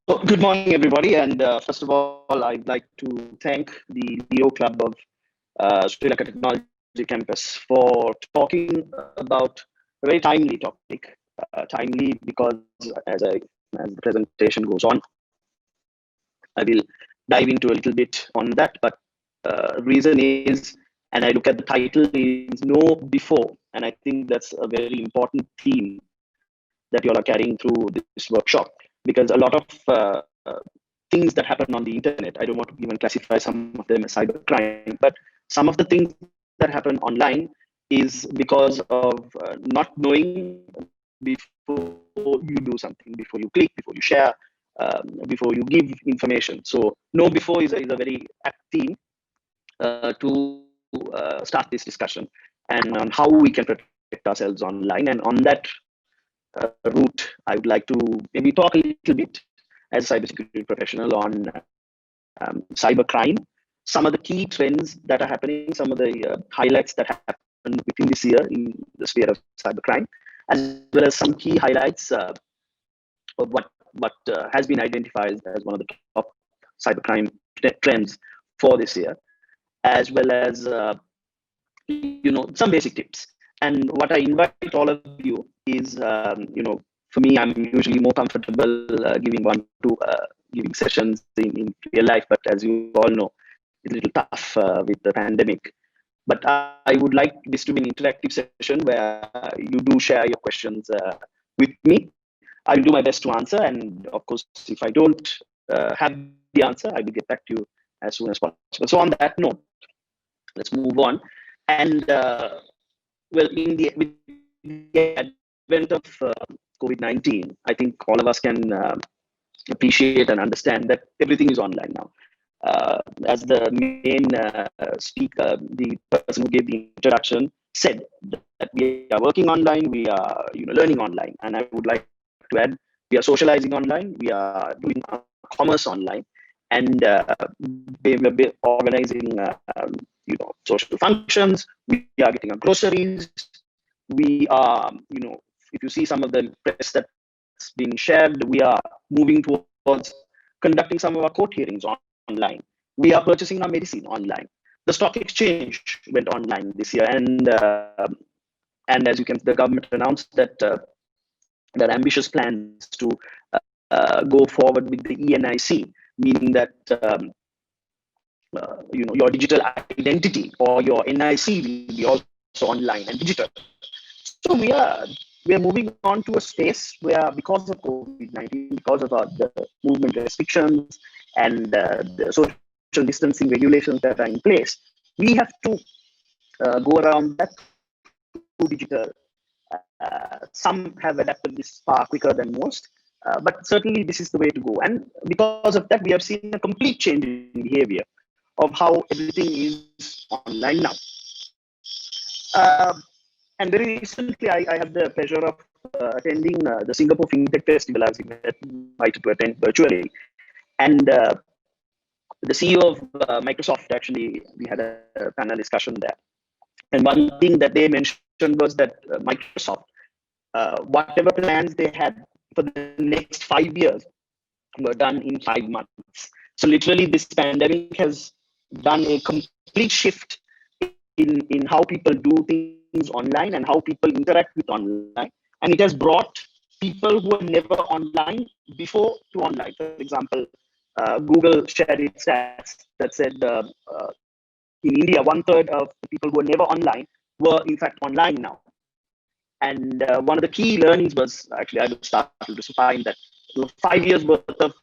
Good morning, everybody. And first of all, I'd like to thank the Leo Club of Sri Lanka Technology Campus for talking about a very timely topic. Timely because as the presentation goes on, I will dive into a little bit on that. But reason is, and I look at the title, is Know Before. And I think that's a very important theme that you all are carrying through this workshop, because a lot of things that happen on the internet, I don't want to even classify some of them as cybercrime, but some of the things that happen online is because of not knowing before you do something, before you click, before you share, before you give information. So know before is a very apt theme to start this discussion, and on how we can protect ourselves online. And on that route, I would like to maybe talk a little bit as a cybersecurity professional on cybercrime, some of the key trends that are happening, some of the highlights that happened within this year in the sphere of cybercrime, as well as some key highlights of what has been identified as one of the top cybercrime trends for this year, as well as some basic tips. And what I invite all of you is, for me, I'm usually more comfortable giving sessions in real life, but as you all know, it's a little tough with the pandemic. But I would like this to be an interactive session where you do share your questions with me. I'll do my best to answer, and of course, if I don't have the answer, I will get back to you as soon as possible. So on that note, let's move on. And with the advent of COVID-19, I think all of us can appreciate and understand that everything is online now. As the main speaker, the person who gave the introduction, said that we are working online, we are learning online, and I would like to add, we are socializing online, we are doing commerce online, and we're organizing social functions. We are getting our groceries. We are, if you see some of the press that's being shared, we are moving towards conducting some of our court hearings online. We are purchasing our medicine online. The stock exchange went online this year, and as you can, the government announced that that ambitious plans to go forward with the ENIC, meaning that your digital identity or your NIC will be also online and digital. So we are moving on to a space where, because of COVID-19, because of the movement restrictions and the social distancing regulations that are in place, we have to go around that to digital. Some have adapted this far quicker than most, but certainly this is the way to go. And because of that, we have seen a complete change in behavior of how everything is online now. And very recently, I had the pleasure of attending the Singapore FinTech Festival. I was invited to attend virtually. And the CEO of Microsoft, actually, we had a panel discussion there. And one thing that they mentioned was that Microsoft, whatever plans they had for the next 5 years, were done in 5 months. So literally, this pandemic has done a complete shift in how people do things online and how people interact with online. And it has brought people who were never online before to online. For example, Google shared its stats that said in India, 1/3 of the people who were never online were in fact online now. And one of the key learnings was, actually, I was startled to find that 5 years worth of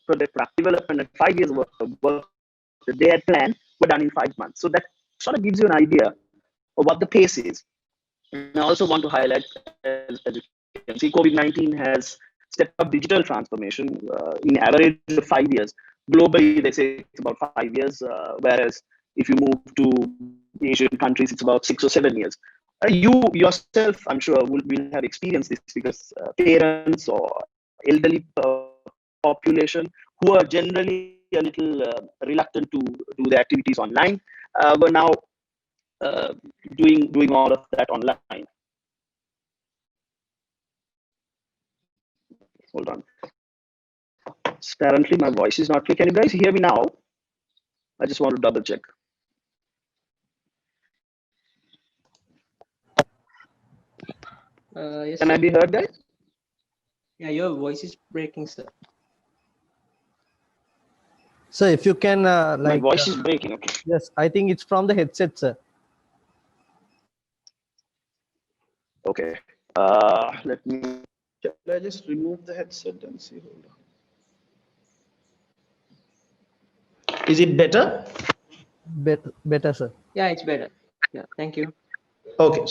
product development and 5 years worth of work that they had planned were done in 5 months. So that sort of gives you an idea of what the pace is. And I also want to highlight, as you can see, COVID-19 has stepped up digital transformation in average of 5 years. Globally, they say it's about 5 years, whereas if you move to Asian countries, it's about 6 or 7 years. You yourself, I'm sure, will have experienced this, because parents or elderly population who are generally a little reluctant to do the activities online were now doing all of that online. Hold on. Apparently my voice is not clear. Can you guys hear me now? I just want to double check. Yes, Can I be heard, guys? yeah, your voice is breaking, sir. So if you can My voice is breaking. Okay. yes, I think it's from the headset, sir. Okay. Let me. Shall I just remove the headset and see? Hold on. Is it better? Better, sir. Yeah, it's better. Yeah, thank you. Okay.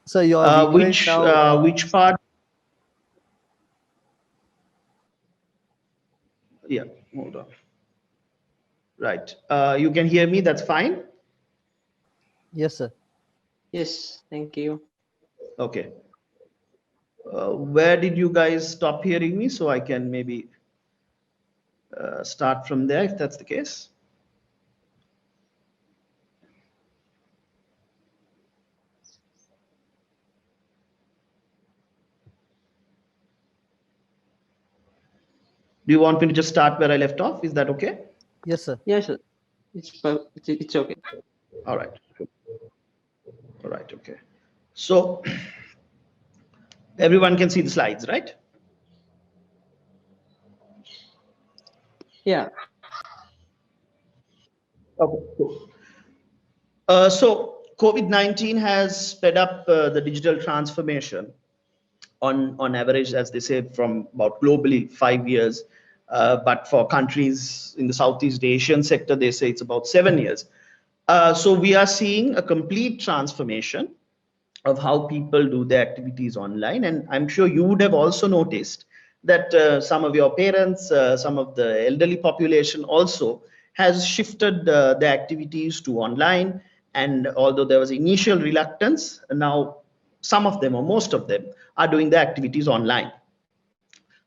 So your video is now which part? Yeah. Hold on. Right. You can hear me. That's fine. yes, sir. Yes, thank you. Okay. Where did you guys stop hearing me? So I can maybe start from there if that's the case. Do you want me to just start where I left off? Is that okay? Yes, sir. Yes, sir. It's okay. All right. All right. Okay. So everyone can see the slides, right? Yeah. Okay. Cool. So COVID-19 has sped up the digital transformation on average, as they say, from about globally 5 years. But for countries in the Southeast Asian sector, they say it's about 7 years. So we are seeing a complete transformation of how people do their activities online. And I'm sure you would have also noticed that some of your parents, some of the elderly population also has shifted their activities to online. And although there was initial reluctance, now some of them or most of them are doing their activities online.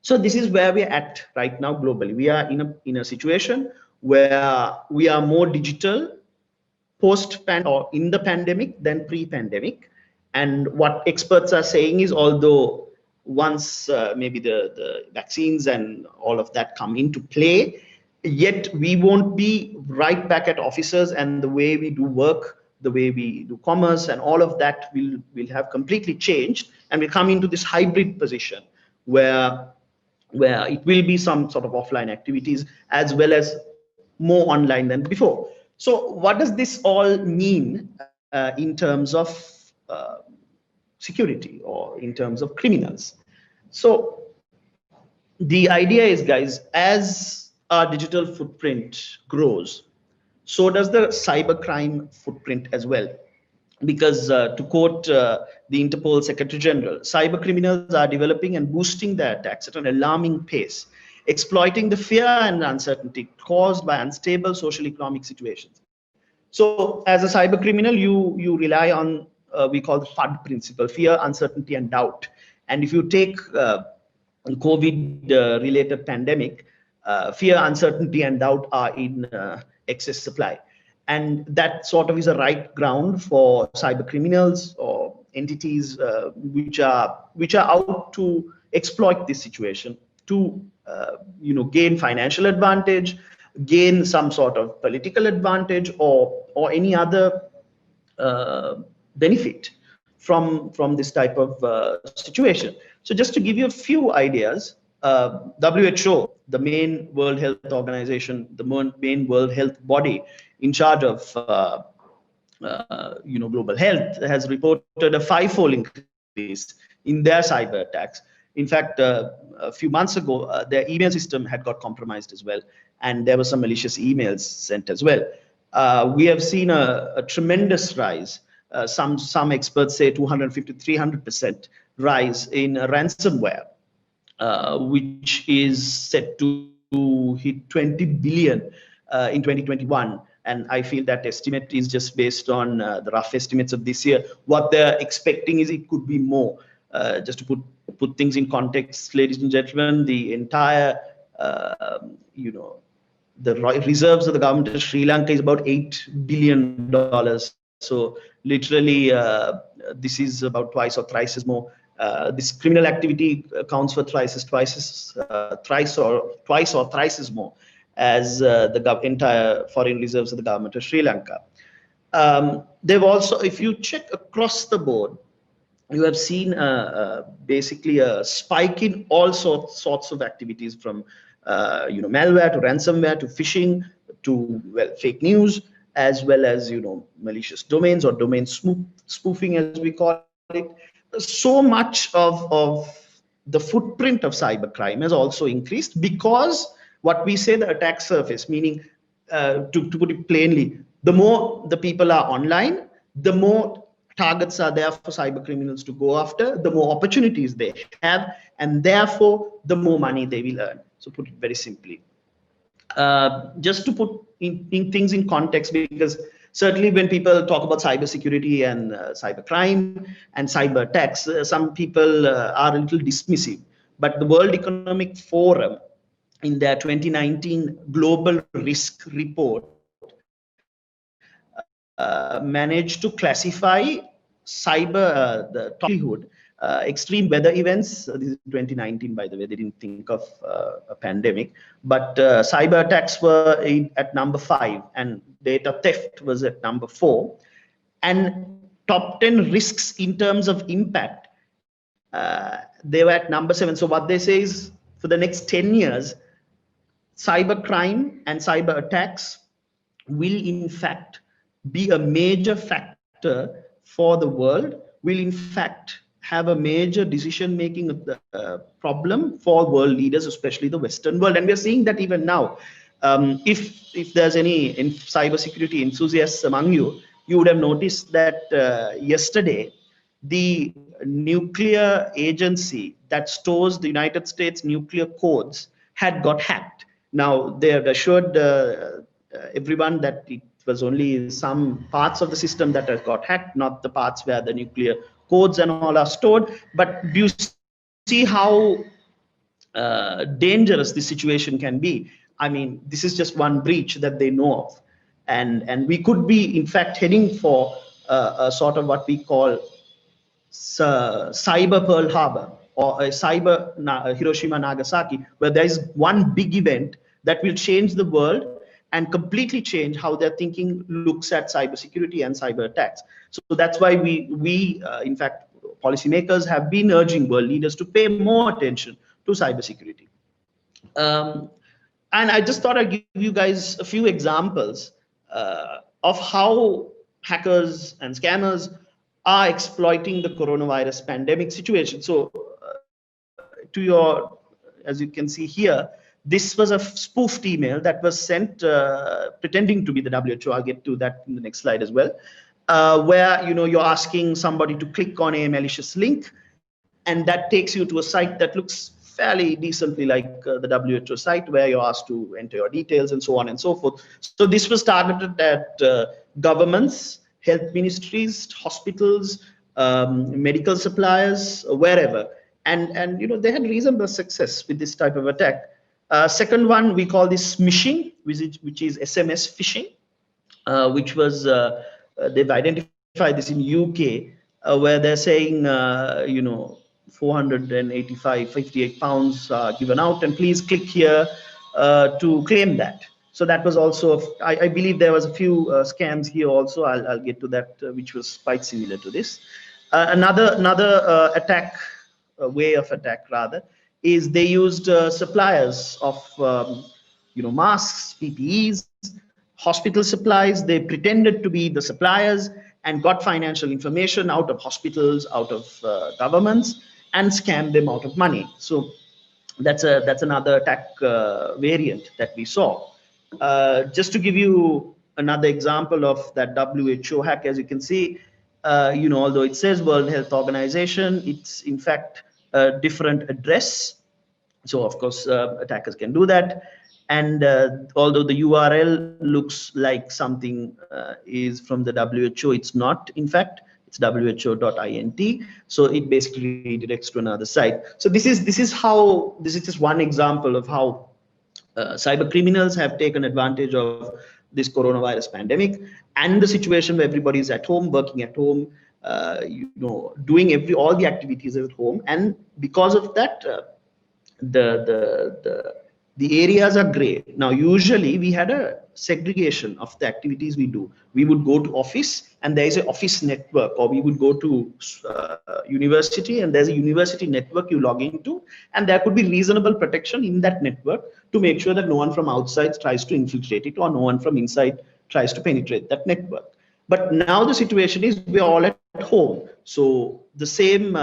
So this is where we're at right now globally. We are in a situation where we are more digital or in the pandemic than pre-pandemic. And what experts are saying is, although once maybe the vaccines and all of that come into play, yet we won't be right back at offices, and the way we do work, the way we do commerce and all of that will have completely changed, and we come into this hybrid position where it will be some sort of offline activities as well as more online than before. So what does this all mean in terms of uh, security or in terms of criminals? So the idea is, guys, as our digital footprint grows, so does the cybercrime footprint as well. Because to quote the Interpol Secretary General, cyber criminals are developing and boosting their attacks at an alarming pace, exploiting the fear and uncertainty caused by unstable social economic situations. So as a cyber criminal, you rely on we call the FUD principle: fear, uncertainty, and doubt. And if you take COVID related pandemic, fear, uncertainty, and doubt are in excess supply. And that sort of is a right ground for cyber criminals or entities which are out to exploit this situation to gain financial advantage, gain some sort of political advantage, or any other benefit from this type of situation. So just to give you a few ideas, WHO, the main World Health Organization, the main World Health body in charge of global health, has reported a five-fold increase in their cyber attacks. In fact, a few months ago, their email system had got compromised as well, and there were some malicious emails sent as well. We have seen a tremendous rise. Some experts say 250 to 300% rise in ransomware, which is set to hit 20 billion in 2021. And I feel that estimate is just based on the rough estimates of this year. What they're expecting is it could be more. Just to put things in context, ladies and gentlemen, the entire the reserves of the government of Sri Lanka is about $8 billion. So literally, this is about twice or thrice as more This criminal activity accounts for thrice or thrice as more as the entire foreign reserves of the government of Sri Lanka. They've also, if you check across the board, you have seen basically a spike in all sorts of activities, from malware to ransomware to phishing to fake news, as well as malicious domains or domain spoofing, as we call it. So much of the footprint of cybercrime has also increased, because what we say, the attack surface, meaning to put it plainly, the more the people are online, the more targets are there for cyber criminals to go after, the more opportunities they have, and therefore the more money they will earn. So put it very simply. Just to put in things in context, because certainly when people talk about cybersecurity and cybercrime and cyber attacks, some people are a little dismissive. But the World Economic Forum, in their 2019 Global Risk Report, managed to classify cyber, the likelihood, extreme weather events. This is 2019, by the way. They didn't think of a pandemic, but cyber attacks were at number 5, and data theft was at number 4, and top 10 risks in terms of impact, they were at number 7. So what they say is, for the next 10 years, cybercrime and cyber attacks will in fact be a major factor for the world, will in fact have a major decision making problem for world leaders, especially the Western world. And we are seeing that even now. If there's any cybersecurity enthusiasts among you, you would have noticed that yesterday the nuclear agency that stores the United States nuclear codes had got hacked. Now, they have assured everyone that it was only some parts of the system that has got hacked, not the parts where the nuclear codes and all are stored. But do you see how dangerous this situation can be? I mean, this is just one breach that they know of. And we could be, in fact, heading for a sort of what we call cyber Pearl Harbor, or a cyber Hiroshima Nagasaki, where there is one big event that will change the world and completely change how their thinking looks at cybersecurity and cyber attacks. So that's why we in fact, policymakers have been urging world leaders to pay more attention to cybersecurity. And I just thought I'd give you guys a few examples of how hackers and scammers are exploiting the coronavirus pandemic situation. So as you can see here, this was a spoofed email that was sent pretending to be the WHO. I'll get to that in the next slide as well, where you're asking somebody to click on a malicious link, and that takes you to a site that looks fairly decently like the WHO site, where you're asked to enter your details and so on and so forth. So this was targeted at governments, health ministries, hospitals, medical suppliers, wherever. And they had reasonable success with this type of attack. Second one, we call this smishing, which is SMS phishing, which was, they've identified this in UK, where they're saying, 458 pounds given out, and please click here to claim that. So that was also, I believe there was a few scams here also. I'll get to that, which was quite similar to this. Another attack, way of attack rather, is they used suppliers of masks, PPEs, hospital supplies. They pretended to be the suppliers and got financial information out of hospitals, out of governments, and scammed them out of money. So that's another attack variant that we saw. Just to give you another example of that WHO hack, as you can see, although it says World Health Organization, it's in fact a different address. So of course, attackers can do that. And although the URL looks like something is from the WHO, it's not. In fact, it's who.int. So it basically redirects to another site. So this is just one example of how cyber criminals have taken advantage of this coronavirus pandemic and the situation where everybody's at home, working at home, doing all the activities at home, and because of that, the areas are gray. Now, usually we had a segregation of the activities we do. We would go to office and there is an office network, or we would go to university and there's a university network you log into, and there could be reasonable protection in that network to make sure that no one from outside tries to infiltrate it or no one from inside tries to penetrate that network. But now the situation is we're all at home. So the same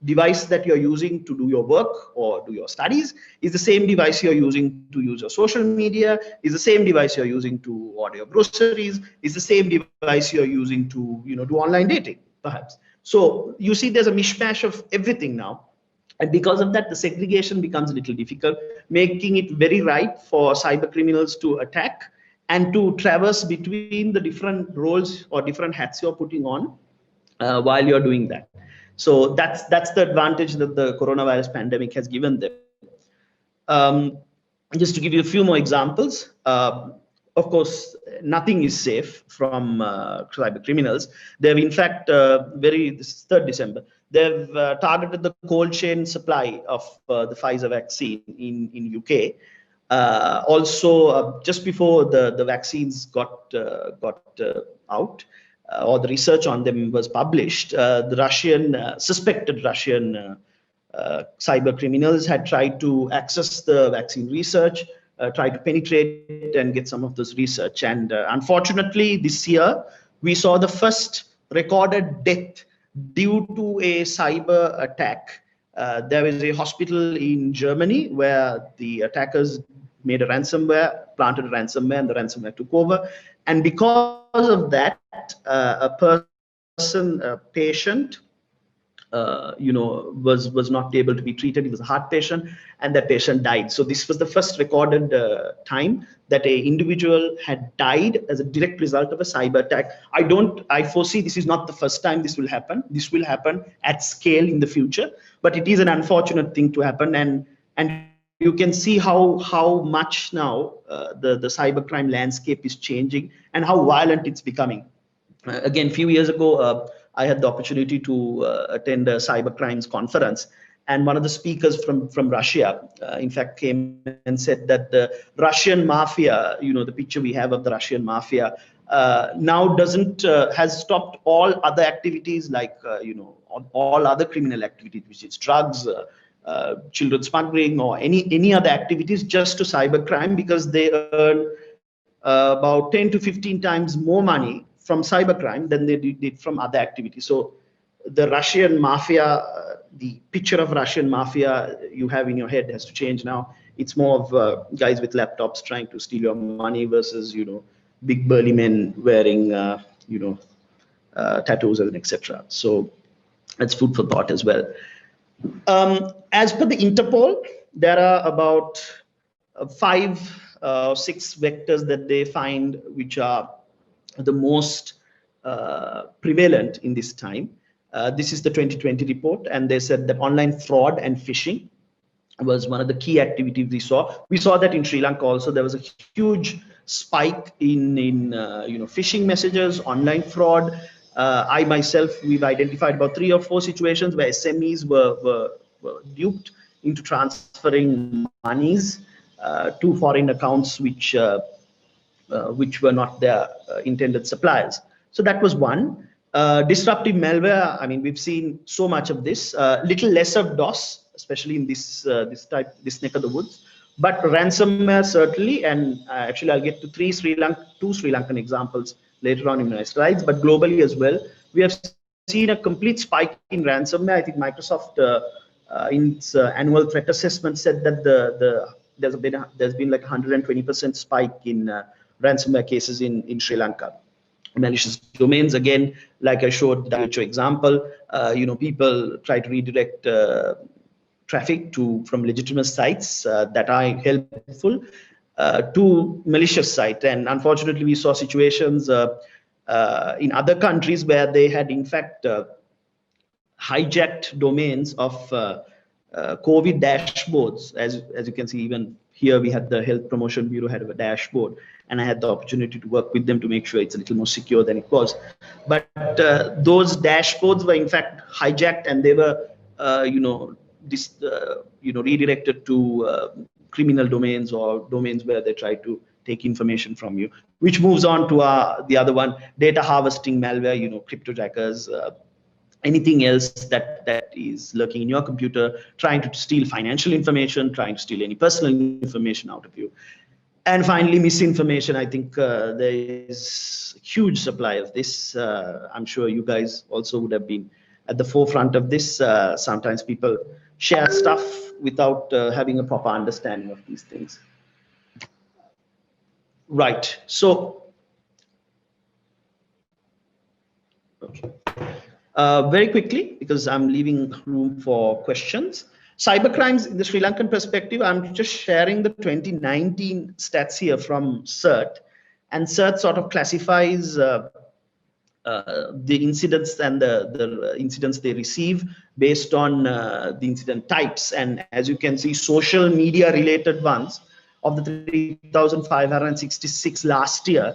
device that you're using to do your work or do your studies is the same device you're using to use your social media, is the same device you're using to order your groceries, is the same device you're using to do online dating, perhaps. So you see there's a mishmash of everything now. And because of that, the segregation becomes a little difficult, making it very right for cyber criminals to attack and to traverse between the different roles or different hats you're putting on while you're doing that. So that's the advantage that the coronavirus pandemic has given them. Just to give you a few more examples, of course, nothing is safe from cyber criminals. They've in fact, this is 3rd December, they've targeted the cold chain supply of the Pfizer vaccine in UK. Also, just before the vaccines got out, or the research on them was published, the suspected Russian cyber criminals had tried to access the vaccine research, try to penetrate and get some of this research. And unfortunately, this year, we saw the first recorded death due to a cyber attack. There was a hospital in Germany where the attackers made a ransomware, planted a ransomware, and the ransomware took over. And because of that, a patient, was not able to be treated. He was a heart patient, and that patient died. So this was the first recorded time that an individual had died as a direct result of a cyber attack. I foresee this is not the first time this will happen. This will happen at scale in the future, but it is an unfortunate thing to happen, and you can see how much now the cybercrime landscape is changing and how violent it's becoming. Again, a few years ago, I had the opportunity to attend a cybercrimes conference, and one of the speakers from Russia, in fact, came and said that the Russian mafia, the picture we have of the Russian mafia, now has stopped all other activities like all other criminal activities, which is drugs, children smuggling, or any other activities, just to cybercrime, because they earn about 10 to 15 times more money from cybercrime than they did from other activities. So the Russian mafia, the picture of Russian mafia you have in your head has to change now. It's more of guys with laptops trying to steal your money versus big burly men wearing tattoos and etc. So that's food for thought as well. As per the Interpol, there are about 5 or 6 vectors that they find which are the most prevalent in this time. This is the 2020 report, and they said that online fraud and phishing was one of the key activities we saw. We saw that in Sri Lanka also. There was a huge spike in phishing messages, online fraud. I myself, we've identified about 3 or 4 situations where SMEs were duped into transferring monies to foreign accounts which were not their intended suppliers. So that was one. Disruptive malware, I mean, we've seen so much of this. Little less of DOS, especially in this neck of the woods. But ransomware certainly, and actually I'll get to 2 Sri Lankan examples later on in my slides, but globally as well. We have seen a complete spike in ransomware. I think Microsoft in its annual threat assessment said that there's been like 120% spike in ransomware cases in Sri Lanka. Malicious domains, again, like I showed the WHO example, people try to redirect traffic from legitimate sites that are helpful to malicious site. And unfortunately, we saw situations in other countries where they had in fact hijacked domains of COVID dashboards. As you can see, even here we had the Health Promotion Bureau had a dashboard, and I had the opportunity to work with them to make sure it's a little more secure than it was. But those dashboards were in fact hijacked, and they were, redirected to criminal domains or domains where they try to take information from you, which moves on to the other one, data harvesting malware, crypto jackers, anything else that is lurking in your computer, trying to steal financial information, trying to steal any personal information out of you. And finally, misinformation. I think there is a huge supply of this. I'm sure you guys also would have been at the forefront of this. Sometimes people share stuff without having a proper understanding of these things. Right. So, okay. Very quickly, because I'm leaving room for questions. Cybercrimes in the Sri Lankan perspective, I'm just sharing the 2019 stats here from CERT. And CERT sort of classifies the incidents and the incidents they receive based on the incident types. And as you can see, social media related ones of the 3,566 last year,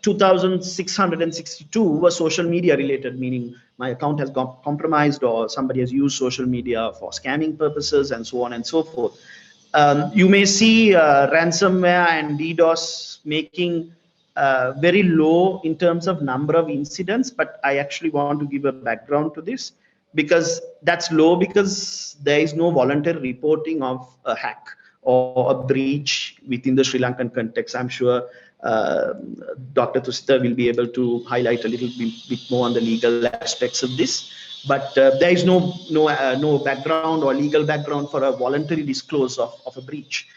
2,662 were social media related, meaning my account has got compromised or somebody has used social media for scamming purposes and so on and so forth. You may see ransomware and DDoS making very low in terms of number of incidents, but I actually want to give a background to this, because that's low because there is no voluntary reporting of a hack or a breach within the Sri Lankan context. I'm sure Dr. Thusitha will be able to highlight a little bit more on the legal aspects of this. But there is no background or legal background for a voluntary disclose of a breach.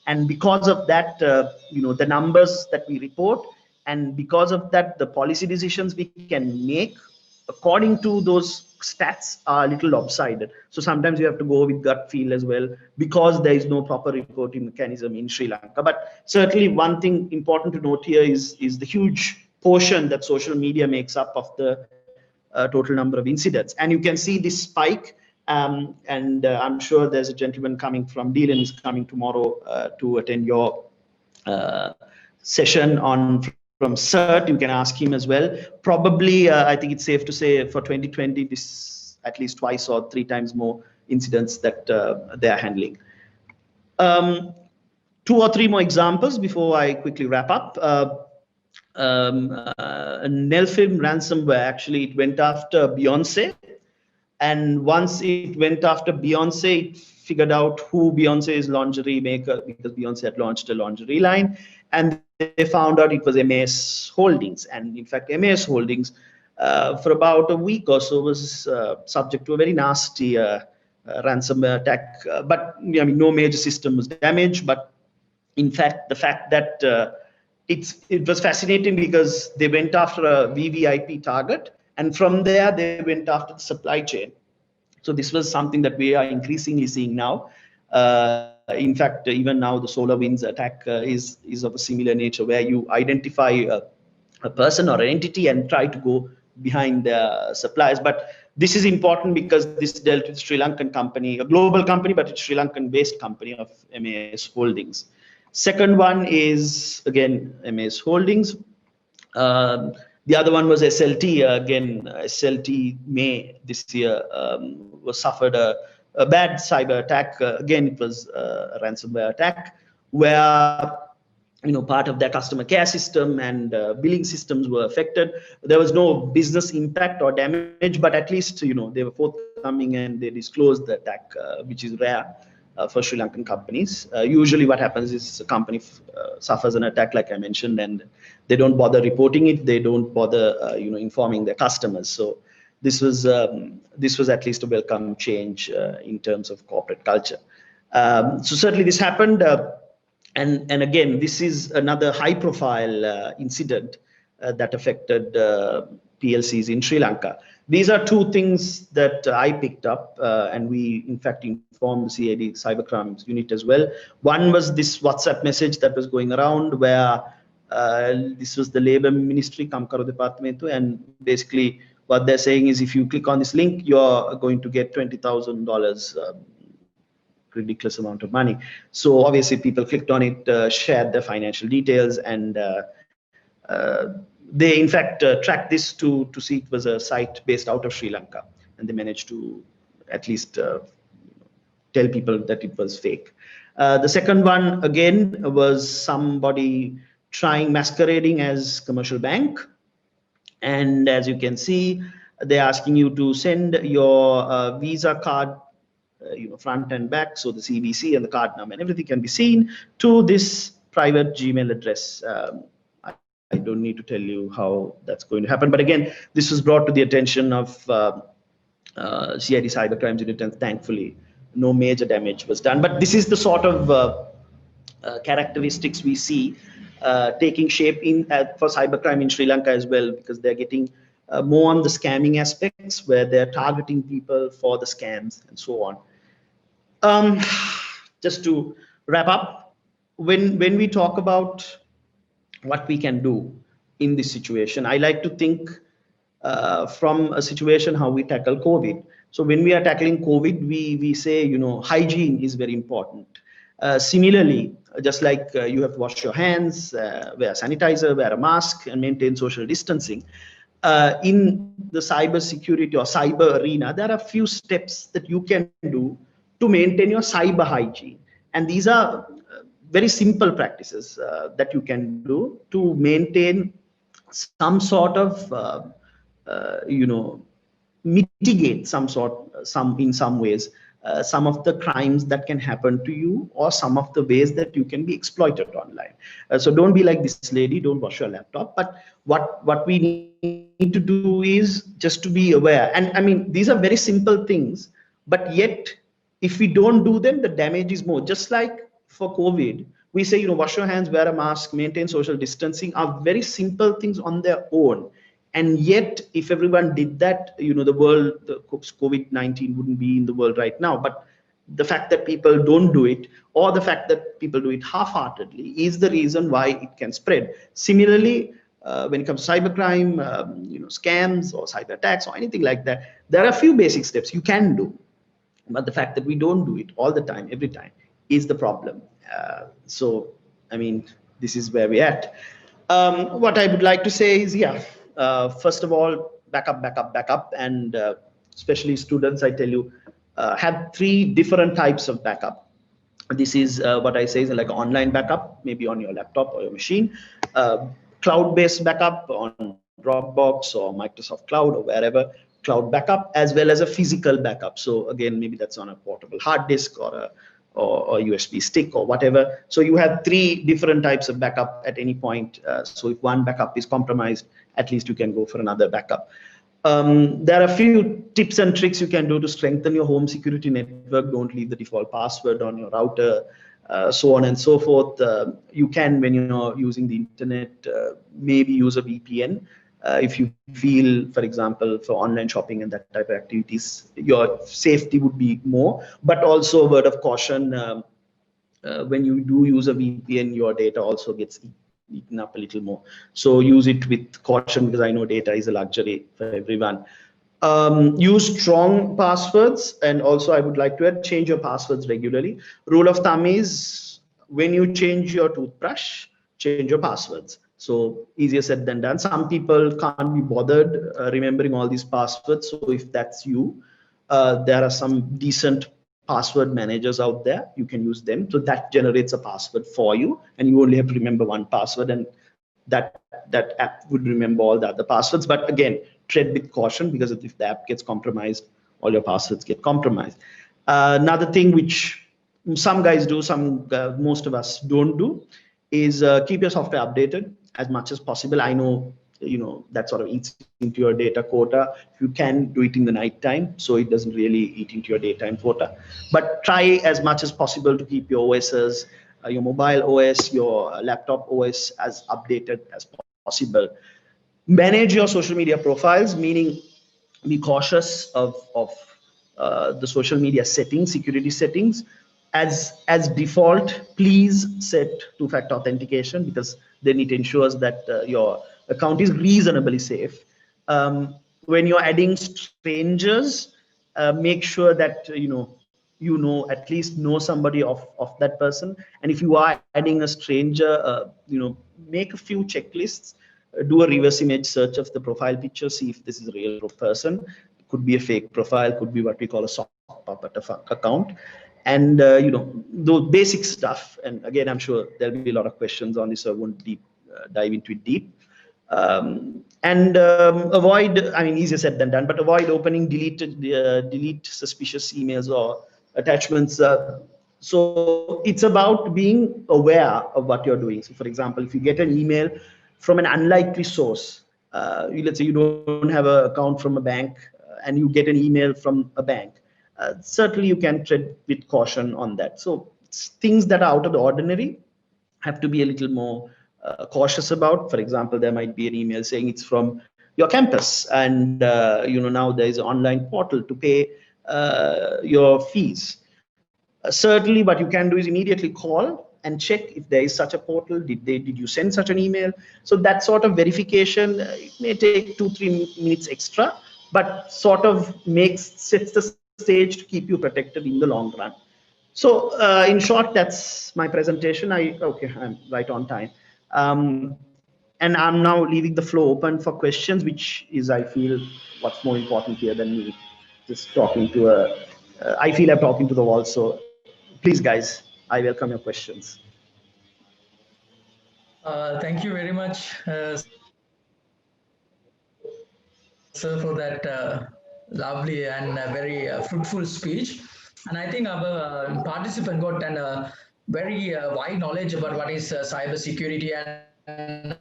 And because of that, the numbers that we report, and because of that, the policy decisions we can make according to those stats are a little lopsided. So sometimes you have to go with gut feel as well, because there is no proper reporting mechanism in Sri Lanka. But certainly one thing important to note here is the huge portion that social media makes up of the total number of incidents. And you can see this spike, and I'm sure there's a gentleman coming from Dylan is coming tomorrow to attend your session from CERT. You can ask him as well. Probably, I think it's safe to say for 2020, this at least twice or three times more incidents that they are handling. 2 or 3 more examples before I quickly wrap up. Nelfilm ransomware, actually it went after Beyonce, and once it went after Beyonce, it figured out who Beyonce's lingerie maker, because Beyonce had launched a lingerie line, and they found out it was MAS Holdings. And in fact, MAS Holdings for about a week or so was subject to a very nasty ransomware attack, but I mean, no major system was damaged. But in fact, the fact that it was fascinating because they went after a VVIP target, and from there they went after the supply chain. So this was something that we are increasingly seeing now. In fact, even now the SolarWinds attack is of a similar nature, where you identify a person or an entity and try to go behind their suppliers. But this is important because this dealt with Sri Lankan company, a global company, but it's Sri Lankan based company of MAS Holdings. Second one is, again, MAS Holdings. The other one was SLT. Again, SLT May this year was suffered a bad cyber attack. Again, it was a ransomware attack where part of their customer care system and billing systems were affected. There was no business impact or damage, but at least they were forthcoming and they disclosed the attack, which is rare for Sri Lankan companies. Usually what happens is a company suffers an attack, like I mentioned, and they don't bother reporting it. They don't bother informing their customers. So this was at least a welcome change in terms of corporate culture. So certainly this happened. And again, this is another high-profile incident that affected PLCs in Sri Lanka. These are 2 things that I picked up, and we, in fact, informed the CID Cybercrimes Unit as well. One was this WhatsApp message that was going around where this was the Labour Ministry, Kamkaro Departmentu, and basically what they're saying is if you click on this link, you're going to get $20,000 ridiculous amount of money. So obviously people clicked on it, shared their financial details, and they in fact tracked this to see it was a site based out of Sri Lanka, and they managed to at least tell people that it was fake. The second one again was somebody trying masquerading as commercial bank, and as you can see, they're asking you to send your Visa card, front and back, so the CVC and the card number and everything can be seen to this private Gmail address. I don't need to tell you how that's going to happen, but again, this was brought to the attention of CID Cybercrimes Unit, and thankfully no major damage was done. But this is the sort of characteristics we see taking shape for cybercrime in Sri Lanka as well, because they're getting more on the scamming aspects, where they're targeting people for the scams and so on. Just to wrap up, when we talk about what we can do in this situation, I like to think from a situation how we tackle COVID. So when we are tackling COVID, we say, hygiene is very important. Similarly, just like you have to wash your hands, wear sanitizer, wear a mask, and maintain social distancing, in the cyber security or cyber arena, there are a few steps that you can do to maintain your cyber hygiene. And these are very simple practices that you can do to maintain some sort of, mitigate in some ways, some of the crimes that can happen to you, or some of the ways that you can be exploited online. So don't be like this lady, don't wash your laptop. But what we need to do is just to be aware. And I mean, these are very simple things, but yet if we don't do them, the damage is more. Just like for COVID, we say, wash your hands, wear a mask, maintain social distancing, are very simple things on their own. And yet, if everyone did that, the world, the COVID-19 wouldn't be in the world right now. But the fact that people don't do it, or the fact that people do it half-heartedly, is the reason why it can spread. Similarly, when it comes to cybercrime, scams or cyber attacks or anything like that, there are a few basic steps you can do. But the fact that we don't do it all the time, every time, is the problem. So, I mean, this is where we're at. What I would like to say is, first of all, backup, and especially students, I tell you, have 3 different types of backup. This is what I say is like online backup, maybe on your laptop or your machine, cloud-based backup on Dropbox or Microsoft Cloud or wherever, cloud backup, as well as a physical backup. So again, maybe that's on a portable hard disk or a USB stick or whatever. So you have 3 different types of backup at any point. So if one backup is compromised, at least you can go for another backup. There are a few tips and tricks you can do to strengthen your home security network. Don't leave the default password on your router, so on and so forth. You can, when you're using the internet, maybe use a VPN. If you feel, for example, for online shopping and that type of activities, your safety would be more. But also a word of caution, when you do use a VPN, your data also gets eaten up a little more. So use it with caution, because I know data is a luxury for everyone. Use strong passwords, and also I would like to add, change your passwords regularly. Rule of thumb is, when you change your toothbrush, change your passwords. So easier said than done. Some people can't be bothered remembering all these passwords. So if that's you, there are some decent password managers out there. You can use them. So that generates a password for you, and you only have to remember one password, and that app would remember all the other passwords. But again, tread with caution, because if the app gets compromised, all your passwords get compromised. Another thing which some guys do, most of us don't do, is keep your software updated as much as possible. I know, that sort of eats into your data quota. If you can, do it in the night time, so it doesn't really eat into your daytime quota. But try as much as possible to keep your OSs, your mobile OS, your laptop OS, as updated as possible. Manage your social media profiles, meaning be cautious of the social media settings, security settings. As default, please set 2-factor authentication, because then it ensures that your account is reasonably safe. When you're adding strangers, make sure that you know, at least know somebody of that person. And if you are adding a stranger, you know, make a few checklists, do a reverse image search of the profile picture, see if this is a real person. Could be a fake profile, could be what we call a sock puppet account. And you know, the basic stuff. And again, I'm sure there'll be a lot of questions on this, so I won't dive into it deep. Avoid, I mean, easier said than done, but avoid opening delete suspicious emails or attachments. So it's about being aware of what you're doing. So for example, if you get an email from an unlikely source, let's say you don't have an account from a bank and you get an email from a bank, certainly you can tread with caution on that. So things that are out of the ordinary have to be a little more cautious about. For example, there might be an email saying it's from your campus, and you know, now there is an online portal to pay your fees. Certainly, what you can do is immediately call and check if there is such a portal. Did you send such an email? So that sort of verification, it may take 2-3 minutes extra, but sort of sets the stage to keep you protected in the long run. So in short, that's my presentation. Okay, I'm right on time. And I'm now leaving the floor open for questions, which is, I feel, what's more important here than me just talking to I feel I'm talking to the wall. So please, guys, I welcome your questions. Thank you very much, sir, for that lovely and very fruitful speech. And I think our participant got a very wide knowledge about what is cyber security and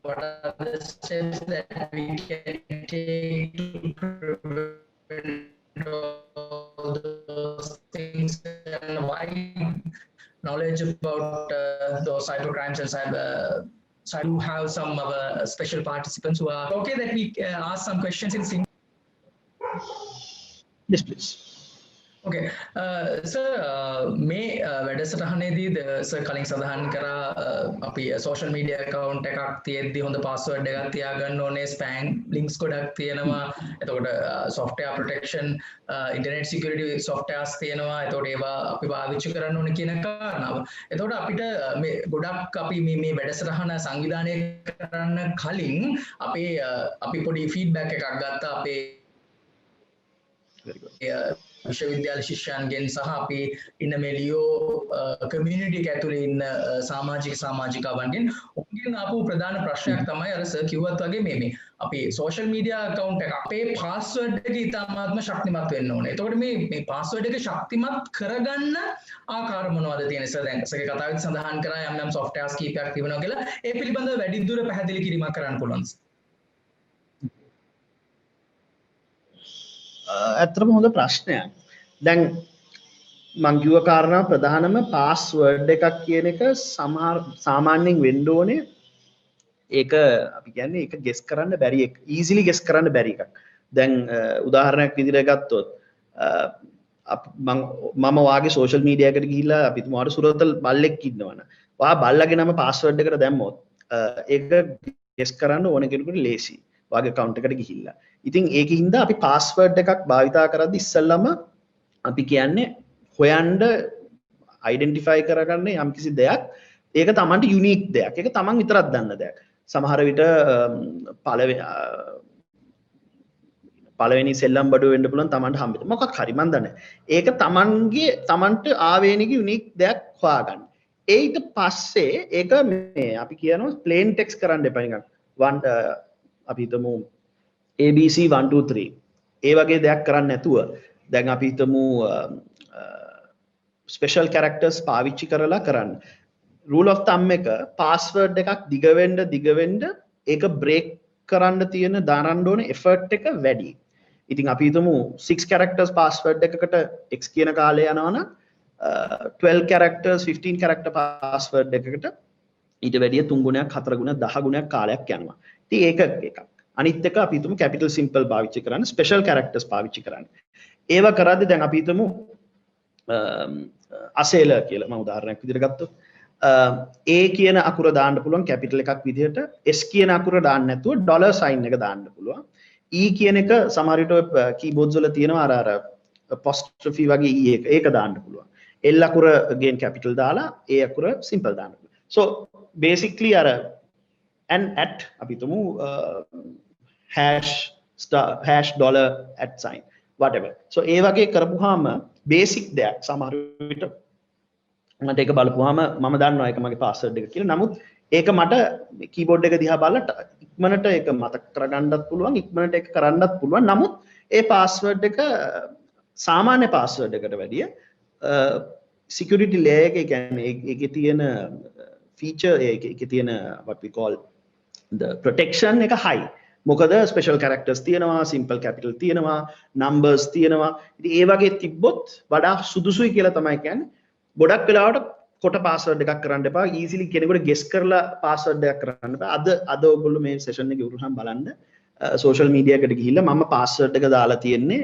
what are the steps that we can take to prevent all those things, and wide knowledge about those cyber crimes and cyber. So I do have some of special participants who are okay that we ask some questions in Singlish. Yes, please. Okay, sir, මේ වැඩසටහනේදී sir කලින් සඳහන් කරා අපි social media account එකක් තියෙද්දි හොඳ password එකක් තියාගන්න ඕනේ, spam links ගොඩක් තියෙනවා, එතකොට software protection, internet security softwares තියෙනවා, එතකොට ඒවා අපි පාවිච්චි කරන්න ඕනේ කියන කාරණාව. එතකොට අපිට මේ ගොඩක් අපි මේ වැඩසටහන සංවිධානය කරන්න කලින් අපි පොඩි feedback එකක් ගත්තා අපේ විශ්වවිද්‍යාල ශිෂ්‍යයන්ගෙන් සහ අපි ඉන්න මේ ලියෝ කමියුනිටි එක ඇතුලේ ඉන්න සමාජිකාවන්ගෙන් ඔවුන්ගෙන් ආපු ප්‍රධාන ප්‍රශ්නයක් තමයි අර සර් කිව්වත් වගේ මේ අපි සෝෂල් මීඩියා account එක අපේ password එක ඉතාමත්ම ශක්තිමත් වෙන්න ඕනේ. එතකොට මේ password එක ශක්තිමත් කරගන්න ආකාර මොනවද තියෙන්නේ සර්? දැන් සර්ගේ කතාවෙත් සඳහන් කරා යම් softwares කීපයක් තිබෙනවා කියලා. ඒ පිළිබඳව වැඩිදුර පැහැදිලි කිරීමක් කරන්න පුළුවන්. ඇත්තටම හොඳ ප්‍රශ්නයක්. දැන් මං කිව්ව කාරණා ප්‍රධානම පාස්වර්ඩ් එකක් කියන එක සාමාන්‍යයෙන් වෙන්න ඕනේ. ඒක අපි කියන්නේ ඒක ගෙස් කරන්න බැරි එක. ඊසිලි ගෙස් කරන්න බැරි එකක්. දැන් උදාහරණයක් විදිහට ගත්තොත් මම වාගේ සෝෂල් මීඩියා එකට ගිහිල්ලා අපි තුමාට සුරතල් බල්ලෙක් ඉන්නවනේ. වා බල්ලගේ නම පාස්වර්ඩ් එකට දැම්මොත් ඒක ගෙස් කරන්න ඕන කෙනෙකුට ලේසි. වාගේ account එකට ගිහිල්ලා. ඉතින් ඒකින්ද අපි password එකක් භාවිතා කරද්දි ඉස්සෙල්ලම අපි කියන්නේ හොයන්න identify කරගන්න යම්කිසි දෙයක්, ඒක තමන්ට unique දෙයක්, ඒක තමන් විතරක් දන්න දෙයක්. සමහර විට පළවෙනි සෙල්ලම් බඩුව වෙන්න පුළුවන් තමන්ට හම්බෙන්න. මොකක් හරි මන් දන්නේ. ඒක තමන්ට ආවේනික unique දෙයක් හොයාගන්න. ඊට පස්සේ ඒක මේ අපි කියනවා plain text කරන්න එපා නිකන්. අපි හිතමු ABC 1 2 3 ඒ වගේ දෙයක් කරන්න නැතුව දැන් අපි හිතමු ස්පෙෂල් කැරක්ටර්ස් පාවිච්චි කරලා කරන්න. රූල් ඔෆ් තම් එක පාස්වර්ඩ් එකක් දිග වෙන්න ඒක බ්‍රේක් කරන්න තියෙන දානන්න ඕනේ එෆර්ට් එක වැඩි. ඉතින් අපි හිතමු 6 characters password එකකට x කියන කාලය යනවා නම් 12 characters 15 character password එකකට ඊට වැඩිය 3 ගුණයක් 4 ගුණයක් 10 ගුණයක් කාලයක් යනවා. ඉතින් ඒක එකක්. අනිත් එක අපි හිතමු capital simple පාවිච්චි කරන්න, special characters පාවිච්චි කරන්න. ඒවා කරද්දී දැන් අපි හිතමු Asela කියලා මම උදාහරණයක් විදිහට ගත්තොත් A කියන අකුර දාන්න පුළුවන් capital එකක් විදිහට, S කියන අකුර දාන්න නැතුව dollar sign එක දාන්න පුළුවන්. E කියන එක සමහර විට keyboards වල තියෙනවා අර apostrophe වගේ e එක ඒක දාන්න පුළුවන්. L අකුර again capital දාලා A අකුර simple දාන්න පුළුවන්. So basically අර and at අපි තුමු hash dollar at sign whatever. So ඒ වගේ කරපුවාම basic දෙයක් සමහර විට මට ඒක බලපුවාම මම දන්නවා ඒක මගේ password එක කියලා. නමුත් ඒක මට keyboard එක දිහා බලලා ඉක්මනට ඒක මතක කරගන්නත් පුළුවන් ඉක්මනට ඒක කරන්නත් පුළුවන්. නමුත් ඒ password එක සාමාන්‍ය password එකට වැඩිය security layer එක කියන්නේ ඒකේ තියෙන feature ඒකේ තියෙන what we call the protection එක high. මොකද special characters තියෙනවා, simple capital තියෙනවා, numbers තියෙනවා. ඉතින් ඒ වගේ තිබ්බොත් වඩා සුදුසුයි කියලා තමයි කියන්නේ. ගොඩක් වෙලාවට කොට password එකක් කරන්න එපා. easily කෙනෙකුට guess කරලා password එකක් කරන්න එපා. අද ඔයගොල්ලෝ මේ session එකේ උරුහම් බලන්න social media එකට ගිහිල්ලා මම password එක දාලා තියෙන්නේ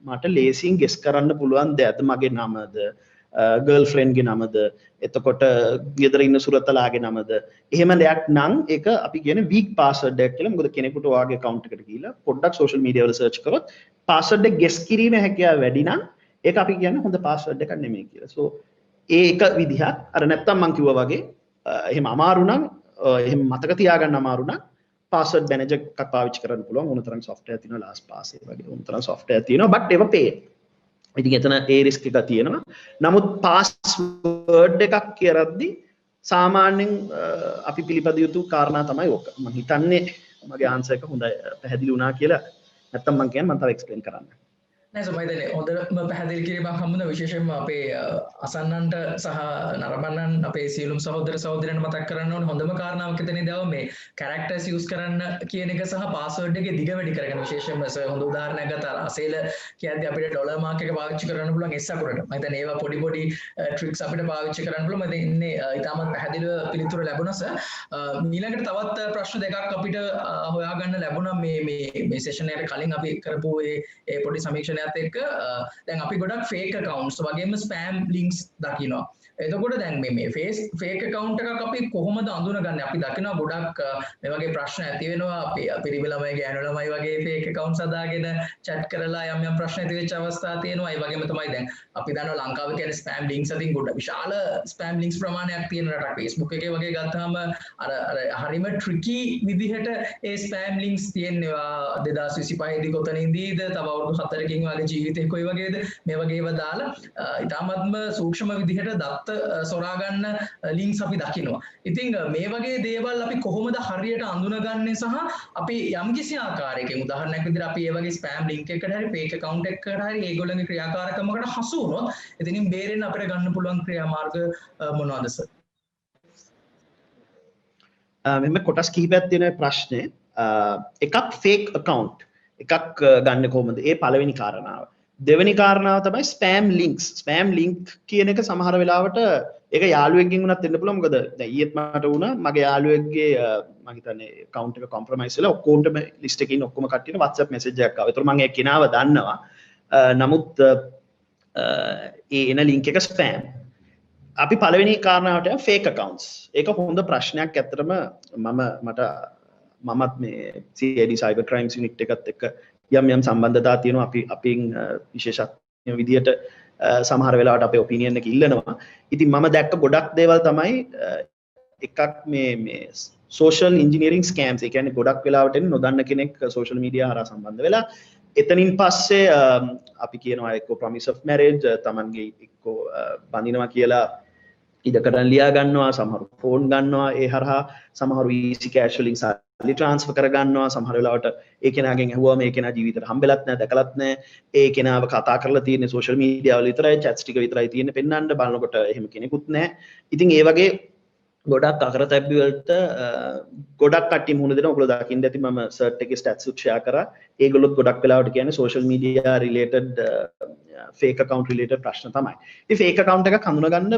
මට ලේසියෙන් guess කරන්න පුළුවන් දෙයක්ද මගේ නමද girlfriend ගේ නමද එතකොට ගෙදර ඉන්න සුරතලාගේ නමද එහෙම දෙයක් නම් ඒක අපි කියන්නේ weak password එකක් කියලා. මොකද කෙනෙකුට ඔයාගේ account එකට ගිහිල්ලා පොඩ්ඩක් social media වල search කරොත් password එක guess කිරීමේ හැකියාව වැඩි නම් ඒක අපි කියන්නේ හොඳ password එකක් නෙමෙයි කියලා. So ඒක විදිහක් අර නැත්තම් මම කිව්වා වගේ එහෙම අමාරු නම් එහෙම මතක තියාගන්න අමාරු නම් password manager එකක් පාවිච්චි කරන්න පුළුවන්. උනතරම් software තියෙනවා LastPass ඒ වගේ උනතරම් software තියෙනවා but ඒව pay. ඉතින් එතන ඒ risk එක තියෙනවා. නමුත් password එකක් කියරද්දි සාමාන්‍යයෙන් අපි පිළිපදිය යුතු කාරණා තමයි ඕක. මම හිතන්නේ මගේ answer එක හොඳයි පැහැදිලි වුණා කියලා. නැත්තම් මම කියන්නේ මම තව explain කරන්න. නෑ සමහරවිට හොඳම පැහැදිලි කිරීමක් හම්බුණා විශේෂයෙන්ම අපේ අසන්නන්ට සහ නරඹන්නන් අපේ සියලුම සහෝදර සහෝදරයන්ට මතක් කරන්න ඕනේ හොඳම කාරණාවක් එතනදී ආව මේ characters use කරන්න කියන එක සහ password එකේ දිග වැඩි කරගෙන විශේෂයෙන්ම හොඳ උදාහරණයක් ගත්තා අසේල කියද්දී අපිට ඩොලර් මාක් එක පාවිච්චි කරන්න පුළුවන් S අකුරට. මම හිතන්නේ ඒවා පොඩි tricks අපිට පාවිච්චි කරන්න පුළුවන්. මම ඉන්නේ ඊටමත් පැහැදිලිව පිළිතුරු ලැබුණා සර්. ඊළඟට තවත් ප්‍රශ්න දෙකක් අපිට හොයාගන්න ලැබුණා මේ session එකට කලින් අපි කරපු ඒ පොඩි සමීක්ෂණයක් එක්ක දැන් අපි ගොඩක් fake accounts වගේම spam links දකිනවා. එතකොට දැන් මේ fake account එකක් අපි කොහොමද අඳුනගන්නේ? අපි දකිනවා ගොඩක් මේ වගේ ප්‍රශ්න ඇති වෙනවා. අපි පිරිමි ළමයි ගෑනු ළමයි වගේ fake accounts හදාගෙන chat කරලා යම් ප්‍රශ්න ඇති වෙච්ච අවස්ථා තියෙනවා. ඒ වගේම තමයි දැන් අපි දන්නවා ලංකාවේ කියන්නේ spam links අතින් ගොඩ විශාල spam links ප්‍රමාණයක් තියෙන රටක්. Facebook එකේ වගේ ගත්තාම අර හරිම tricky විදිහට ඒ spam links තියෙනවා. 2025 දී කොතනින්දීද තව අවුරුදු 4කින් වගේ ජීවිතේ කොයි වගේද මේ වගේ ඒවා දාලා ඊටාත්ම සූක්ෂම විදිහට දත්ත සොරා ගන්න ලින්ක්ස් අපි දකිනවා. ඉතින් මේ වගේ දේවල් අපි කොහොමද හරියට අඳුනගන්නේ සහ අපි යම්කිසි ආකාරයකින් උදාහරණයක් විදිහට අපි මේ වගේ ස්පෑම් ලින්ක් එකකට හරි ෆේක් account එකකට හරි ඒගොල්ලන්ගේ ක්‍රියාකාරකමකට හසු වුණොත් එතනින් බේරෙන්න අපිට ගන්න පුළුවන් ක්‍රියාමාර්ග මොනවද සර්? මෙන්න කොටස් කිහිපයක් තියෙන ප්‍රශ්නේ එකක් fake account එකක් ගන්න කොහොමද? ඒ පළවෙනි කාරණාව. දෙවෙනි කාරණාව තමයි spam links. spam link කියන එක සමහර වෙලාවට ඒක යාළුවෙක්ගෙන් වුණත් වෙන්න පුළුවන්. මොකද දැන් ඊයේත් මට වුණා මගේ යාළුවෙක්ගේ මම හිතන්නේ account එක compromise වෙලා ඔක්කොමටම list එකේ ඉන්න ඔක්කොම කට්ටියට WhatsApp message එකක් ආවා. ඒතර මම ඒ කෙනාව දන්නවා. නමුත් ඒ එන link එක spam. අපි පළවෙනි කාරණාවට fake accounts. ඒක හොඳ ප්‍රශ්නයක් ඇත්තටම මමත් මේ CID cyber crimes unit එකත් එක්ක යම් සම්බන්ධතා තියෙනවා. අපින් විශේෂඥ විදියට සමහර වෙලාවට අපේ ඔපිනියන් එක ඉල්ලනවා. ඉතින් මම දැක්ක ගොඩක් දේවල් තමයි එකක් මේ social engineering scams. ඒ කියන්නේ ගොඩක් වෙලාවට එන්නේ නොදන්න කෙනෙක් social media හරහා සම්බන්ධ වෙලා එතනින් පස්සේ අපි කියනවා එක්ක promise of marriage තමන්ගේ එක්ක බඳිනවා කියලා ඉඩකඩම් ලියා ගන්නවා, සමහරු ෆෝන් ගන්නවා, ඒ හරහා සමහරු easy cash වලින් සල්ලි transfer කර ගන්නවා. සමහර වෙලාවට ඒ කෙනාගෙන් ඇහුවාම ඒ කෙනා ජීවිතේට හම්බෙලත් නැහැ, දැකලත් නැහැ. ඒ කෙනාව කතා කරලා තියෙන්නේ social media වල විතරයි, chats ටික විතරයි තියෙන්නේ පෙන්වන්න. බලනකොට එහෙම කෙනෙකුත් නැහැ. ඉතින් ඒ වගේ ගොඩක් අකරතැබ්බි වලට ගොඩක් කට්ටිය මුහුණ දෙනවා. ඔයගොල්ලෝ දකින්න ඇති මම search එකේ stats උත් share කරා. ඒගොල්ලොත් ගොඩක් වෙලාවට කියන්නේ social media related fake account related ප්‍රශ්න තමයි. ඉතින් fake account එකක් හඳුනගන්න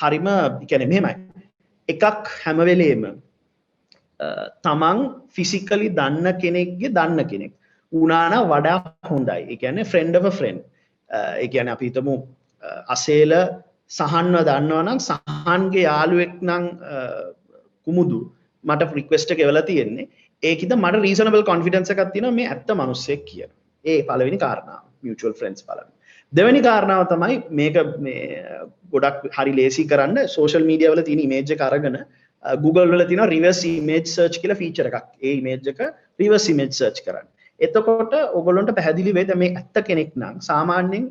හරිම කියන්නේ මෙහෙමයි. එකක් හැම වෙලේම තමන් physically දන්න කෙනෙක්ගේ දන්න කෙනෙක් උනාන වඩා හොඳයි. ඒ කියන්නේ friend of a friend. ඒ කියන්නේ අපි හිතමු අසේල සහන්ව දන්නවා නම් සහන්ගේ යාළුවෙක් නම් කුමුදු මට රික්වෙස්ට් එක එවලා තියෙන්නේ. ඒකිට මට රීසනබල් කොන්ෆිඩන්ස් එකක් තියෙනවා මේ ඇත්ත මිනිස්සෙක් කියලා. ඒ පළවෙනි කාරණාව. mutual friends බලන්න. දෙවෙනි කාරණාව තමයි මේක මේ ගොඩක් හරි ලේසි කරන්න social media වල තියෙන image එක අරගෙන Google වල තියෙන reverse image search කියලා feature එකක්. ඒ image එක reverse image search කරන්න. එතකොට ඔයගොල්ලන්ට පැහැදිලි වෙයි දැන් මේ ඇත්ත කෙනෙක් නම් සාමාන්‍යයෙන්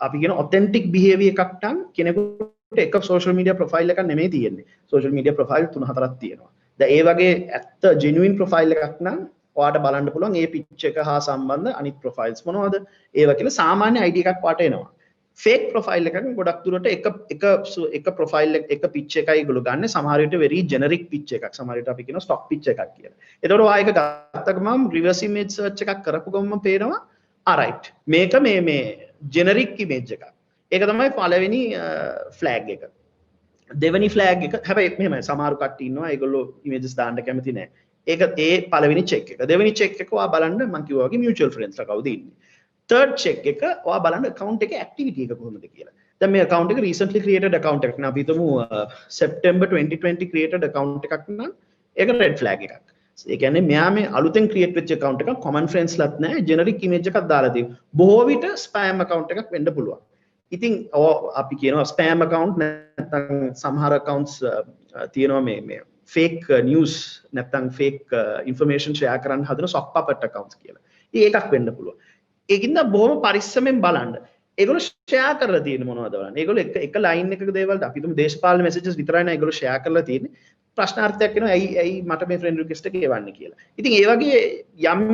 අපි කියන authentic behavior එකක් නම් කෙනෙකුට එක social media profile එකක් නෙමෙයි තියෙන්නේ. social media profile 3-4ක් තියෙනවා. දැන් ඒ වගේ ඇත්ත genuine profile එකක් නම් ඔයාට බලන්න පුළුවන් ඒ pitch එක හා සම්බන්ධ අනිත් profiles මොනවද? ඒවා කියලා සාමාන්‍ය ID එකක් වාට එනවා. fake profile එකකින් ගොඩක් දුරට එක profile එක pitch එකයි ඒගොල්ලෝ ගන්න. සමහර විට very generic pitch එකක්. සමහර විට අපි කියනවා stock pitch එකක් කියලා. එතකොට ඔයා ඒක ගත්ත ගමන් reverse image search එකක් කරපු ගමන් පේනවා alright මේක මේ generic image එකක්. ඒක තමයි පළවෙනි flag එක. දෙවෙනි flag එක හැබැයි මෙහෙමයි සමහර කට්ටිය ඉන්නවා ඒගොල්ලෝ images දාන්න කැමති නැහැ. ඒක ඒ පළවෙනි check එක. දෙවෙනි check එක ඔයා බලන්න මම කිව්වා වගේ mutual friends ලා කවුද ඉන්නේ. third check එක ඔයා බලන්න account එකේ activity එක කොහොමද කියලා. දැන් මේ account එක recently created account එකක් නේ. අපි හිතමු September 2020 created account එකක් නම් ඒක red flag එකක්. ඒ කියන්නේ මෙයා මේ අලුතෙන් create වෙච්ච account එකක් common friends ලත් නැහැ generic image එකක් දාලා තියෙනවා. බොහෝ විට spam account එකක් වෙන්න පුළුවන්. ඉතින් අපි කියනවා spam account නැත්නම් සමහර accounts තියෙනවා මේ fake news නැත්නම් fake information share කරන්න හදන sock puppet accounts කියලා. ඒකක් වෙන්න පුළුවන්. ඒකින්ද බොහොම පරිස්සමෙන් බලන්න. ඒගොල්ලෝ share කරලා තියෙන මොනවද බලන්න. ඒගොල්ලෝ එක line එකක දේවල් අපි තුමු දේශපාලන messages විතරයි නේ ඒගොල්ලෝ share කරලා තියෙන්නේ. ප්‍රශ්නාර්ථයක් එනවා ඇයි මට මේ friend request එක එවන්නේ කියලා. ඉතින් ඒ වගේ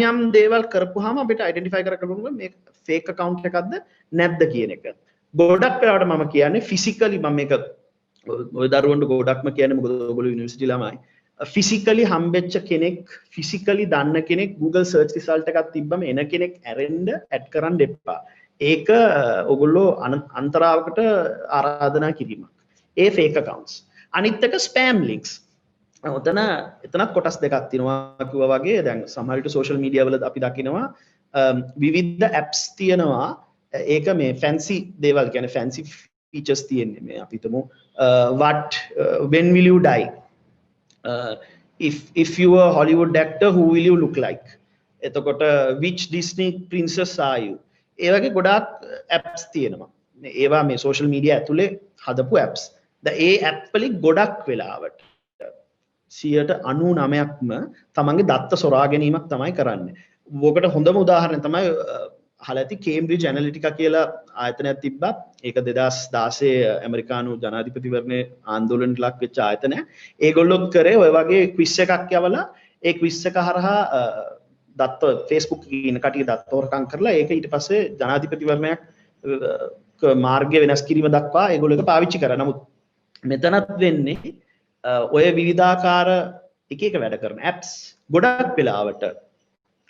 යම් දේවල් කරපුවාම අපිට identify කරගන්න මේක fake account එකක්ද නැද්ද කියන එක. ගොඩක් වෙලාවට මම කියන්නේ physically මම මේක ඔය දරුවන්ට ගොඩක්ම කියන්නේ මොකද ඔයගොල්ලෝ යුනිවර්සිටි ළමයි physically හම්බෙච්ච කෙනෙක් physically දන්න කෙනෙක් Google search result එකක් තිබ්බම එන කෙනෙක් ඇරෙන්න add කරන්න එපා. ඒක ඔයගොල්ලෝ අන්තරාවකට ආරාධනා කිරීමක්. ඒ fake accounts. අනිත් එක spam links. එතනත් කොටස් දෙකක් තියෙනවා කිව්වා වගේ දැන් සමහර විට social media වල අපි දකිනවා විවිධ apps තියෙනවා ඒක මේ fancy දේවල් කියන්නේ fancy features තියෙන්නේ මේ අපි හිතමු when will you die if you are a Hollywood actor who will you look like එතකොට which Disney princess are you ඒ වගේ ගොඩාක් apps තියෙනවා ඒවා මේ social media ඇතුලේ හදපු apps දැන් ඒ app වලින් ගොඩක් වෙලාවට 99%ක්ම තමන්ගේ දත්ත සොරා ගැනීමක් තමයි කරන්නේ. ඔකට හොඳම උදාහරණය තමයි අහලා ඇති Cambridge Analytica කියලා ආයතනයක් තිබ්බා. ඒක 2016 ඇමරිකානු ජනාධිපතිවරණයේ ආందోලනයට ලක් වෙච්ච ආයතනයක්. ඒගොල්ලෝ කරේ ඔය වගේ quiz එකක් යවලා ඒ quiz එක හරහා දත්ත Facebook එකේ ඉන්න කටිය දත්ත හොරකම් කරලා ඒක ඊට පස්සේ ජනාධිපතිවරණයක් මාර්ගය වෙනස් කිරීම දක්වා ඒගොල්ලෝ ඒක පාවිච්චි කරා. නමුත් මෙතනත් වෙන්නේ ඔය විවිධාකාර එක වැඩ කරන apps ගොඩක් වෙලාවට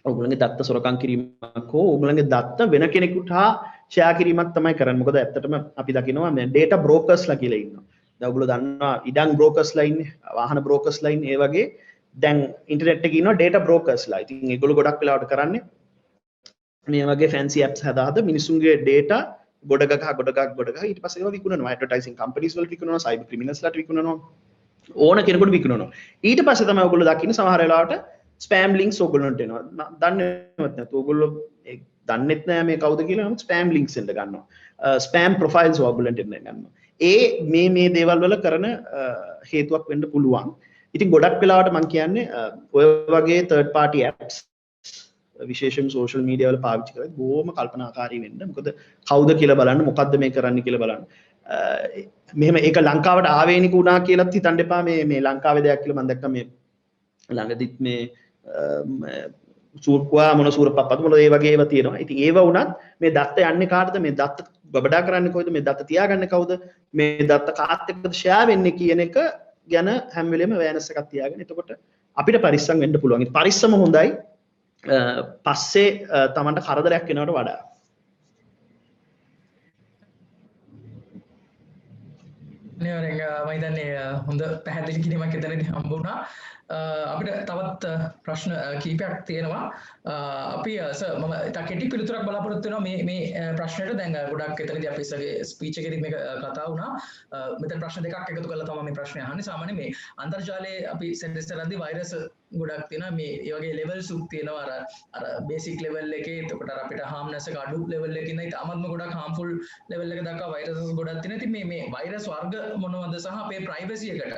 ඔයගොල්ලන්ගේ දත්ත සොරකම් කිරීමක් හෝ ඔයගොල්ලන්ගේ දත්ත වෙන කෙනෙකුට හා ෂෙයා කිරීමක් තමයි කරන්නේ. මොකද ඇත්තටම අපි දකිනවා මේ data brokers ලා කියලා ඉන්නවා. දැන් ඔයගොල්ලෝ දන්නවා ඉඩම් brokers ලා ඉන්නේ, වාහන brokers ලා ඉන්නේ. ඒ වගේ දැන් ඉන්ටර්නෙට් එකේ ඉන්නවා data brokers ලා. ඉතින් ඒගොල්ලෝ ගොඩක් වෙලාවට කරන්නේ මේ වගේ fancy apps හදාහද මිනිසුන්ගේ data ගොඩ ගහ ඊට පස්සේ ඒවා විකුණනවා. advertising companies වලට විකුණනවා, cyber criminals ලාට විකුණනවා. ඕන කෙනෙකුට විකුණනවා. ඊට පස්සේ තමයි ඔයගොල්ලෝ දකින්නේ සමහර වෙලාවට spam links ඔයගොල්ලන්ට එනවා. දන්නේවත් නැතු ඔයගොල්ලෝ දන්නෙත් නෑ මේ කවුද කියලා නමුත් spam links එන්න ගන්නවා. spam profiles ඔයගොල්ලන්ට එන්න ගන්නවා. ඒ මේ දේවල් වල කරන හේතුවක් වෙන්න පුළුවන්. ඉතින් ගොඩක් වෙලාවට මම කියන්නේ ඔය වගේ third party apps විශේෂයෙන් social media වල පාවිච්චි කරද්දී බොහොම කල්පනාකාරී වෙන්න. මොකද කවුද කියලා බලන්න, මොකද්ද මේ කරන්න කියලා බලන්න. මෙහෙම ඒක ලංකාවට ආවේනික වුණා කියලාත් හිතන්න එපා මේ ලංකාවේ දෙයක් කියලා මම දැක්කා මේ ළඟදිත් මේ සූර්පුවා මොන සූරපප්පද මොන ඒ වගේ ඒවා තියෙනවා. ඉතින් ඒව වුණත් මේ දත්ත යන්නේ කාටද? මේ දත්ත ගබඩා කරන්නේ කොයිද? මේ දත්ත තියාගන්නේ කවුද? මේ දත්ත කාත් එක්කද ෂෙයා වෙන්නේ කියන එක ගැන හැම වෙලෙම awareness එකක් තියාගෙන එතකොට අපිට පරිස්සම් වෙන්න පුළුවන්. ඉතින් පරිස්සම හොඳයි. පස්සේ Tamanට කරදරයක් වෙනවට වඩා අනිවාර්යෙන් මම හිතන්නේ හොඳ පැහැදිලි කිරීමක් එතනදී හම්බ වුණා. අපිට තවත් ප්‍රශ්න කීපයක් තියෙනවා. අපි මම කෙටි පිළිතුරක් බලාපොරොත්තු වෙනවා මේ ප්‍රශ්නෙට. දැන් ගොඩක් එතනදී අපි ඉස්සරේ ස්පීච් එකේදී මේක කතා වුණා. මෙතන ප්‍රශ්න දෙකක් එකතු කරලා තමයි මේ ප්‍රශ්නේ අහන්නේ. සාමාන්‍යයෙන් මේ අන්තර්ජාලයේ අපි සෙන්ඩර්ස්ලදී වෛරස් ගොඩක් තියෙනවා මේ ඒ වගේ levels උත් තියෙනවා අර basic level එකේ එතකොට අර අපිට harmness එක අඩු level එකේ ඉඳන් තාමත්ම ගොඩක් harmful level එක දක්වා viruses ගොඩක් තියෙනවා. ඉතින් මේ virus වර්ග මොනවද සහ අපේ privacy එකට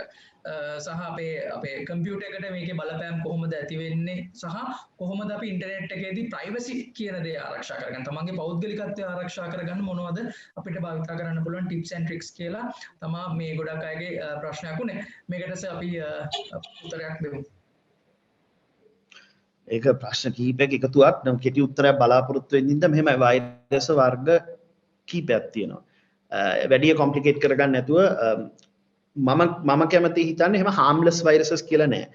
සහ අපේ computer එකට මේකේ බලපෑම් කොහොමද ඇති වෙන්නේ සහ කොහොමද අපි ඉන්ටර්නෙට් එකේදී privacy කියන දේ ආරක්ෂා කරගන්න. තමන්ගේ පෞද්ගලිකත්වය ආරක්ෂා කරගන්න මොනවද අපිට භාවිත කරන්න පුළුවන් tips and tricks කියලා තමා මේ ගොඩක් අයගේ ප්‍රශ්නයක් උනේ. මේකට අපි උත්තරයක් දෙමු. ඒක ප්‍රශ්න කීපයක එකතුවක්. නම් කෙටි උත්තරයක් බලාපොරොත්තු වෙන්න මෙහෙමයි වෛරස් වර්ග කීපයක් තියෙනවා. වැඩි කොම්ප්ලිකේට් කරගන්න නැතුව මම කැමති හිතන්නේ එහෙම harmless viruses කියලා නෑ.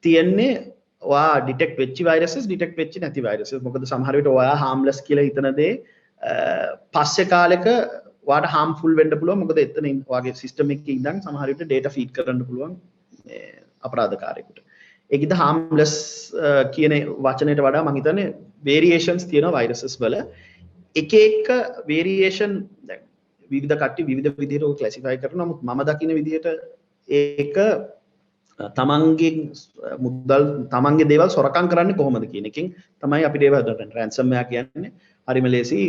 තියෙන්නේ ඔයා ඩිටෙක්ට් වෙච්ච viruses ඩිටෙක්ට් වෙච්ච නැති viruses. මොකද සමහර විට ඔයා harmless කියලා හිතන දේ පස්සේ කාලෙක ඔයාට harmful වෙන්න පුළුවන්. මොකද එතන ඔයාගේ system එකේ ඉඳන් සමහර විට data feed කරන්න පුළුවන් අපරාධකාරයෙකුට. ඒකද harmless කියන වචනයට වඩා මම හිතන්නේ variations තියෙනවා viruses වල. එක එක variation දැන් විවිධ කට්ටිය විවිධ විදිහට ඔය classify කරනවා. නමුත් මම දකින විදිහට ඒක තමන්ගේ මුදල් තමන්ගේ දේවල් සොරකම් කරන්නේ කොහොමද කියන එකෙන් තමයි අපිට ඒව හදන්න. ransomware කියන්නේ හරිම ලේසි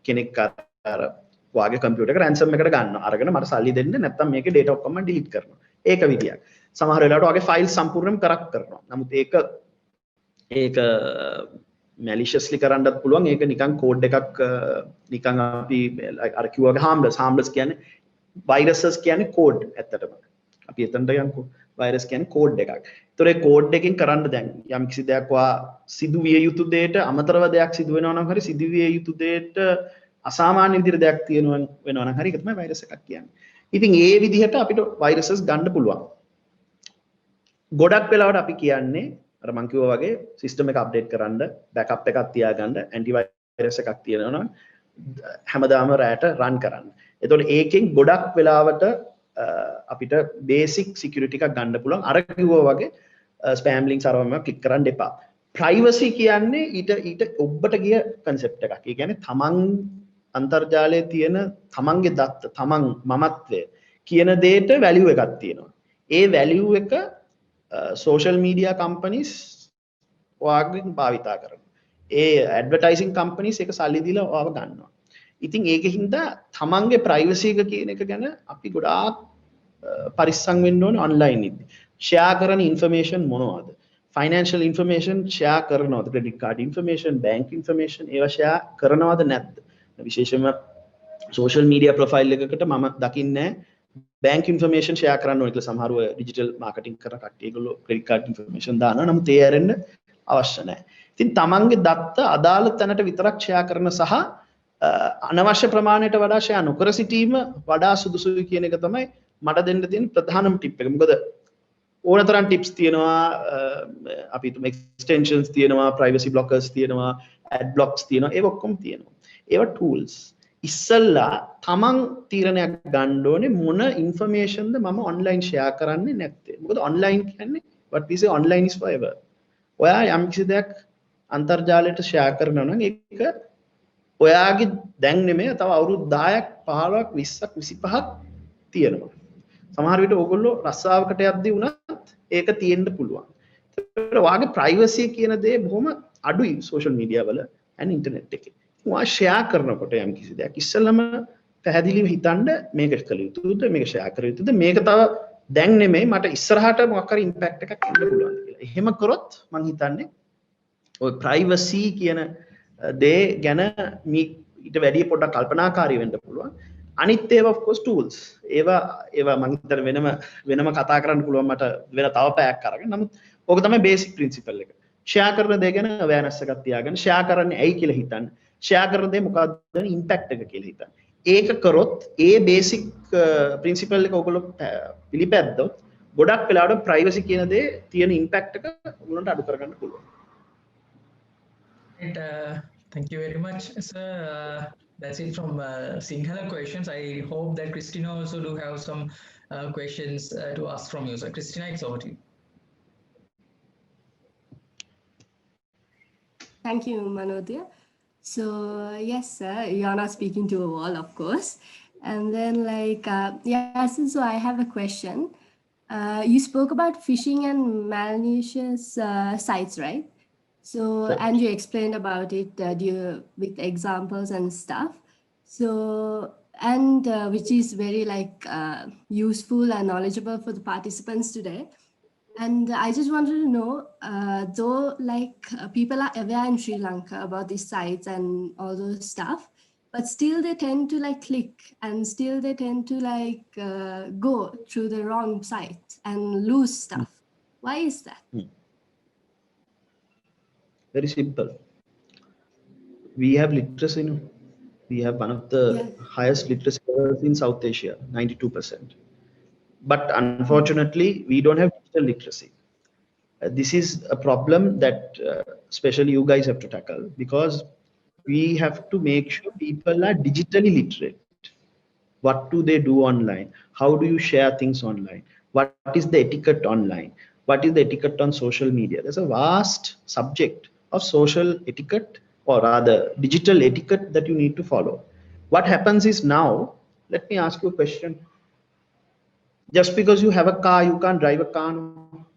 කෙනෙක් අර ඔයාගේ කම්පියුටර් එක ransom එකකට ගන්නවා. අරගෙන මට සල්ලි දෙන්න නැත්නම් මේකේ data ඔක්කොම delete කරනවා. ඒක විදියක්. සමහර වෙලාවට ඔයාගේ ෆයිල් සම්පූර්ණයෙන්ම කරප්ට් කරනවා. නමුත් ඒක maliciously කරන්නත් පුළුවන්. ඒක නිකන් කෝඩ් එකක් නිකන් අපි අර කිව්වාගේ harmless කියන්නේ viruses කියන්නේ කෝඩ් ඇත්තටම. අපි එතනට යන්කෝ. virus කියන්නේ කෝඩ් එකක්. ඒතර ඒ කෝඩ් එකෙන් කරන්න දැන් යම් කිසි දෙයක් වා සිදු විය යුතු දෙයට අමතරව දෙයක් සිදු වෙනවා නම් හරි සිදු විය යුතු දෙයට අසාමාන්‍ය විදිහට දෙයක් තියෙනවා වෙනවා නම් හරි ඒක තමයි virus එකක් කියන්නේ. ඉතින් ඒ විදිහට අපිට viruses ගන්න පුළුවන්. ගොඩක් වෙලාවට අපි කියන්නේ අර මං කිව්වා වගේ සිස්ටම් එක අප්ඩේට් කරන්න බෑකප් එකක් තියාගන්න ඇන්ටිවයිරස් එකක් තියෙනවා නම් හැමදාම රැට රන් කරන්න. එතකොට ඒකෙන් ගොඩක් වෙලාවට අපිට බේසික් සිකියුරිටි එකක් ගන්න පුළුවන්. අර කිව්වා වගේ ස්පෑම් ලින්ක්ස් අරවම ක්ලික් කරන්න එපා. ප්‍රයිවසි කියන්නේ ඊට ඔබට ගිය කන්සෙප්ට් එකක්. ඒ කියන්නේ තමන් අන්තර්ජාලයේ තියෙන තමන්ගේ දත්ත තමන් මමත්වය කියන දෙයට වැලියු එකක් තියෙනවා. ඒ වැලියු එක social media companies ඔයාගෙන් භාවිතා කරනවා. ඒ advertising companies ඒක සල්ලි දීලා ඔයාව ගන්නවා. ඉතින් ඒකින්ද තමන්ගේ privacy එක කියන එක ගැන අපි ගොඩාක් පරිස්සම් වෙන්න ඕනේ online ඉද්දි. share කරන information මොනවද? financial information share කරනවද? credit card information, bank information ඒවා share කරනවද නැද්ද? විශේෂයෙන්ම social media profile එකකට මම දකින්නේ bank information share කරන්න ඕනේ කියලා සමහරව digital marketing කරන කට්ටිය ඒගොල්ලෝ credit card information දානවා. නමුත් ඒ ඇරෙන්න අවශ්‍ය නැහැ. ඉතින් තමන්ගේ දත්ත අදාළ තැනට විතරක් share කරන සහ අනවශ්‍ය ප්‍රමාණයට වඩා share නොකර සිටීම වඩා සුදුසුයි කියන එක තමයි මට දෙන්න තියෙන ප්‍රධානම tip එක. මොකද ඕනතරම් tips තියෙනවා අපි තුම extensions තියෙනවා, privacy blockers තියෙනවා, ad blocks තියෙනවා, ඒක ඔක්කොම තියෙනවා. ඒවා tools. ඉස්සල්ලා තමන් තීරණයක් ගන්න ඕනේ මොන information ද මම online share කරන්නේ නැත්තේ. මොකද online කියන්නේ what we say online is forever. ඔයා යම් කිසි දෙයක් අන්තර්ජාලයට share කරනවා නම් ඒක ඔයාගේ දැන් නෙමෙයි තව අවුරුදු 10ක් 15ක් 20ක් 25ක් තියෙනවා. සමහර විට ඕගොල්ලෝ රස්සාවකට යද්දී වුණත් ඒක තියෙන්න පුළුවන්. ඒකට ඔයාගේ privacy කියන දේ බොහොම අඩුයි social media වල and internet එකේ. ඔයා share කරනකොට යම් කිසි දෙයක් ඉස්සෙල්ලම පැහැදිලිව හිතන්න මේක කළ යුතුද මේක share කර යුතුද මේක තව දැන් නෙමෙයි මට ඉස්සරහට මොකක් හරි impact එකක් එන්න පුළුවන් කියලා. එහෙම කරොත් මම හිතන්නේ ඔය privacy කියන දේ ගැන ඊට වැඩි පොඩ්ඩක් කල්පනාකාරී වෙන්න පුළුවන්. අනිත් ඒවා of course tools. ඒවා මම හිතන වෙනම කතා කරන්න පුළුවන් මට වෙන තව පැයක් අරගෙන. නමුත් ඕක තමයි basic principle එක. share කරන දේ ගැන awareness එකක් තියාගන්න. share කරන්නේ ඇයි කියලා හිතන්න. share කරන දේ මොකක්ද impact එක කියලා හිතන්න. ඒක කරොත් ඒ basic principle එක ඔයගොල්ලෝ පිළිපැද්දොත් ගොඩක් වෙලාවට privacy කියන දේ තියෙන impact එක ඔයගොල්ලන්ට අඩු කරගන්න පුළුවන්. Right, thank you very much, sir. That's it from Sinhala questions. I hope that Christina also do have some questions to ask from you. So, Christina, it's over to you. Thank you, Manodya. So, yes, sir, you are not speaking to a wall, of course. And then, like, so I have a question. You spoke about phishing and malicious sites, right? So, Correct. and you explained about it with examples and stuff. So, and which is very like useful and knowledgeable for the participants today. And I just wanted to know, though, like people are aware in Sri Lanka about these sites and all those stuff, but still they tend to like click and still they tend to like go through the wrong site and lose stuff. Why is that? Very simple. We have literacy. We have one of Yeah. the highest literacy levels in South Asia, 92%. But unfortunately, we don't have digital literacy. This is a problem that especially you guys have to tackle, because we have to make sure people are digitally literate. What do they do online? How do you share things online? What is the etiquette online? What is the etiquette on social media? There's a vast subject of social etiquette, or rather digital etiquette, that you need to follow. What happens is, now let me ask you a question. Just because you have a car, you can't drive a car.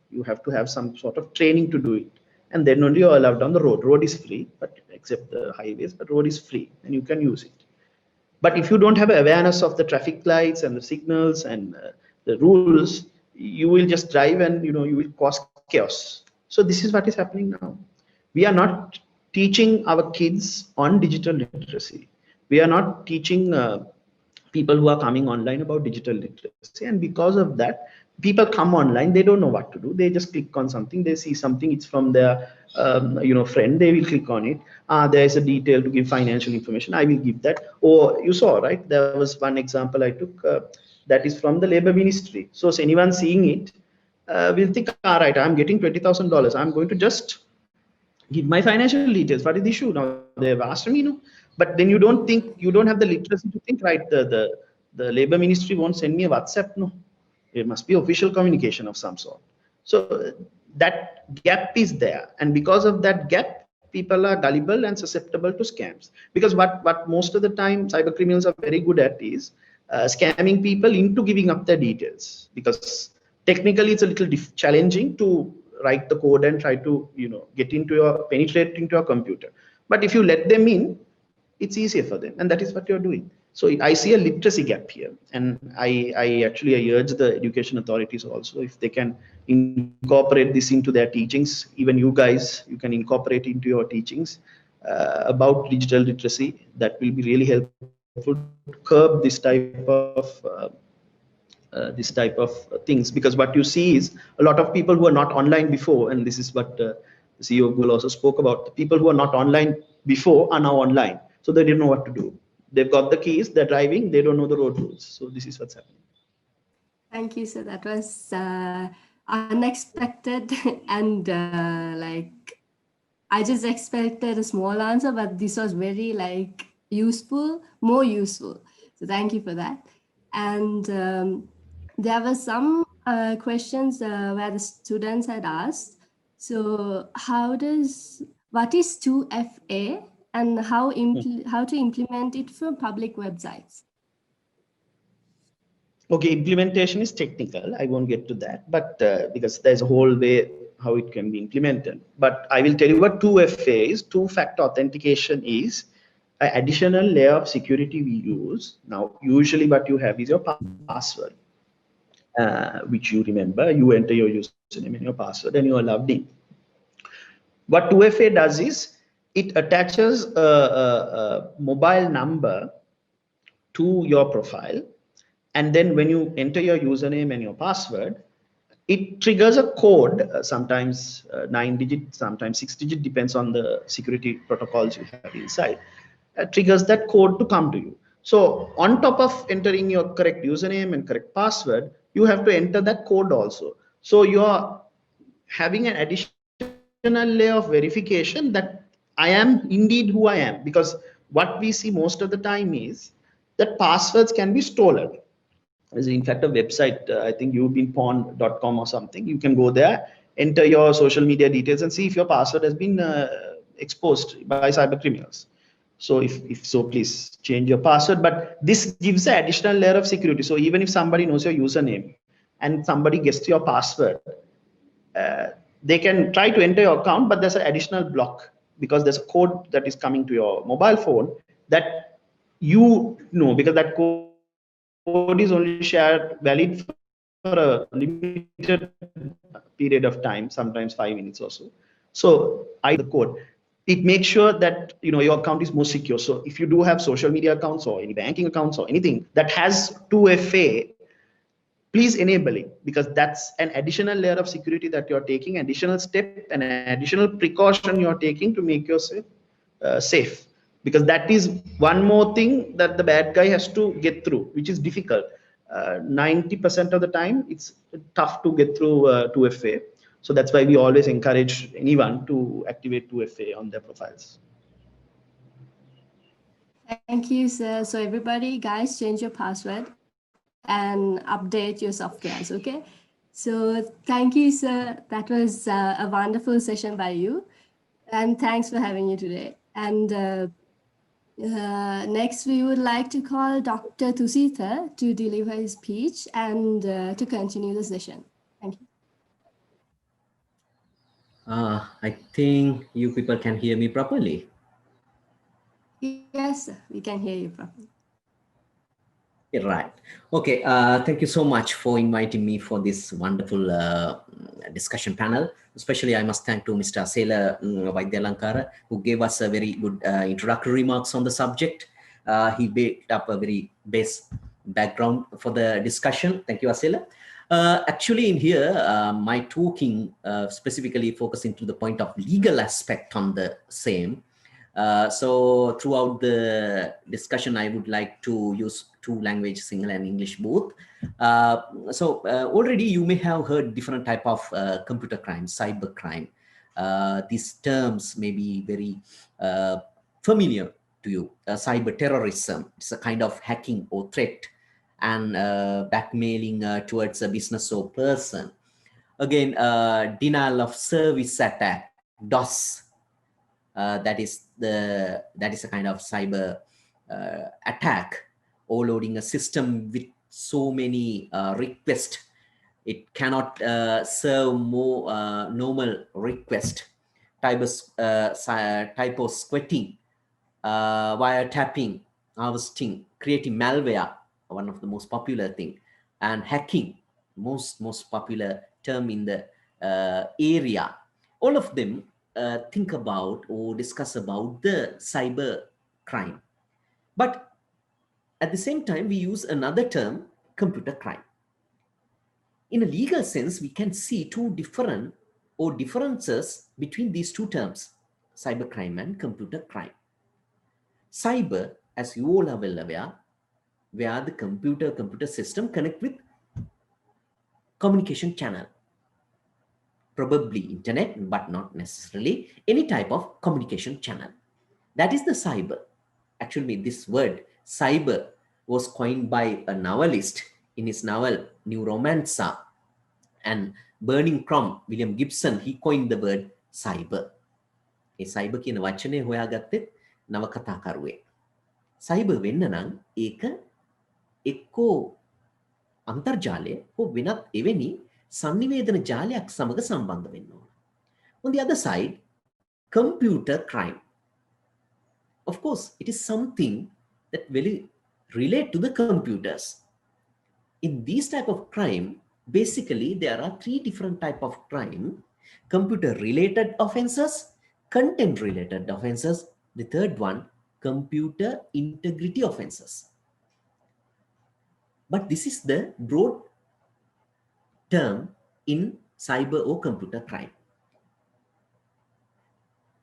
You have to have some sort of training to do it, and then only you're allowed on the road. Road is free, but except the highways, but road is free and you can use it. But if you don't have awareness of the traffic lights and the signals and the rules, you will just drive and you will cause chaos. So this is what is happening now. We are not teaching our kids on digital literacy. We are not teaching people who are coming online about digital literacy, and because of that, people come online, they don't know what to do. They just click on something, they see something, it's from their friend, they will click on it. There is a detail to give financial information, I will give that. Or you saw, right, there was one example I took, that is from the labor ministry. So anyone seeing it will think, all right, I'm getting $20,000, I'm going to just give my financial details. What is the issue? Now they have asked me, but then you don't think, you don't have the literacy to think, right, the labor ministry won't send me a WhatsApp. No, it must be official communication of some sort. So that gap is there, and because of that gap, people are gullible and susceptible to scams. Because what most of the time cyber criminals are very good at is scamming people into giving up their details, because technically it's a little challenging to write the code and try to get into your penetrate into your computer. But if you let them in, it's easier for them, and that is what you're doing. So I see a literacy gap here, and I actually urge the education authorities also, if they can incorporate this into their teachings. Even you guys, you can incorporate into your teachings about digital literacy. That will be really helpful to curb this type of things. Because what you see is a lot of people who are not online before, and this is what the CEO of Google also spoke about. The people who are not online before are now online, so they didn't know what to do. They've got the keys, they're driving, they don't know the road rules. So this is what's happening. Thank you. So that was unexpected and like I just expected a small answer, but this was very like useful, more useful. So thank you for that. And there were some questions where the students had asked. So what is 2FA and how to implement it for public websites? Okay, implementation is technical. I won't get to that, but because there's a whole way how it can be implemented. But I will tell you what 2FA is. Two-factor authentication is an additional layer of security we use. Now, usually what you have is your password, which you remember. You enter your username and your password, and you are logged in. What 2FA does is it attaches a mobile number to your profile, and then when you enter your username and your password, it triggers a code, sometimes 9-digit, sometimes 6-digit, depends on the security protocols you have inside. Triggers that code to come to you. So on top of entering your correct username and correct password, you have to enter that code also. So you're having an additional layer of verification that I am indeed who I am. Because what we see most of the time is that passwords can be stolen. There's in fact a website, I think you've been pawn.com or something. You can go there, enter your social media details, and see if your password has been exposed by cyber criminals. So if so, please change your password. But this gives an additional layer of security. So even if somebody knows your username, and somebody guessed your password, they can try to enter your account, but there's an additional block because there's a code that is coming to your mobile phone that you know, because that code is only shared valid for a limited period of time, sometimes 5 minutes or so. So I the code. It makes sure that your account is more secure. So if you do have social media accounts or any banking accounts or anything that has 2FA, please enable it, because that's an additional layer of security that you're taking, additional step and additional precaution you're taking to make yourself safe, because that is one more thing that the bad guy has to get through, which is difficult. 90% of the time it's tough to get through 2FA. So that's why we always encourage anyone to activate 2FA on their profiles. Thank you, sir. So everybody, guys, change your password and update your softwares, okay? So thank you, sir. That was a wonderful session by you. And thanks for having you today. And next, we would like to call Dr. Thusitha to deliver his speech and to continue the session. Thank you. I think you people can hear me properly. Yes, sir. We can hear you properly. Right. Okay. Thank you so much for inviting me for this wonderful discussion panel. Especially, I must thank to Mr. Asela Waidyalankara, who gave us a very good introductory remarks on the subject. He built up a very base background for the discussion. Thank you, Asela. Actually, in here, my talking specifically focusing to the point of legal aspect on the same. So throughout the discussion, I would like to use two languages, Sinhala and English both. Already you may have heard different type of computer crime, cyber crime. These terms may be very familiar to you. Cyber terrorism is a kind of hacking or threat and blackmailing towards a business or person. Again, denial of service attack, DOS. That is a kind of cyber attack, overloading a system with so many requests. It cannot serve more normal request. Typo squatting, wiretapping, harvesting, creating malware, one of the most popular thing, and hacking, most popular term in the area. All of them think about or discuss about the cyber crime. But at the same time, we use another term, computer crime. In a legal sense, we can see two different or differences between these two terms, cyber crime and computer crime. Cyber, as you all are well aware, where the computer system connect with communication channel. Probably internet, but not necessarily any type of communication channel. That is the cyber. Actually, this word cyber was coined by a novelist in his novel New Romancer, and Burning Crumb, William Gibson, he coined the word cyber. A cyber කියන වචනේ හොයාගත්තේ නවකතාකරුවේ. Cyber වෙන්න නම් ඒක එක්කෝ අන්තර්ජාලය හෝ වෙනත් එවැනි sannivedana ජාලයක් සමග සම්බන්ධ වෙන්න ඕන. On the other side, computer crime. Of course, it is something that will relate to the computers. In these type of crime, basically there are three different type of crime: computer-related offenses, content-related offenses. The third one, computer integrity offenses. But this is the broad term in cyber or computer crime.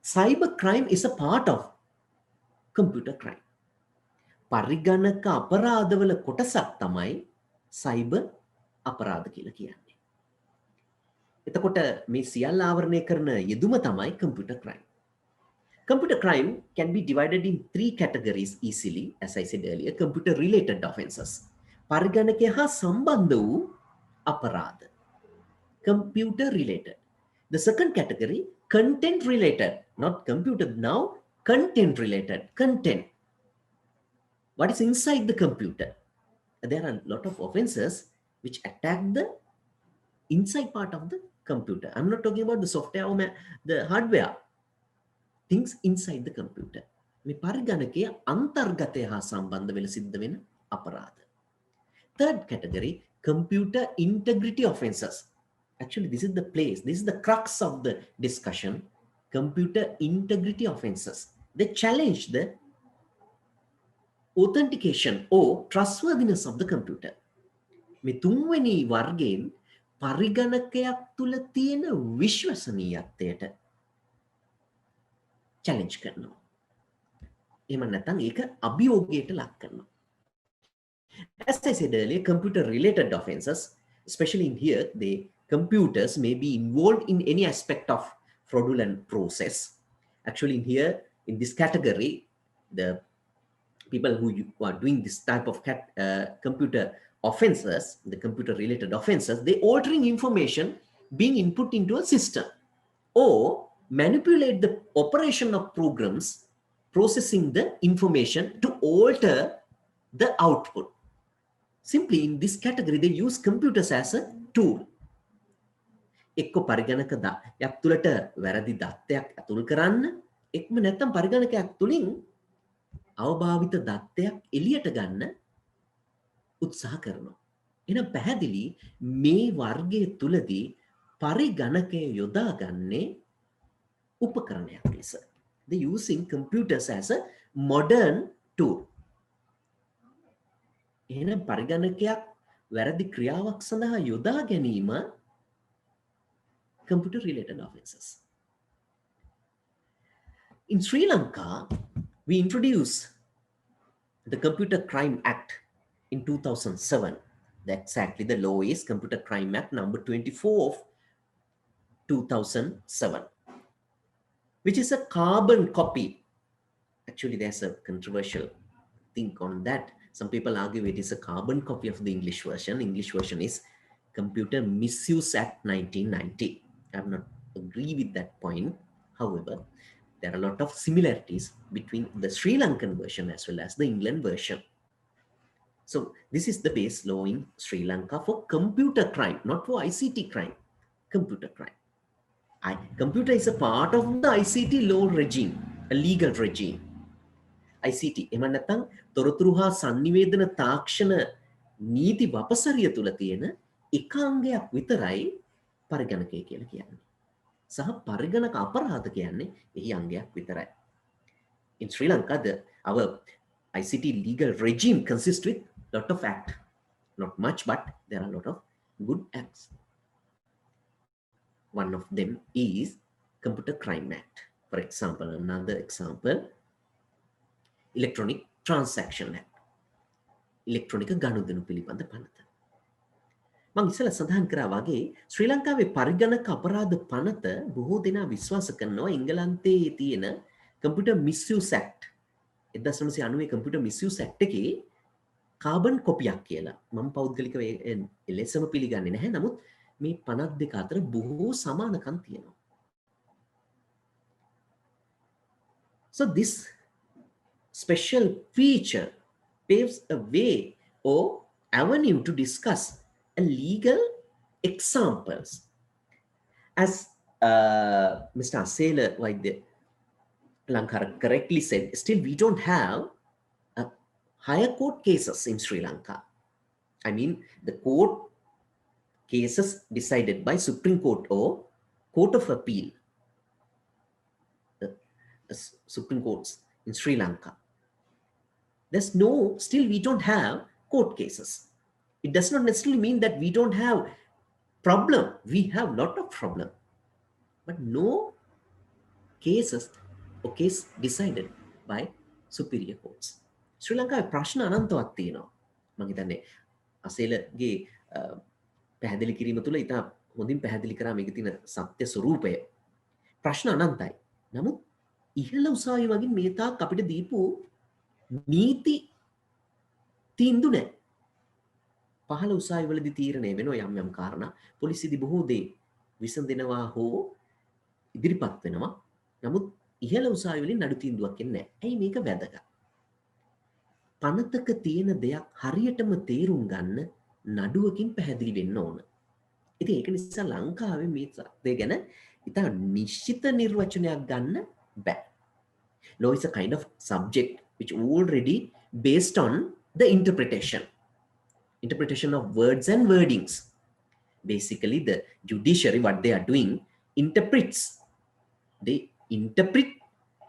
Cyber crime is a part of computer crime. පරිගණක අපරාධවල කොටසක් තමයි cyber අපරාධ කියලා කියන්නේ. එතකොට මේ සියල්ල ආවරණය කරන යෙදුම තමයි computer crime. Computer crime can be divided in three categories easily, as I said earlier. Computer related offenses. පරිගණකය හා සම්බන්ධ වූ අපරාධ. Computer related. The second category, content related, not computer now, content related, content. What is inside the computer? There are a lot of offenses which attack the inside part of the computer. I'm not talking about the software or the hardware. Things inside the computer. මේ පරිගණකයේ අන්තර්ගතය හා සම්බන්ධ වෙලා සිද්ධ වෙන අපරාධ. Third category, computer integrity offenses. Actually, this is the place, this is the crux of the discussion. Computer integrity offenses. They challenge the authentication or trustworthiness of the computer. මේ තුන්වෙනි වර්ගයෙන් පරිගණකයක් තුල තියෙන විශ්වසනීයත්වයට challenge කරනවා. එහෙම නැත්නම් ඒක අභියෝගයට ලක් කරනවා. As I said earlier, computer-related offenses, especially in here, the computers may be involved in any aspect of fraudulent process. Actually, in here, in this category, the people who are doing this type of computer offenses, the computer-related offenses, they altering information being input into a system or manipulate the operation of programs processing the information to alter the output. Simply in this category, they use computers as a tool. එක්ක පරිගණකයක් තුළට වැරදි දත්තයක් ඇතුල් කරන්න, එක්ම නැත්තම් පරිගණකයක් තුලින් අවභාවිත දත්තයක් එළියට ගන්න උත්සාහ කරනවා. එහෙනම් පැහැදිලි මේ වර්ගයේ තුලදී පරිගණකය යොදාගන්නේ උපකරණයක් ලෙස. They using computers as a modern tool. එහෙනම් පරිගණකයක් වැරදි ක්‍රියාවක් සඳහා යොදා ගැනීම computer related offenses. In Sri Lanka, we introduced the Computer Crime Act in 2007. Exactly, the law is Computer Crime Act number 24 of 2007, which is a carbon copy. Actually, there's a controversial thing on that. Some people argue it is a carbon copy of the English version. English version is Computer Misuse Act 1990. I have not agree with that point. However, there are a lot of similarities between the Sri Lankan version as well as the England version. So this is the base law in Sri Lanka for computer crime, not for ICT crime, computer crime. Computer is a part of the ICT law regime, a legal regime. ICT, එහෙම නැත්නම් තොරතුරු හා sannivedana තාක්ෂණ නීති වපසරිය තුල තියෙන එකාංගයක් විතරයි පරිගණකය කියලා කියන්නේ. සහ පරිගණක අපරාධ කියන්නේ එහි අංගයක් විතරයි. In Sri Lanka, our ICT legal regime consists with lot of acts. Not much, but there are a lot of good acts. One of them is Computer Crime Act. For example, another example, Electronic Transaction Act. Electronic ගනුදෙනු පිළිබඳ පනත. මම ඉස්සෙල්ලා සඳහන් කරා වගේ ශ්‍රී ලංකාවේ පරිගණක අපරාධ පනත බොහෝ දෙනා විශ්වාස කරනවා එංගලන්තයේ තියෙන Computer Misuse Act 1990 Computer Misuse Act එකේ කාබන් කොපියක් කියලා. මම පෞද්ගලිකව එලෙසම පිළිගන්නේ නැහැ. නමුත් මේ 52 අතර බොහෝ සමානකම් තියෙනවා. So this special feature paves a way or avenue to discuss a legal examples. As Mr. Asela Waidyalankara correctly said, still we don't have higher court cases in Sri Lanka. I mean, the court cases decided by Supreme Court or Court of Appeal, the Supreme Courts in Sri Lanka. Still we don't have court cases. It does not necessarily mean that we don't have problem. We have lot of problem, but no cases or case decided by superior courts. Sri Lanka ප්‍රශ්න අනන්තවත් තියෙනවා. මම හිතන්නේ අසේලගේ පැහැදිලි කිරීම තුළ ඉතා හොඳින් පැහැදිලි කරා මේකේ තියෙන සත්‍ය ස්වરૂපය. ප්‍රශ්න අනන්තයි. නමුත් ඉහළ උසාවි වගේ මේ තාක් අපිට දීපු නීති තීන්දුව නැහැ. පහළ උසාවි වලදී තීරණය වෙනවා යම් යම් කාරණා. පොලිසියදී බොහෝ දේ විසඳෙනවා හෝ ඉදිරිපත් වෙනවා. නමුත් ඉහළ උසාවි වලින් නඩු තීන්දුවක් එන්නේ නැහැ. ඇයි මේක වැදගත්? පනතක තියෙන දෙයක් හරියටම තේරුම් ගන්න නඩුවකින් පැහැදිලි වෙන්න ඕන. ඉතින් ඒක නිසා ලංකාවේ මේ තත්ත්වය ගැන ඉතා නිශ්චිත නිර්වචනයක් ගන්න බෑ. Law is a kind of subject which already based on the interpretation of words and wordings. Basically, the judiciary, what they are doing, they interpret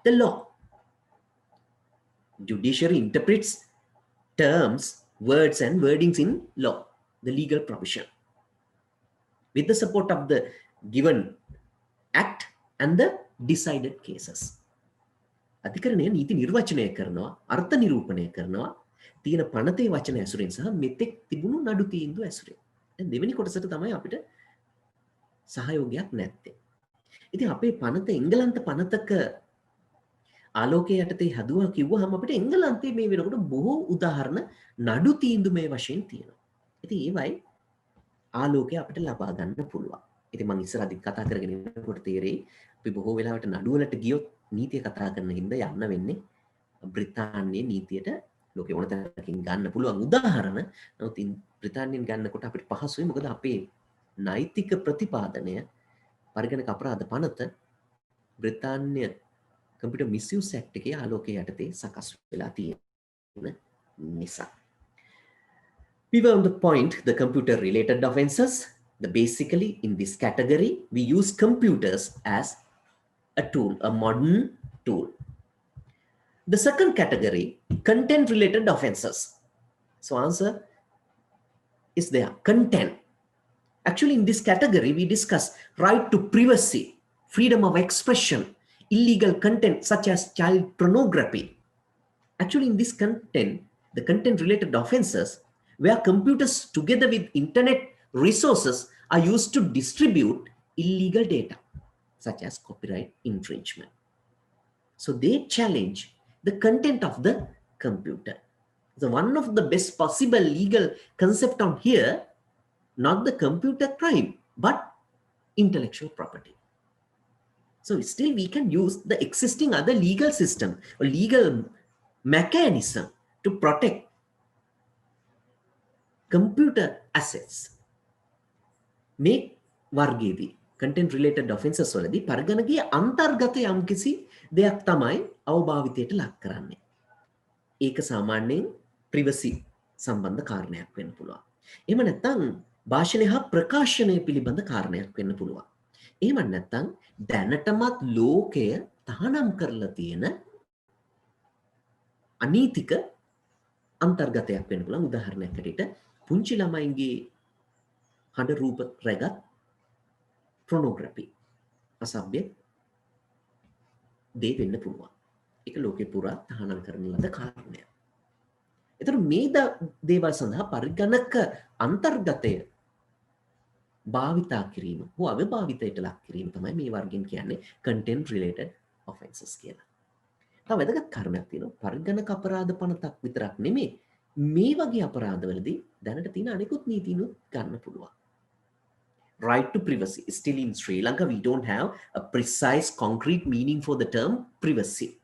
the law. Judiciary interprets terms, words and wordings in law, the legal provision, with the support of the given act and the decided cases. අධිකරණය නීති නිර්වචනය කරනවා, අර්ථ නිරූපණය කරනවා, තියෙන පනතේ වචන ඇසුරෙන් සහ මෙතෙක් තිබුණු නඩු තීන්දුව ඇසුරෙන්. දැන් දෙවෙනි කොටසට තමයි අපිට සහයෝගයක් නැත්තේ. ඉතින් අපේ පනත එංගලන්ත පනතක ආලෝකයේ යටතේ හදුවා කිව්වහම අපිට එංගලන්තයේ මේ වෙනකොට බොහෝ උදාහරණ නඩු තීන්දුව මේ වශයෙන් තියෙනවා. ඉතින් ඒවයි ආලෝකය අපිට ලබා ගන්න පුළුවන්. ඉතින් මම ඉස්සරහදී කතා කරගෙන ඉන්නකොට තේරෙයි අපි බොහෝ වෙලාවට නඩු වලට ගියොත් නීතිය කතා කරන හින්දා යන්න වෙන්නේ බ්‍රිතාන්‍යයේ නීතියට ලෝකේ ඕන තැනකින් ගන්න පුළුවන් උදාහරණ. නමුත් බ්‍රිතාන්‍යයෙන් ගන්නකොට අපිට පහසුයි මොකද අපේ නෛතික ප්‍රතිපාදනය පරිගණක අපරාධ පනත බ්‍රිතාන්‍ය Computer Misuse Act එකේ ආලෝකයේ යටතේ සකස් වෙලා තියෙන නිසා. We were on the point, the computer related offenses. Basically in this category, we use computers as a tool, a modern tool. The second category, content related offenses. So answer is there, content. Actually in this category, we discuss right to privacy, freedom of expression, illegal content such as child pornography. Actually in this content, the content related offenses where computers together with internet resources are used to distribute illegal data such as copyright infringement. So they challenge the content of the computer. So one of the best possible legal concept on here, not the computer crime, but intellectual property. So still we can use the existing other legal system or legal mechanism to protect computer assets. මේ වර්ගයේදී content related offenses වලදී පරිගණකයේ අන්තර්ගත යම්කිසි දෙයක් තමයි අවභාවිතයට ලක් කරන්නේ. ඒක සාමාන්‍යයෙන් privacy සම්බන්ධ කාරණයක් වෙන්න පුළුවන්. එහෙම නැත්නම් භාෂණය හා ප්‍රකාශනය පිළිබඳ කාරණයක් වෙන්න පුළුවන්. එහෙම නැත්නම් දැනටමත් ලෝකය තහනම් කරලා තියෙන අනීතික අන්තර්ගතයක් වෙන්න පුළුවන්. උදාහරණයක් හැටියට පුංචි ළමයින්ගේ හඬ රූප රැගත් pornography අසභ්‍ය දේ වෙන්න පුළුවන්. ඒක ලෝකේ පුරා තහනම් කරන ලද කාරණයක්. ඒතර මේ දේවල් සඳහා පරිගණක අන්තර්ගතය භාවිතා කිරීම හෝ අවභාවිතයට ලක් කිරීම තමයි මේ වර්ගෙන් කියන්නේ content related offenses කියලා. තව වැදගත් කාරණයක් තියෙනවා. පරිගණක අපරාධ පනතක් විතරක් නෙමෙයි මේ වගේ අපරාධවලදී දැනට තියෙන අනිකුත් නීතිනුත් ගන්න පුළුවන්. Right to privacy. Still in Sri Lanka, we don't have a precise, concrete meaning for the term privacy.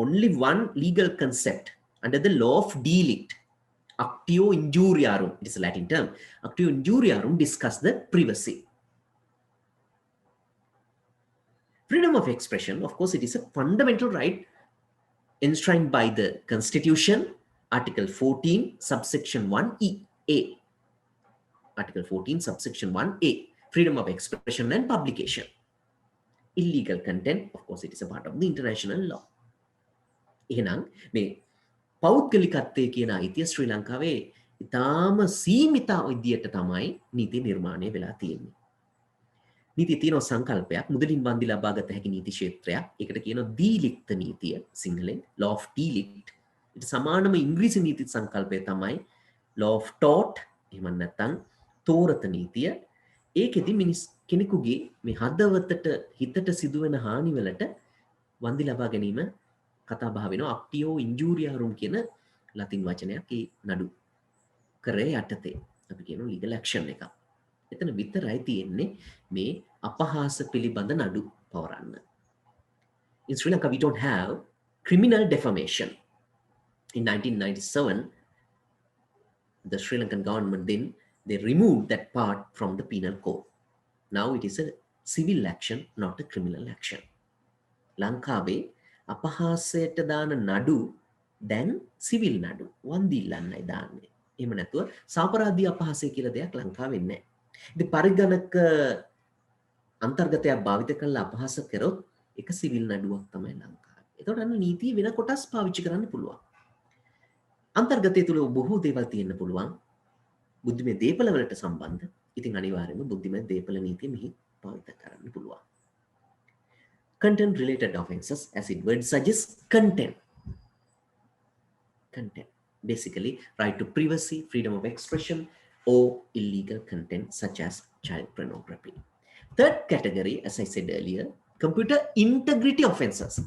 Only one legal concept under the law of delict, actio injuriarum, it is a Latin term, actio injuriarum discuss the privacy. Freedom of expression, of course, it is a fundamental right enshrined by the Constitution, Article 14, subsection 1A. Article 14, subsection 1A, freedom of expression and publication. Illegal content, of course, it is a part of the international law. එහෙනම් මේ පෞද්ගලිකත්වයේ කියන අයිතිය ශ්‍රී ලංකාවේ ඉතාම සීමිත විදියට තමයි නීති නිර්මාණය වෙලා තියෙන්නේ. නීති තියෙන සංකල්පයක් මුදලින් වන්දි ලබා ගත හැකි නීති ක්ෂේත්‍රයක්. ඒකට කියනවා දීලික්ත නීතිය සිංහලෙන් law of delict. ඊට සමානම ඉංග්‍රීසි නීති සංකල්පය තමයි law of tort. එහෙම නැත්නම් තෝරත නීතිය. ඒකෙදි මිනිස් කෙනෙකුගේ මේ හදවතට හිතට සිදුවෙන හානිවලට වන්දි ලබා ගැනීම කතා බහ වෙනවා actio injuriarum කියන ලතින් වචනයක් ඒ නඩු කරේ යටතේ අපි කියන legal action එක. එතන විතරයි තියෙන්නේ මේ අපහාස පිළිබඳ නඩු පවරන්න. In Sri Lanka we don't have criminal defamation. In 1997 the Sri Lankan government then They removed that part from the penal code. Now it is a civil action, not a criminal action. ලංකාවේ අපහාසයට දාන නඩු දැන් civil නඩු වන්දිල්ලන්නයි දාන්නේ. එහෙම නැතුව සාපරාධී අපහාසය කියලා දෙයක් ලංකාවේ නැහැ. ඉතින් පරිගණක අන්තර්ගතයක් භාවිත කරලා අපහාස කරොත් ඒක සිවිල් නඩුවක් තමයි ලංකාවේ. ඒතකොට අන්න නීතිය වෙන කොටස් පාවිච්චි කරන්න පුළුවන්. අන්තර්ගතය තුල බොහෝ දේවල් තියෙන්න පුළුවන්. බුද්ධිමය දේපල වලට සම්බන්ධ. ඉතින් අනිවාර්යයෙන්ම බුද්ධිමය දේපල නීතිය මෙහි පාවිච්චි කරන්න පුළුවන්. Content related offenses, as its word suggests, content. Basically right to privacy, freedom of expression, or illegal content such as child pornography. Third category, as I said earlier, computer integrity offenses.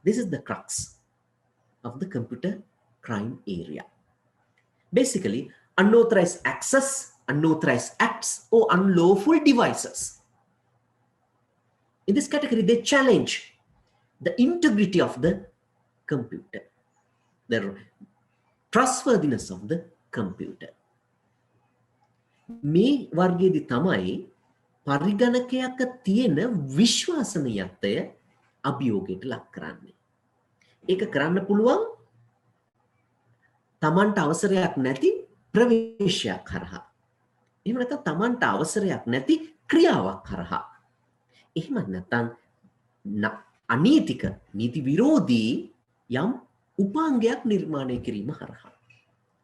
This is the crux of the computer crime area. Basically, unauthorized access, unauthorized acts, or unlawful devices. In this category, they challenge the integrity of the computer, the trustworthiness of the computer. මේ වර්ගයේදී තමයි පරිගණකයක තියෙන විශ්වාසනීයත්වය අභියෝගයට ලක් කරන්නේ. ඒක කරන්න පුළුවන් තමන්ට අවසරයක් නැති ප්‍රවේශයක් කරහා. එහෙම නැත්නම් තමන්ට අවසරයක් නැති ක්‍රියාවක් කරහා. එහෙම නැත්නම් අනීතික නීති විරෝධී යම් උපාංගයක් නිර්මාණය කිරීම හරහා.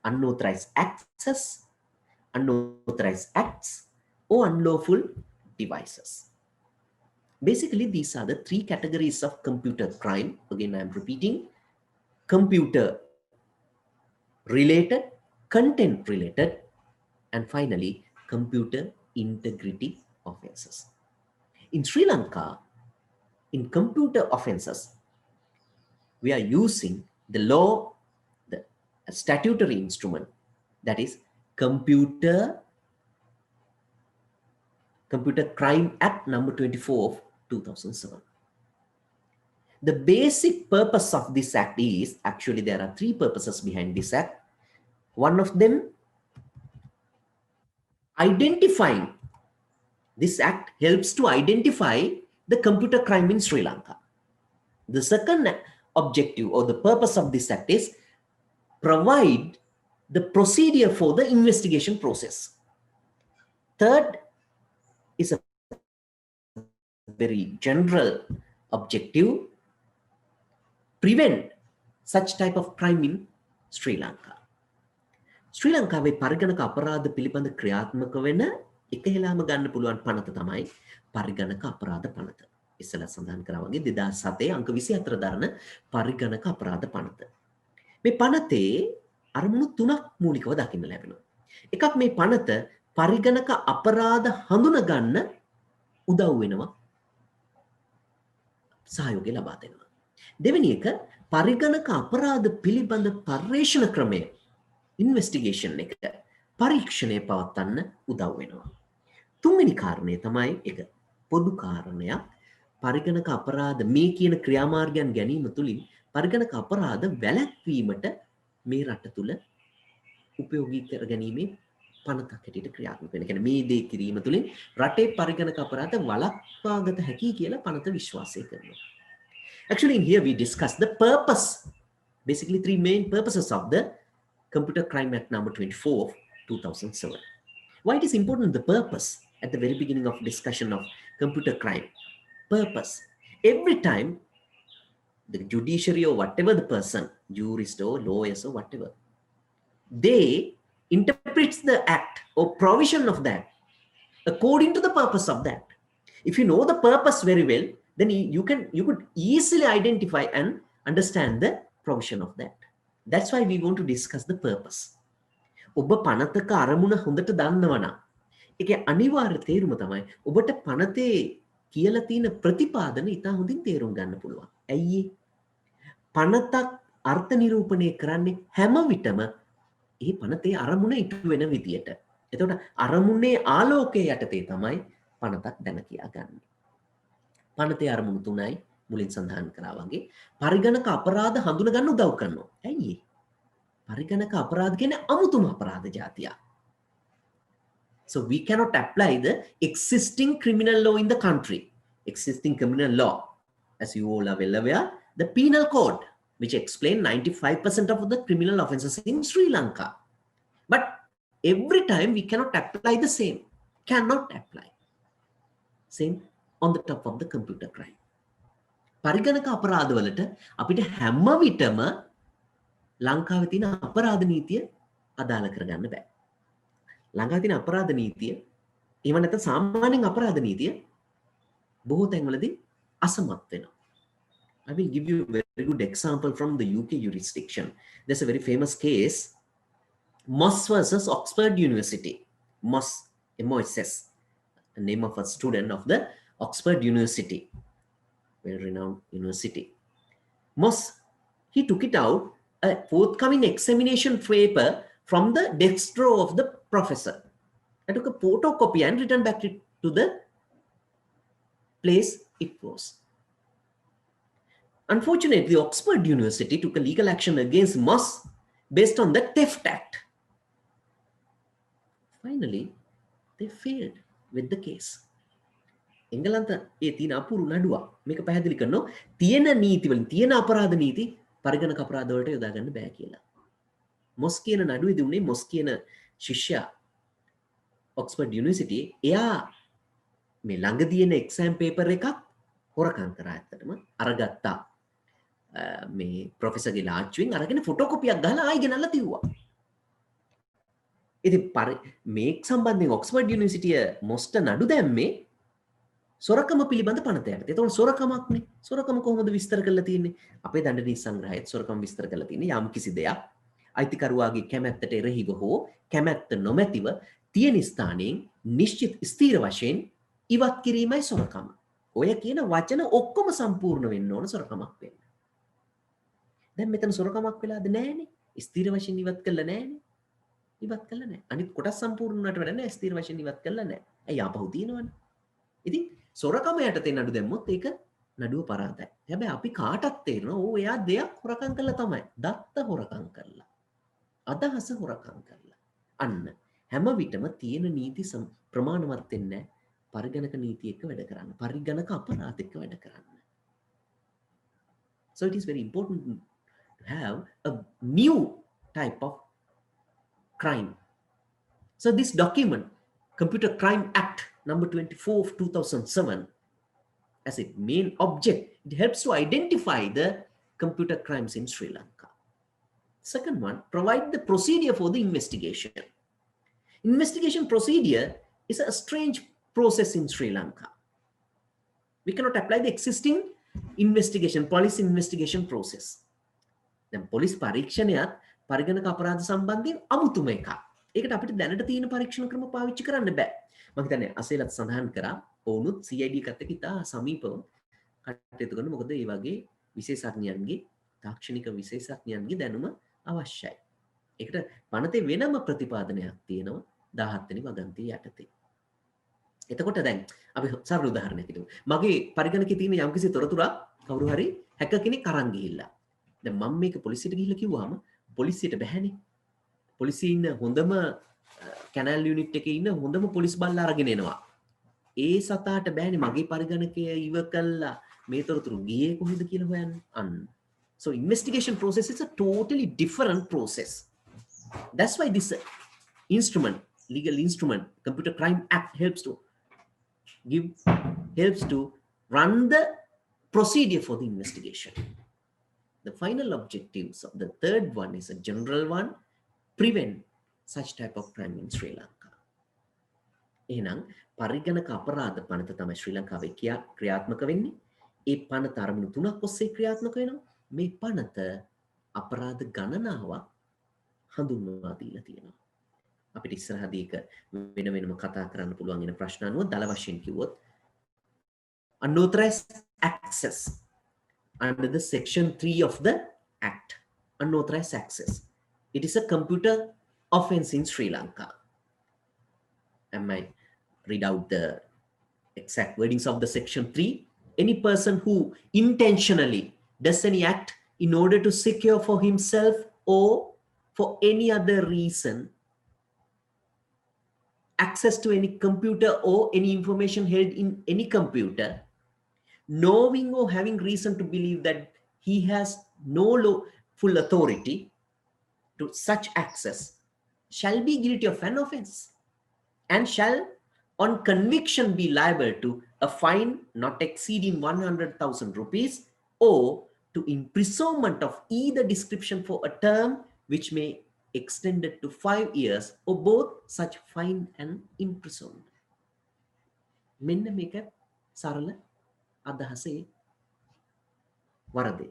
Unauthorized access, unauthorized acts, or unlawful devices. Basically, these are the three categories of computer crime. Again, I am repeating: computer related, content related, and finally, computer integrity offenses. In Sri Lanka, in computer offenses, we are using the law, the statutory instrument, that is Computer Crime Act number 24 of 2007. The basic purpose of this act is, actually there are three purposes behind this act. One of them, identifying. This act helps to identify the computer crime in Sri Lanka. The second objective or the purpose of this act is provide the procedure for the investigation process. Third is a very general objective, prevent such type of crime in Sri Lanka. Sri Lanka වේ පරිගණක අපරාධ පිළිබඳ ක්‍රියාත්මක වෙන එකහෙලාම ගන්න පුළුවන් පනත තමයි පරිගණක අපරාධ පනත. ඉස්සෙල්ලා සඳහන් කරා වගේ 2007 අංක 24 දරන පරිගණක අපරාධ පනත. මේ පනතේ අරමුණු තුනක් මූලිකව දකින්න ලැබෙනවා. එකක් මේ පනත පරිගණක අපරාධ හඳුන ගන්න උදව් වෙනවා. සහයෝගය ලබා දෙනවා. දෙවෙනි එක පරිගණක අපරාධ පිළිබඳ පර්යේෂණ ක්‍රමය ඉන්වෙස්ටිගේෂන් එක පරීක්ෂණය පවත්වන්න උදව් වෙනවා. තුන්වෙනි කාරණය තමයි එක පොදු කාරණයක් පරිගණක අපරාධ මේ කියන ක්‍රියාමාර්ගයන් ගැනීම තුලින් පරිගණක අපරාධ වැළැක්වීමට මේ රට තුල උපයෝගී කර ගැනීමේ පනතක් හැටියට ක්‍රියාත්මක වෙන. කියන්නේ මේ දේ කිරීම තුලින් රටේ පරිගණක අපරාධ වළක්වාගත හැකි කියලා පනත විශ්වාසය කරනවා. Actually, in here we discuss the purpose, basically three main purposes of the Computer Crime Act number 24 of 2007. Why it is important, the purpose, at the very beginning of discussion of computer crime. Purpose. Every time the judiciary or whatever the person, jurist or lawyers or whatever, they interprets the act or provision of that according to the purpose of that. If you know the purpose very well, then you could easily identify and understand the provision of that. That's why we want to discuss the purpose. ඔබ පනතක අරමුණ හොඳට දන්නවා නම් ඒකේ අනිවාර්ය තේරුම තමයි ඔබට පනතේ කියලා තියෙන ප්‍රතිපාදන ඉතා හොඳින් තේරුම් ගන්න පුළුවන්. ඇයි පනතක් අර්ථ නිරූපණය කරන්නේ හැම විටම ඒ පනතේ අරමුණ ඉටු වෙන විදියට. එතකොට අරමුණේ ආලෝකයේ යටතේ තමයි පනතක් දැන කියා ගන්න. පනතේ අරමුණු තුනයි මුලින් සඳහන් කරා වගේ පරිගණක අපරාධ හඳුන ගන්න උදව් කරනවා. ඇයි පරිගණක අපරාධ කියන්නේ අමුතුම අපරාධ జాතියක්. So we cannot apply the existing criminal law in the country. Existing criminal law, as you all are well aware, the penal code, which explain 95% of the criminal offences in Sri Lanka. But every time we cannot apply the same. Cannot apply. Same on the top of the computer crime. පරිගණක අපරාධවලට අපිට හැම විටම ලංකාවේ තියෙන අපරාධ නීතිය අදාළ කරගන්න බෑ. ලංකාවේ තියෙන අපරාධ නීතිය එහෙම නැත්නම් සාමාන්‍යයෙන් අපරාධ නීතිය බොහෝ තැන්වලදී අසමත් වෙනවා. I will give you a very good example from the UK jurisdiction. There's a very famous case, Moss versus Oxford University. Moss, M-O-S-S, the name of a student of the Oxford University, well-renowned university. Moss, he took it out, a forthcoming examination paper from the desk drawer of the professor. I took a photocopy and returned back to the place it was. Unfortunately, Oxford University took a legal action against Moss based on the Theft Act. Finally, they failed with the case. එංගලන්ත ඒ තියෙන අපුරු නඩුවක් මේක පැහැදිලි කරනවා තියෙන නීති වලින් තියෙන අපරාධ නීති පරිගණක අපරාධ වලට යොදා ගන්න බෑ කියලා. මොස් කියන නඩුවේදී උනේ මොස් කියන ශිෂ්‍යයා ඔක්ස්ෆර්ඩ් යුනිවර්සිටි එයා මේ ළඟදී එන එක්සෑම් පේපර් එකක් හොරකම් කරා ඇත්තටම අරගත්තා මේ ප්‍රොෆෙසර්ගේ ලාච්චුවෙන් අරගෙන ෆොටෝකොපියක් ගහලා ආයෙ ගෙනල්ලා තියුවා. ඉතින් මේක සම්බන්ධයෙන් ඔක්ස්ෆර්ඩ් යුනිවර්සිටිය මොස්ට නඩු දැම්මේ සොරකම පිළිබඳ පනත යටතේ. එතකොට සොරකමක්නේ. සොරකම කොහොමද විස්තර කරලා තියෙන්නේ? අපේ දඬු නීති සංග්‍රහයේත් සොරකම විස්තර කරලා තියෙන්නේ යම් කිසි දෙයක් අයිතිකරුවාගේ කැමැත්තට එරෙහිව හෝ කැමැත්ත නොමැතිව තියෙන ස්ථානයෙන් නිශ්චිත ස්ථීර වශයෙන් ඉවත් කිරීමයි සොරකම. ඔය කියන වචන ඔක්කොම සම්පූර්ණ වෙන්න ඕන සොරකමක් වෙන්න. දැන් මෙතන සොරකමක් වෙලාද නැහැනේ. ස්ථීර වශයෙන් ඉවත් කළා නැහැනේ. ඉවත් කළා නැහැ. අනිත් කොටස් සම්පූර්ණ වුණාට වැඩ නැහැ. ස්ථීර වශයෙන් ඉවත් කළා නැහැ. ඇයි ආපහු තියෙනවනේ. ඉතින් සොරකම යටතේ නඩු දැම්මොත් ඒක නඩුව පරාදයි. හැබැයි අපි කාටත් තේරෙනවා ඕ එයා දෙයක් හොරකම් කළා තමයි. දත්ත හොරකම් කළා. අදහස හොරකම් කළා. අන්න හැම විටම තියෙන නීති ප්‍රමාණවත් වෙන්නේ නැහැ. පරිගණක නීති එක්ක වැඩ කරන්න. පරිගණක අපරාධ එක්ක වැඩ කරන්න. So it is very important to have a new type of crime. So this document, Computer Crime Act number 24 of 2007, as its main object, it helps to identify the computer crimes in Sri Lanka. Second one, provide the procedure for the investigation. Investigation procedure is a strange process in Sri Lanka. We cannot apply the existing investigation, police investigation process. Then police පරීක්ෂණයත් පරිගණක අපරාධ සම්බන්ධයෙන් අමුතුම එකක්. ඒකට අපිට දැනට තියෙන පරීක්ෂණ ක්‍රම පාවිච්චි කරන්න බෑ. මම හිතන්නේ අසේලත් සඳහන් කරා ඔවුනුත් CID එකත් එක්ක ඉතා සමීපව කටයුතු කරන මොකද ඒ වගේ විශේෂඥයන්ගේ තාක්ෂණික විශේෂඥයන්ගේ දැනුම අවශ්‍යයි. ඒකට පනතේ වෙනම ප්‍රතිපාදනයක් තියෙනවා 17 වෙනි වගන්තිය යටතේ. එතකොට දැන් අපි සරල උදාහරණයක් හිතමු. මගේ පරිගණකයේ තියෙන යම්කිසි තොරතුරක් කවුරු හරි හැකර් කෙනෙක් අරන් ගිහිල්ලා. දැන් මම මේක පොලිසියට ගිහිල්ලා කිව්වහම පොලිසියට බැහැනේ. පොලිසිය ඉන්න හොඳම කැනල් යුනිට් එකේ ඉන්න හොඳම පොලිස් බල්ලා අරගෙන එනවා. ඒ සතාට බෑනේ මගේ පරිගණකය ඉව කළා මේ තොරතුරු ගියේ කොහෙද කියලා හොයන්න. අන්න. So investigation process is a totally different process. That's why this instrument, legal instrument, Computer Crime Act helps to run the procedure for the investigation. The final objectives of the third one is a general one, prevent such type of crime in Sri Lanka. එහෙනම් පරිගණක අපරාධ පනත තමයි ශ්‍රී ලංකාවේ ක්‍රියාත්මක වෙන්නේ. ඒ පනත අරමුණු තුනක් ඔස්සේ ක්‍රියාත්මක වෙනවා. මේ පනත අපරාධ ගණනාවක් හඳුන්වා දීලා තියෙනවා. අපිට ඉස්සරහදී ඒක වෙන වෙනම කතා කරන්න පුළුවන් වෙන ප්‍රශ්න අනුව දල වශයෙන් කිව්වොත් unauthorized access under the section 3 of the act. Unauthorized access. It is a computer offense in Sri Lanka. I might read out the exact wordings of the section 3. Any person who intentionally does any act in order to secure for himself or for any other reason access to any computer or any information held in any computer, knowing or having reason to believe that he has no full authority to such access, shall be guilty of an offense, and shall on conviction be liable to a fine not exceeding 100,000 rupees or to imprisonment of either description for a term which may extend it to 5 years or both such fine and imprisonment. මෙන්න මේක සරල අදහසේ වරදේ.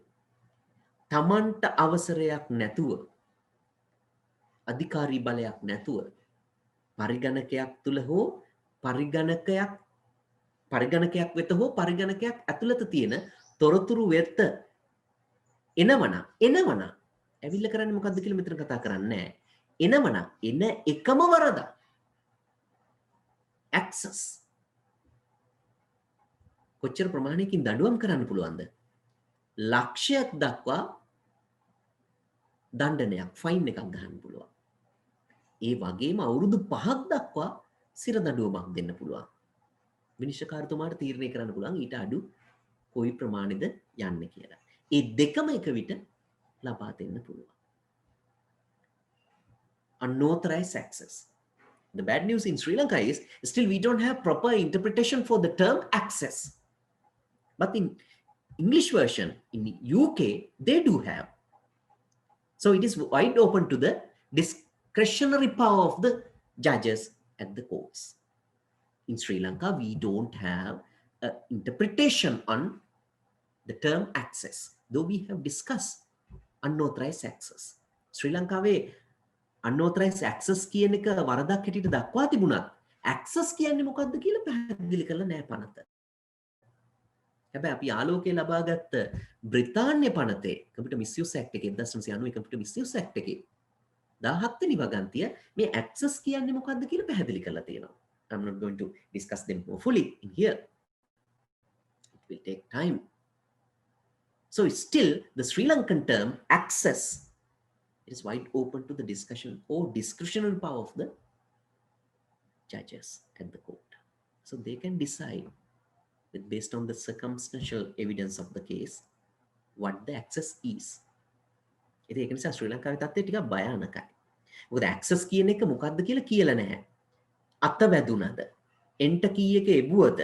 තමන්ට අවසරයක් නැතුව අධිකාරී බලයක් නැතුව පරිගණකයක් තුල හෝ පරිගණකයක් වෙත හෝ පරිගණකයක් ඇතුළත තියෙන තොරතුරු වෙත එනවනම් ඇවිල්ලා කරන්නේ මොකද්ද කියලා මෙතන කතා කරන්නේ නැහැ. එන එකම වරද access කොච්චර ප්‍රමාණයකින් දඬුවම් කරන්න පුළුවන්ද? ලක්ෂයක් දක්වා දණ්ඩනයක් ෆයින් එකක් ගන්න පුළුවන්. ඒ වගේම අවුරුදු 5ක් දක්වා සිර දඬුවමක් දෙන්න පුළුවන්. විනිශ්චයකාරතුමාට තීරණය කරන්න පුළුවන් ඊට අඩු කොයි ප්‍රමාණෙද යන්නේ කියලා. ඒ දෙකම එක විට ලබා දෙන්න පුළුවන්. Unauthorized access. The bad news in Sri Lanka is still we don't have proper interpretation for the term access. But in English version, in UK, they do have. So it is wide open to the discretionary power of the judges at the courts. In Sri Lanka, we don't have an interpretation on the term access, though we have discussed unauthorized access. Sri Lanka unauthorized access කියන එක වරදක් හැටියට දක්වා තිබුණත් access කියන්නේ මොකක්ද කියලා පැහැදිලි කරලා නැහැ පනත. හැබැයි අපි ආලෝකය ලබාගත්ත බ්‍රිතාන්‍ය පනතේ Computer Misuse Act එකේ 1990 Computer Misuse Act එකේ 17 වෙනි වගන්තිය මේ access කියන්නේ මොකක්ද කියලා පැහැදිලි කරලා තියෙනවා. I'm not going to discuss them more fully in here. It will take time. So it's still the Sri Lankan term access. It is wide open to the discussion or discretionary power of the judges at the court. So they can decide with based on the circumstantial evidence of the case what the access is. ඒක නිසා ශ්‍රී ලංකාවේ තත්ත්වය ටිකක් භයානකයි. මොකද access කියන එක මොකක්ද කියලා කියලා නැහැ. අත වැදුනද, enter key එක එබුවද,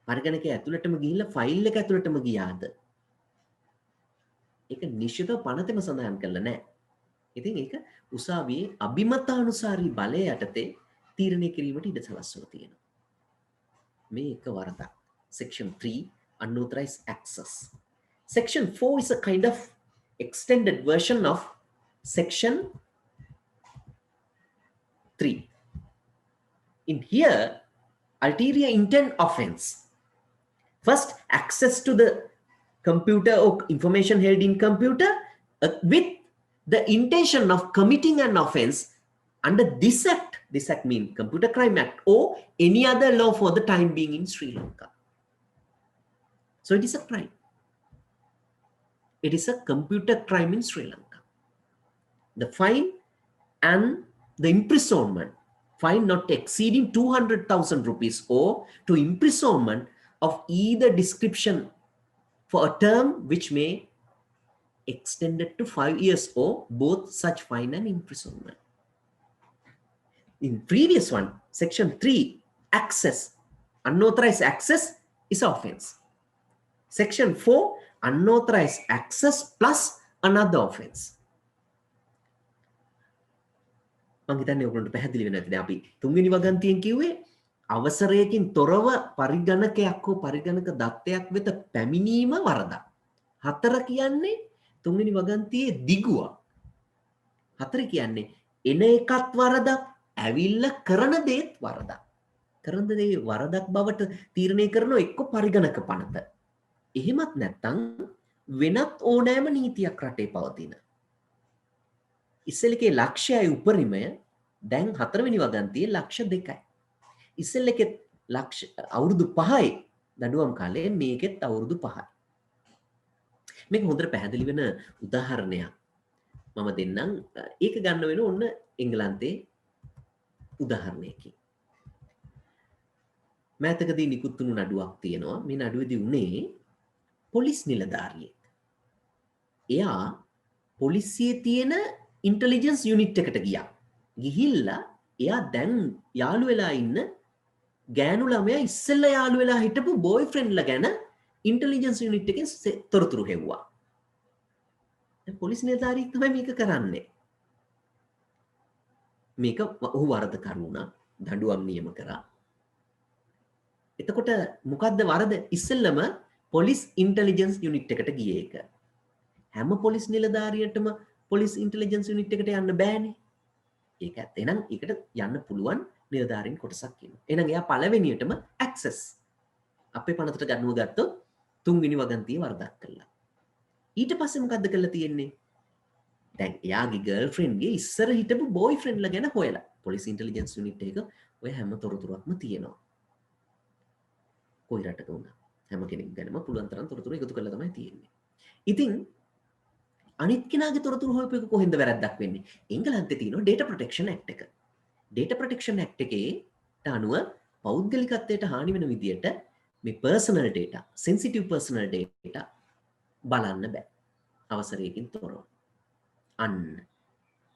පරිගණකය ඇතුළටම ගිහිල්ලා ෆයිල් එක ඇතුළටම ගියාද? ඒක නිශ්චිතව පනතෙම සඳහන් කරලා නැහැ. ඉතින් ඒක උසාවියේ අභිමතානුසාරී බලය යටතේ තීරණය කිරීමට ඉඩ සලස්වලා තියෙනවා. මේ එක වරදක්. Section 3 unauthorized access. Section 4 is a kind of extended version of Section 3. In here, ulterior intent offense. First, access to the computer or information held in computer with the intention of committing an offense under this act. This act means Computer Crime Act or any other law for the time being in Sri Lanka. So it is a crime. It is a computer crime in Sri Lanka. The fine and the imprisonment, fine not exceeding 200,000 rupees or to imprisonment of either description for a term which may extend it to 5 years or both such fine and imprisonment. In previous one, Section 3, access, unauthorized access is offense. Section 4, unauthorized access plus another offense. මම හිතන්නේ ඔයගොල්ලන්ට පැහැදිලි වෙන්නේ නැතිද? අපි තුන්වෙනි වගන්තියෙන් කිව්වේ අවසරයකින් තොරව පරිගණකයක් හෝ පරිගණක දත්තයක් වෙත පැමිණීම වරදක්. 4 කියන්නේ තුන්වෙනි වගන්තියේ දිගුවක්. 4 කියන්නේ එන එකත් වරදක්, ඇවිල්ලා කරන දේත් වරදක්. කරන දේ වරදක් බවට තීරණය කරන එක්ක පරිගණක පනත. එහෙමත් නැත්නම් වෙනත් ඕනෑම නීතියක් රටේ පවතින. ඉස්සෙල්ලකේ ලක්ෂයයි උපරිමය දැන් 4 වෙනි වගන්තියේ ලක්ෂ 2යි. ඉස්සෙල්ලකේ ලක්ෂ අවුරුදු 5යි දඬුවම් කාලේ, මේකෙත් අවුරුදු 5යි. මේක හොඳට පැහැදිලි වෙන උදාහරණයක් මම දෙන්නම්. ඒක ගන්න වෙන ඔන්න එංගලන්තේ උදාහරණයකින් මෑතකදී නිකුත් වුණු නඩුවක් තියෙනවා. මේ නඩුවේදී උනේ පොලිස් නිලධාරියෙක්. එයා පොලිසියේ තියෙන ඉන්ටෙලිජන්ස් යුනිට් එකට ගියා. ගිහිල්ලා එයා දැන් යාළු වෙලා ඉන්න ගෑනු ළමයා ඉස්සෙල්ලා යාළු වෙලා හිටපු බෝයිෆ්‍රෙන්ඩ්ලා ගැන ඉන්ටෙලිජන්ස් යුනිට් එකෙන් තොරතුරු හෙව්වා. දැන් පොලිස් නිලධාරියෙක් තමයි මේක කරන්නේ. මේක ඔහු වරදකරු වුණා. දඬුවම් නියම කරා. එතකොට මොකද්ද වරද? ඉස්සෙල්ලම පොලිස් ඉන්ටෙලිජන්ස් යුනිට් එකට ගියේ එක. හැම පොලිස් නිලධාරියටම පොලිස් ඉන්ටෙලිජන්ස් යුනිට් එකට යන්න බෑනේ. ඒක ඇත්ත. එහෙනම් ඒකට යන්න පුළුවන් නිලධාරීන් කොටසක් ඉන්නවා. එහෙනම් එයා පළවෙනියටම ඇක්සස්. අපේ පනතට ගන්නුව ගත්තොත් තුන්වෙනි වගන්තිය වරදක් කළා. ඊට පස්සේ මොකද්ද කරලා තියෙන්නේ? දැන් එයාගේ ගර්ල්ෆ්‍රෙන්ඩ්ගේ ඉස්සර හිටපු බෝයිෆ්‍රෙන්ඩ්ලා ගැන හොයලා. පොලිස් ඉන්ටෙලිජන්ස් යුනිට් එක ඔය හැම තොරතුරක්ම තියෙනවා. කොයි රටක වුණා. හැම කෙනෙක් ගැනම පුළුවන් තරම් තොරතුරු එකතු කරලා තමයි තියෙන්නේ. ඉතින් අනිත් කෙනාගේ තොරතුරු හොයපු එක කොහෙන්ද වැරද්දක් වෙන්නේ? එංගලන්තේ තියෙනවා Data Protection Act එක. Data Protection Act එකේට අනුව පෞද්ගලිකත්වයට හානි වෙන විදියට මේ personal data, sensitive personal data බලන්න බෑ. අවසරයකින් තොරව. අන්න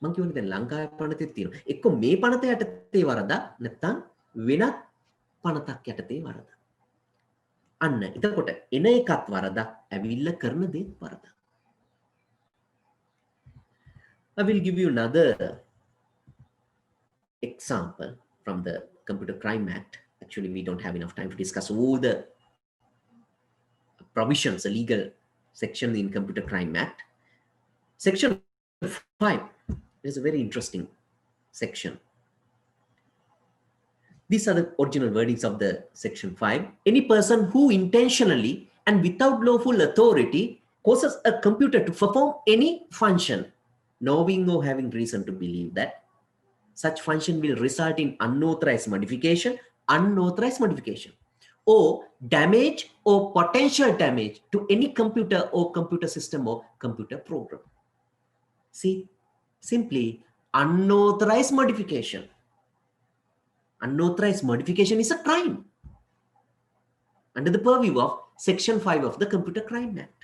මං කියවනේ දැන් ලංකාවේ පනතේ තියෙනවා. එක්ක මේ පනත යටතේ වරදක් නැත්නම් වෙනත් පනතක් යටතේ වරදක්. අන්න එතකොට එන එකත් වරදක්, ඇවිල්ලා කරන දේත් වරදක්. I will give you another example from the Computer Crime Act. Actually, we don't have enough time to discuss all the provisions, the legal section in Computer Crime Act. Section 5 is a very interesting section. These are the original wordings of the Section 5. Any person who intentionally and without lawful authority causes a computer to perform any function, knowing or having reason to believe that such function will result in unauthorized modification, or damage or potential damage to any computer or computer system or computer program. See, simply unauthorized modification. Unauthorized modification is a crime under the purview of Section 5 of the Computer Crime Act.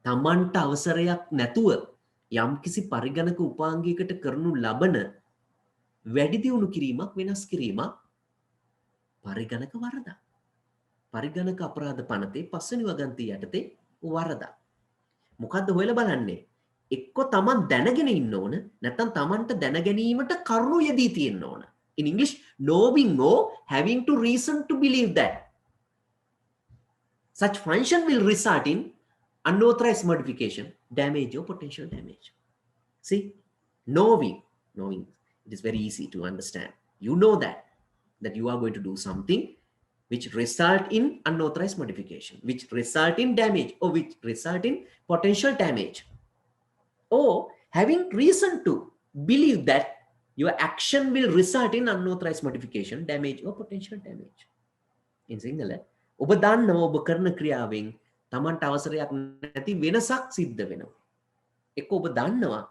තමන්ට අවසරයක් නැතුව යම්කිසි පරිගණක උපාංගයකට කරනු ලබන වැඩි දියුණු කිරීමක්, වෙනස් කිරීමක් පරිගණක වරදක්. පරිගණක අපරාධ පනතේ 5 වෙනි වගන්තිය යටතේ වරදක්. මොකද්ද හොයලා බලන්නේ? එක්ක තමන් දැනගෙන ඉන්න ඕන, නැත්නම් තමන්ට දැනගැනීමට කරුණු යෙදී තියෙන්න ඕන. In English, knowing or having to reason to believe that such function will result in unauthorized modification, damage or potential damage. See, knowing, it is very easy to understand. You know that you are going to do something which result in unauthorized modification, which result in damage, or which result in potential damage, or having reason to believe that your action will result in unauthorized modification, damage or potential damage. In Sinhala, ඔබ දන්නවා ඔබ කරන ක්‍රියාවෙන් තමන්ට අවසරයක් නැති වෙනසක් සිද්ධ වෙනවා. එක්ක ඔබ දන්නවා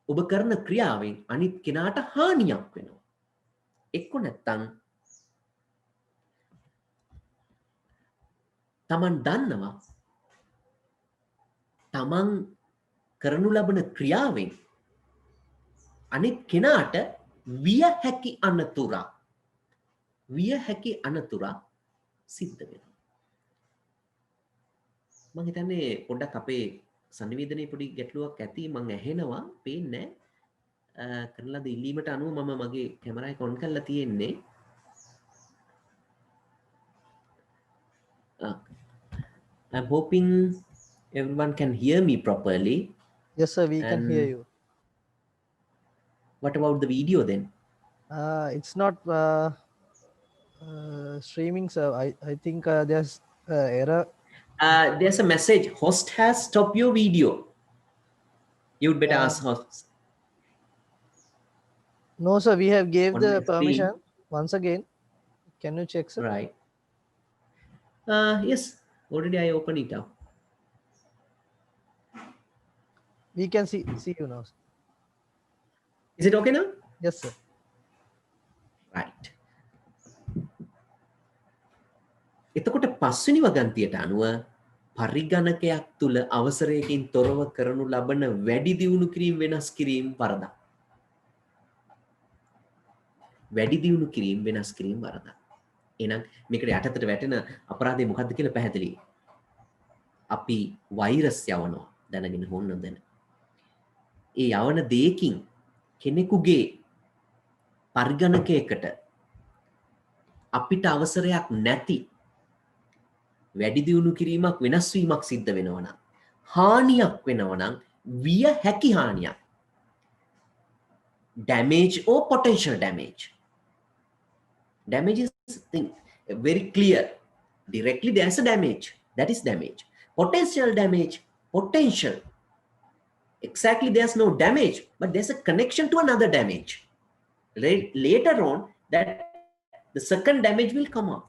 ඔබ කරන ක්‍රියාවෙන් අනිත් කෙනාට හානියක් වෙනවා. එක්ක නැත්තම් තමන් දන්නවා තමන් කරනු ලබන ක්‍රියාවෙන් අනිත් කෙනාට විය හැකි අනතුරක් සිද්ධ වෙනවා. මම හිතන්නේ පොඩ්ඩක් අපේ සංනිවේදනයේ පොඩි ගැටලුවක් ඇති. මම ඇහෙනවා පේන්නේ කරන ලද ඉල්ලීමට අනුව මම මගේ කැමරා එක ඔන් කරලා තියෙන්නේ. I'm hoping everyone can hear me properly. Yes, sir, we can hear you. What about the video then? It's not streaming, sir. I think there's error. There's a message, host has stopped your video. You'd better ask host. No, sir, we have gave On the my permission screen. once again. Can you check, sir? Right. Yes, already I opened it up. We can see you now, sir. Is it okay now? Yes, sir. right. එතකොට පස්වෙනි වගන්තියට අනුව පරිගණකයක් තුළ අවසරයකින් තොරව කරනු ලබන වැඩි දියුණු කිරීම වෙනස් කිරීම වරදක්. වැඩි දියුණු කිරීම වෙනස් කිරීම වරදක්. එහෙනම් මේකට යටතට වැටෙන අපරාධය මොකක්ද කියලා පැහැදිලි. අපි වෛරස් යවනවා දැනගෙන හොන්න දැන. ඒ යවන දෙයකින් කෙනෙකුගේ පරිගණකයකට අපිට අවසරයක් නැති වැඩි දියුණු කිරීමක් වෙනස් වීමක් සිද්ධ වෙනවා නම් හානියක් වෙනවා නම් විය හැකි හානියක් damage or potential damage. Damage is thing very clear. Directly there's a damage. That is damage. Potential damage, potential. Exactly there's no damage, but there's a connection to another damage. Later on, that the second damage will come up.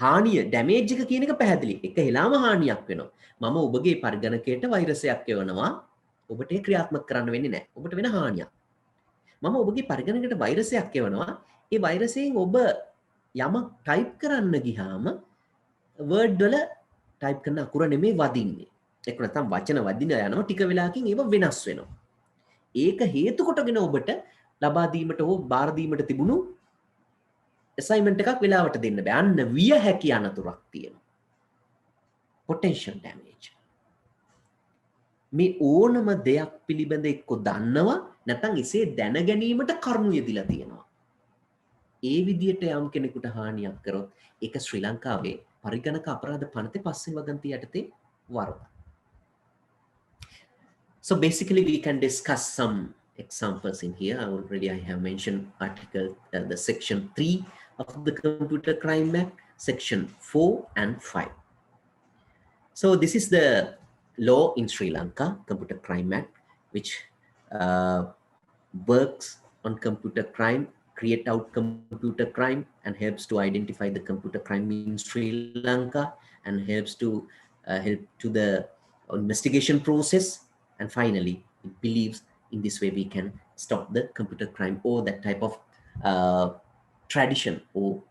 හානිය damage එක කියන එක පැහැදිලි. එක හෙලාම හානියක් වෙනවා. මම ඔබගේ පරිගණකයට වෛරසයක් එවනවා. ඔබට ඒ ක්‍රියාත්මක කරන්න වෙන්නේ නැහැ. ඔබට වෙන හානියක්. මම ඔබගේ පරිගණකයට වෛරසයක් එවනවා. ඒ වෛරසයෙන් ඔබ යමක් ටයිප් කරන්න ගියාම වර්ඩ් වල ටයිප් කරන අකුර නෙමෙයි වදින්නේ. ඒක නැත්නම් වචන වදින යනවා ටික වෙලාවකින් ඒව වෙනස් වෙනවා. ඒක හේතු කොටගෙන ඔබට ලබා දීමට හෝ බාර දීමට තිබුණු assignment එකක් වෙලාවට දෙන්න බෑ. අන්න විය හැකි අනතුරක් තියෙනවා. potential damage. මේ ඕනම දෙයක් පිළිබඳ එක්ක දන්නවා නැත්නම් එසේ දැන ගැනීමට කරුණු යෙදිලා තියෙනවා. ඒ විදියට යම් කෙනෙකුට හානියක් කරොත් ඒක ශ්‍රී ලංකාවේ පරිගණක අපරාධ පනතේ පස්වෙනි වගන්තිය යටතේ වරද. So basically we can discuss some examples in here. I have mentioned article the section 3 of the Computer Crime Act, section 4 and 5. So this is the law in Sri Lanka, Computer Crime Act, which works on computer crime, create out computer crime, and helps to identify the computer crime in Sri Lanka, and helps to help to the investigation process. And finally, it believes in this way we can stop the computer crime or that type of tradition or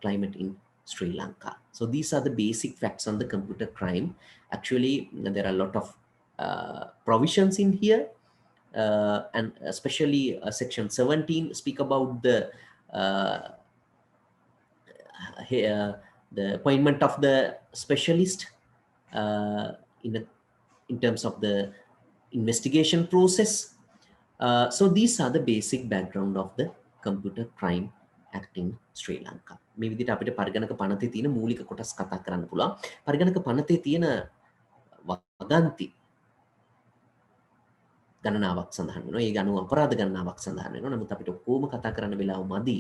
climate in Sri Lanka. So these are the basic facts on the computer crime. Actually, there are a lot of provisions in here, and especially section 17 speak about the appointment of the specialist in terms of the investigation process. So these are the basic background of the computer crime act in Sri Lanka. මේ විදිහට අපිට පරිගණක පනතේ තියෙන මූලික කොටස් කතා කරන්න පුළුවන්. පරිගණක පනතේ තියෙන වගන්ති ගණනාවක් සඳහන් වෙනවා. ඒ ගණන අපරාධ ගණනාවක් සඳහන් වෙනවා. නමුත් අපිට ඔක්කොම කතා කරන්න වෙලාව මදි.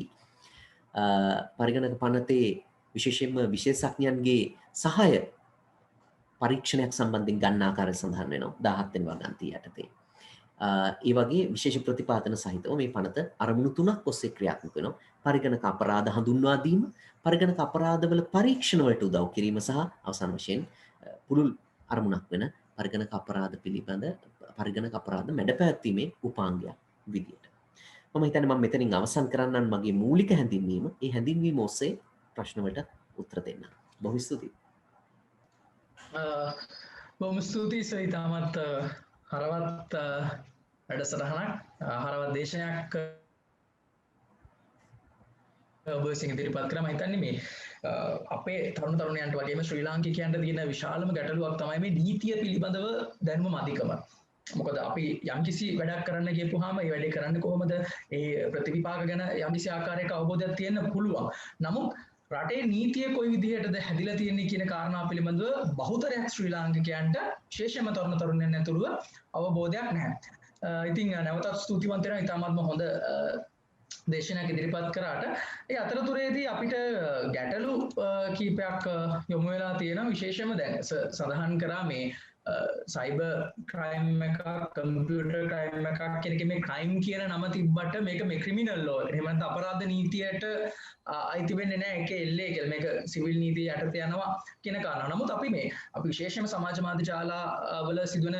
පරිගණක පනතේ විශේෂයෙන්ම විශේෂඥයන්ගේ සහාය පරීක්ෂණයක් සම්බන්ධයෙන් ගන්න ආකාරය සඳහන් වෙනවා 17 වෙනි වගන්තිය යටතේ. ඒ වගේ විශේෂ ප්‍රතිපාදන සහිතව මේ පනත අරමුණු තුනක් ඔස්සේ ක්‍රියාත්මක වෙනවා. පරිගණක අපරාධ හඳුන්වා දීම, පරිගණක අපරාධවල පරීක්ෂණ වලට උදව් කිරීම සහ අවසාන වශයෙන් පුළුල් අරමුණක් වෙන පරිගණක අපරාධ පිළිබඳ පරිගණක අපරාධ මැඩපැවැත්වීමේ උපාංගයක් විදියට. මම හිතන්නේ මම මෙතනින් අවසන් කරන්නම් මගේ මූලික හැඳින්වීම. ඒ හැඳින්වීම ඔස්සේ ප්‍රශ්න වලට උත්තර දෙන්න. බොහොම ස්තුතියි. බොහොම ස්තුතියි සර්. ඉතාමත් හරවත් වැඩසටහනක්, හරවත් දේශනයක් ඔබ විසින් ඉදිරිපත් කරා. මම හිතන්නේ මේ අපේ තරුණ තරුණියන්ට වගේම ශ්‍රී ලාංකිකයන්ට තියෙන විශාලම ගැටලුවක් තමයි මේ නීතිය පිළිබඳව දැනුම මදිකම. මොකද අපි යම්කිසි වැඩක් කරන්න ගියපුවාම ඒ වැඩේ කරන්නේ කොහොමද? ඒ ප්‍රතිවිපාක ගැන යම්කිසි ආකාරයක අවබෝධයක් තියෙන්න පුළුවන්. නමුත් රටේ නීතිය කොයි විදිහටද හැදිලා තියෙන්නේ කියන කාරණා පිළිබඳව බහුතරයක් ශ්‍රී ලාංකිකයන්ට විශේෂයෙන්ම තරුණ තරුණියන් ඇතුළුව අවබෝධයක් නැහැ. ඉතින් නැවතත් ස්තුතිවන්ත වෙනවා. ඉතාමත්ම හොඳ දේශනයක් ඉදිරිපත් කරාට ඒ අතරතුරේදී අපිට ගැටලු කීපයක් යොමු වෙලා තියෙනවා. විශේෂයෙන්ම දැන් සඳහන් කරා මේ සයිබර් ක්‍රයිම් එකක්, කම්පියුටර් ක්‍රයිම් එකක් කියන මේ ක්‍රයිම් කියන නම තිබ්බට මේක මේ ක්‍රිමිනල් ලෝ එහෙම නැත්නම් අපරාධ නීතියට අයිති වෙන්නේ නැහැ. ඒකේ එල්ලේ කියලා මේක සිවිල් නීතිය යටතේ යනවා කියන කාරණා. නමුත් අපි විශේෂයෙන්ම සමාජ මාධ්‍ය ජාලවල සිදුවන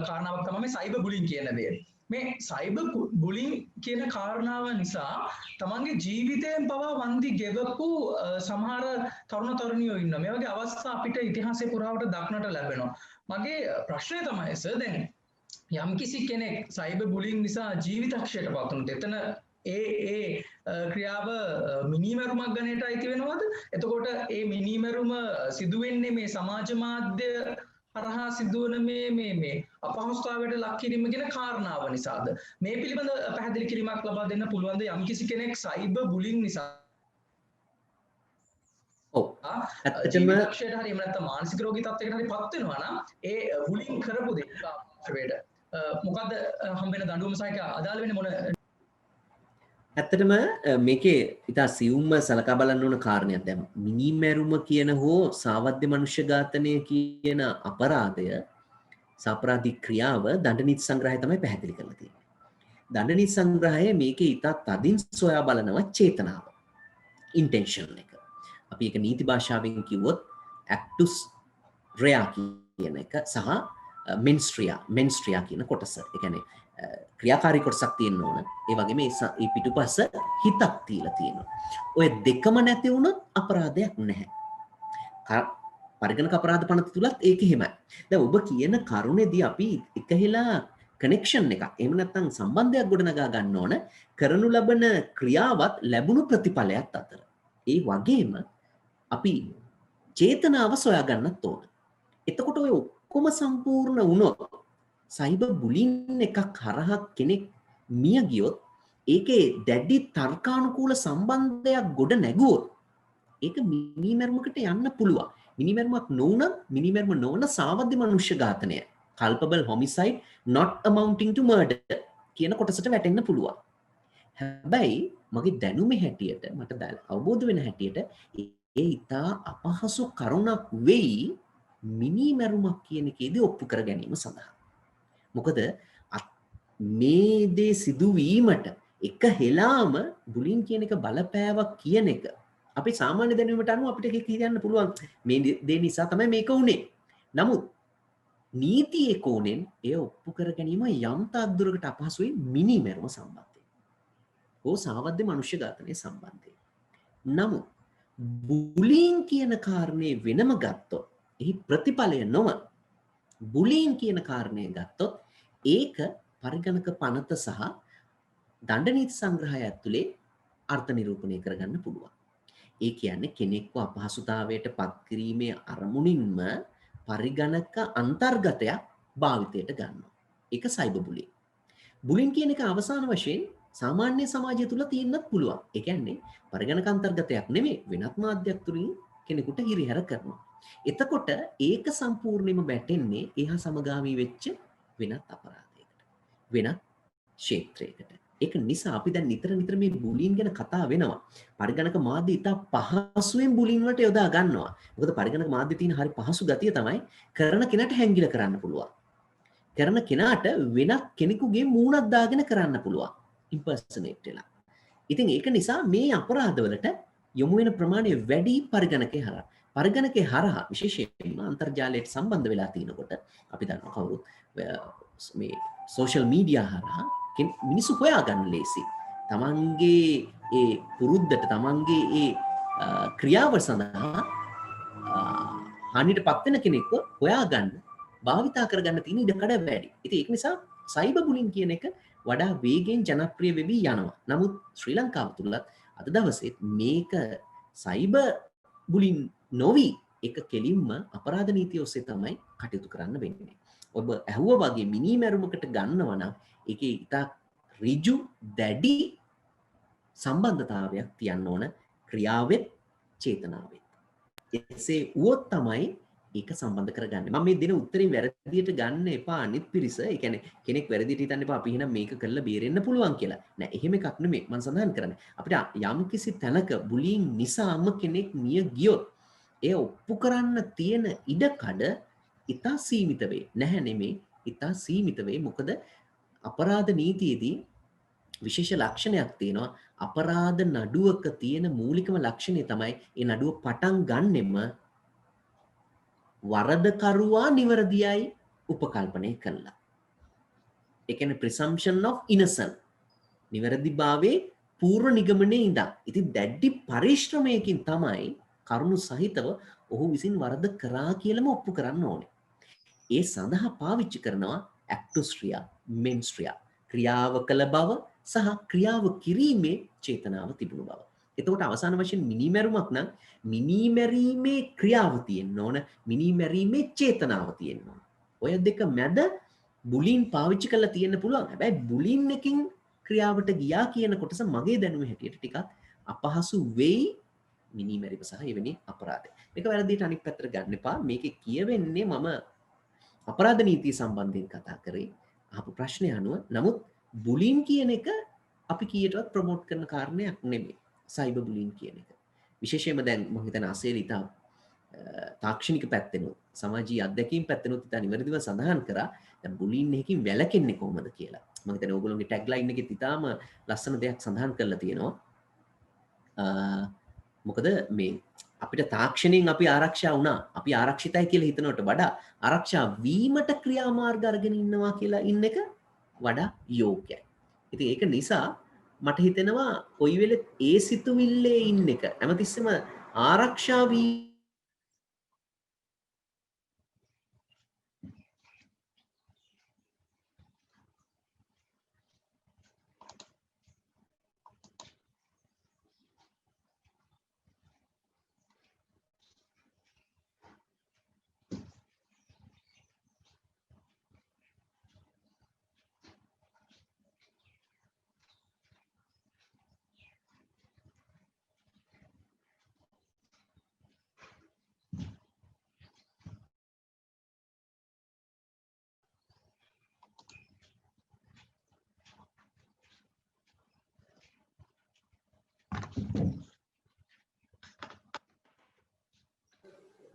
කාරණාවක් තමයි මේ සයිබර් බුලින් කියන දේ. මේ සයිබර් බුලින් කියන කාරණාව නිසා තමන්ගේ ජීවිතයෙන් පවා වන්දි ගෙවපු සමහර තරුණ තරුණියෝ ඉන්නවා. මේ වගේ අවස්ථා අපිට ඉතිහාසයේ පුරාවට දක්නට ලැබෙනවා. මගේ ප්‍රශ්නය තමයි සර් දැන් යම්කිසි කෙනෙක් සයිබර් බුලින් නිසා ජීවිතක්ෂයට පත් වුණොත් එතන ඒ ක්‍රියාව මිනිමරුමක් ගණයට අයිති වෙනවද? එතකොට ඒ මිනිමරුම සිදු වෙන්නේ මේ සමාජ මාධ්‍ය හරහා සිදුවන මේ අපහසුතාවයට ලක් කිරීම කියන කාරණාව නිසාද? මේ පිළිබඳ පැහැදිලි කිරීමක් ලබා දෙන්න පුළුවන්ද? යම්කිසි කෙනෙක් සයිබර් බුලින් නිසා ජීවිතක්ෂයට හරි එහෙම නැත්නම් මානසික රෝගී තත්යකට හරි පත් වෙනවා නම් ඒ බුලින් කරපු දේ මොකද්ද හම්බෙන දඬුවම සහිත අදාළ වෙන්නේ මොන ඇත්තටම මේකේ ඉතා සියුම්ම සලකා බලන්න ඕන කාරණයක් දැන් මිනිමැරුම කියන හෝ සාවද්‍ය මනුෂ්‍ය ඝාතනය කියන අපරාධය සාපරාධික ක්‍රියාව දඬ නීති සංග්‍රහය තමයි පැහැදිලි කරලා තියෙන්නේ. දඬ නීති සංග්‍රහය මේකේ ඉතා තදින් සොයා බලනවා චේතනාව. ඉන්ටෙන්ෂන් එක. අපි ඒක නීති භාෂාවෙන් කිව්වොත් actus rea කියන එක සහ මෙන්ස්ට්‍රියා කියන කොටස. ඒ කියන්නේ ක්‍රියාකාරී කොටසක් තියෙන්න ඕන. ඒ වගේම මේ පිටුපස්ස හිතක් තියලා තියෙනවා. ඔය දෙකම නැති වුණොත් අපරාධයක් නැහැ. පරිගණක අපරාධ පනත තුලත් ඒක එහෙමයි. දැන් ඔබ කියන කරුණේදී අපි එකහෙලා කනෙක්ෂන් එකක් එහෙම නැත්නම් සම්බන්ධයක් ගොඩනගා ගන්න ඕන කරනු ලබන ක්‍රියාවත් ලැබුණු ප්‍රතිඵලයක් අතර. ඒ වගේම අපි චේතනාව සොයා ගන්නත් ඕන. එතකොට ඔය ඔක්කොම සම්පූර්ණ වුණොත් සයිබර් බුලින් එකක් හරහා කෙනෙක් මිය ගියොත් ඒකේ දැඩි තර්කානුකූල සම්බන්ධයක් ගොඩ නැගුවොත් ඒක මිනිමැරුමකට යන්න පුළුවන්. මිනිමැරුමක් නොවුනත් මිනිමැරුම නොවන සාවද්‍ය මනුෂ්‍ය ඝාතනය culpable homicide not amounting to murder කියන කොටසට වැටෙන්න පුළුවන්. හැබැයි මගේ දැනුමේ හැටියට මට අවබෝධ වෙන හැටියට ඒ ඉතා අපහසු කරුණක් වෙයි මිනිමැරුමක් කියන එකේදී ඔප්පු කර ගැනීම සඳහා. මොකද මේ දේ සිදුවීමට එක හෙලාම බුලින් කියන එක බලපෑවක් කියන එක අපි සාමාන්‍ය දැනුමට අනුව අපිට කියන්න පුළුවන් මේ දේ නිසා තමයි මේක වුනේ. නමුත් නීතියේ කෝණයෙන් එය ඔප්පු කර ගැනීම යම් තාක් දුරකට අපහසුයි මිනිමැරුම සම්බන්ධයෙන්. ඕ සාවද්‍ය මනුෂ්‍ය ඝාතනයේ සම්බන්ධයෙන්. නමුත් බුලින් කියන කාරණේ වෙනම ගත්තොත් එහි ප්‍රතිඵලය නොව බුලින් කියන කාරණය ගත්තොත් ඒක පරිගණක පනත සහ දඬ නීති සංග්‍රහය ඇතුලේ අර්ථ නිරූපණය කරගන්න පුළුවන්. ඒ කියන්නේ කෙනෙක්ව අපහසුතාවයට පත් කිරීමේ අරමුණින්ම පරිගණක අන්තර්ගතයක් භාවිතයට ගන්නවා. ඒක සයිබර් බුලින්. බුලින් කියන එක අවසාන වශයෙන් සාමාන්‍ය සමාජය තුල තියෙන්නත් පුළුවන්. ඒ කියන්නේ පරිගණක අන්තර්ගතයක් නෙමෙයි වෙනත් මාධ්‍යයක් තුලින් කෙනෙකුට හිරිහැර කරනවා. එතකොට ඒක සම්පූර්ණයෙන්ම වැටෙන්නේ එහා සමගාමී වෙච්ච වෙනත් අපරාධයකට. වෙනත් ක්ෂේත්‍රයකට. ඒක නිසා අපි දැන් නිතර මේ බුලින් ගැන කතා වෙනවා. පරිගණක මාධ්‍ය ඉතා පහසුවෙන් බුලින් වලට යොදා ගන්නවා. මොකද පරිගණක මාධ්‍ය තියෙන හරි පහසු ගතිය තමයි කරන කෙනාට හැංගිලා කරන්න පුළුවන්. කරන කෙනාට වෙනත් කෙනෙකුගේ මූණක් දාගෙන කරන්න පුළුවන්. ඉම්පර්සනේට් වෙලා. ඉතින් ඒක නිසා මේ අපරාධවලට යොමු වෙන ප්‍රමාණය වැඩි පරිගණකේ හරහා. පරිගණකේ හරහා විශේෂයෙන්ම අන්තර්ජාලයට සම්බන්ධ වෙලා තිනකොට අපි දන්නවා කවුරුත් මේ සෝෂල් මීඩියා හරහා මිනිස්සු හොයාගන්න ලේසි. තමන්ගේ ඒ පුරුද්දට තමන්ගේ ඒ ක්‍රියාව සඳහා හානියට පත් වෙන කෙනෙක්ව හොයාගන්න භාවිතා කරගන්න තියෙන ඉඩකඩ වැඩි. ඉතින් ඒක නිසා සයිබර් බුලින් කියන එක වඩා වේගෙන් ජනප්‍රිය වෙවි යනවා. නමුත් ශ්‍රී ලංකාව තුලත් අද දවසේ මේක සයිබර් බුලින් නොවි එක කෙලින්ම අපරාධ නීතිය ඔස්සේ තමයි කටයුතු කරන්න වෙන්නේ. ඔබ ඇහුවා වගේ මිනිමැරුමකට ගන්නවා නම් ඒකේ ඉතා ඍජු දැඩි සම්බන්ධතාවයක් තියන්න ඕන ක්‍රියාවෙත් චේතනාවෙත්. එසේ වුවොත් තමයි ඒක සම්බන්ධ කරගන්නේ. මම මේ දෙන උත්තරේ වැරදියට ගන්න එපා අනිත් පිරිස. ඒ කියන්නේ කෙනෙක් වැරදියට හිතන්න එපා අපි එහෙනම් මේක කරලා බේරෙන්න පුළුවන් කියලා. නෑ එහෙම එකක් නෙමෙයි මම සඳහන් කරන්නේ. අපිට යම්කිසි තැනක බුලින් නිසාම කෙනෙක් මිය ගියොත් ඒ ඔප්පු කරන්න තියෙන ඉඩකඩ ඉතා සීමිත වේ. නැහැ නෙමෙයි ඉතා සීමිත වේ. මොකද අපරාධ නීතියේදී විශේෂ ලක්ෂණයක් තියෙනවා. අපරාධ නඩුවක තියෙන මූලිකම ලක්ෂණය තමයි ඒ නඩුව පටන් ගන්නෙම වරදකරුවා නිවැරදියයි උපකල්පනය කළා. ඒ කියන්නේ presumption of innocence. නිවැරදිභාවයේ පූර්ව නිගමනයේ ඉඳන්. ඉතින් දැඩි පරිශ්‍රමයකින් තමයි කරුණු සහිතව ඔහු විසින් වරද කරා කියලාම ඔප්පු කරන්න ඕනේ. ඒ සඳහා පාවිච්චි කරනවා actus rea, mens rea. ක්‍රියාව කළ බව සහ ක්‍රියාව කිරීමේ චේතනාව තිබුණු බව. එතකොට අවසාන වශයෙන් මිනිමැරුමක් නම් මිනිමැරීමේ ක්‍රියාව තියෙන්න ඕන, මිනිමැරීමේ චේතනාව තියෙන්න ඕන. ඔය දෙක මැද බුලින් පාවිච්චි කරලා තියෙන්න පුළුවන්. හැබැයි බුලින් එකකින් ක්‍රියාවට ගියා කියන කොටස මගේ දැනුම හැටියට ටිකක් අපහසු වෙයි මිනිමැරීම සහ එවැනි අපරාධ. මේක වැරදිට අනිත් පැත්තට ගන්න එපා. මේකේ කියවෙන්නේ මම අපරාධ නීතිය සම්බන්ධයෙන් කතා කරේ අහපු ප්‍රශ්නය අනුව. නමුත් බුලින් කියන එක අපි කීයටවත් ප්‍රොමෝට් කරන කාරණයක් නෙමෙයි. සයිබර් බුලින් කියන එක. විශේෂයෙන්ම දැන් මම හිතන අසේල ඉතා තාක්ෂණික පැත්තෙනුත් සමාජීය අත්දැකීම් පැත්තෙනුත් ඉතා නිවැරදිව සඳහන් කරා දැන් බුලින් එකකින් වැළකෙන්නේ කොහොමද කියලා. මම හිතන්නේ ඕගොල්ලෝගේ ටැග් ලයින් එකෙත් ඉතාම ලස්සන දෙයක් සඳහන් කරලා තියෙනවා. මොකද මේ අපිට තාක්ෂණයෙන් අපි ආරක්ෂා වුණා, අපි ආරක්ෂිතයි කියලා හිතනවට වඩා ආරක්ෂා වීමට ක්‍රියාමාර්ග අරගෙන ඉන්නවා කියලා ඉන්න එක වඩා යෝග්‍යයි. ඉතින් ඒක නිසා මට හිතෙනවා කොයි වෙලෙත් ඒ සිතුවිල්ලේ ඉන්න එක හැමතිස්සෙම ආරක්ෂා වී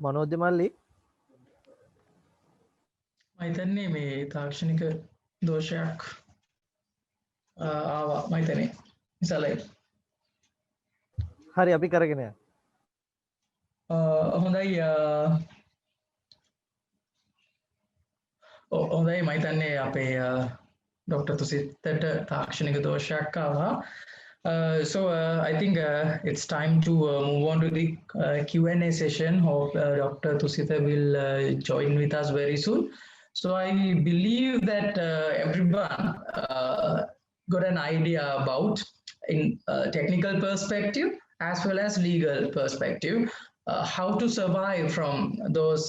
මනෝජ මල්ලි මම හිතන්නේ මේ තාක්ෂණික දෝෂයක් ආවා මම හිතන්නේ ඉසලයි. හරි අපි කරගෙන යමු. හොඳයි හොඳයි මම හිතන්නේ අපේ ඩොක්ටර් තුසිතට තාක්ෂණික දෝෂයක් ආවා. I think it's time to move on to the Q&A session. Hope Dr. Thusitha will join with us very soon. So I believe that everyone got an idea about in technical perspective as well as legal perspective how to survive from those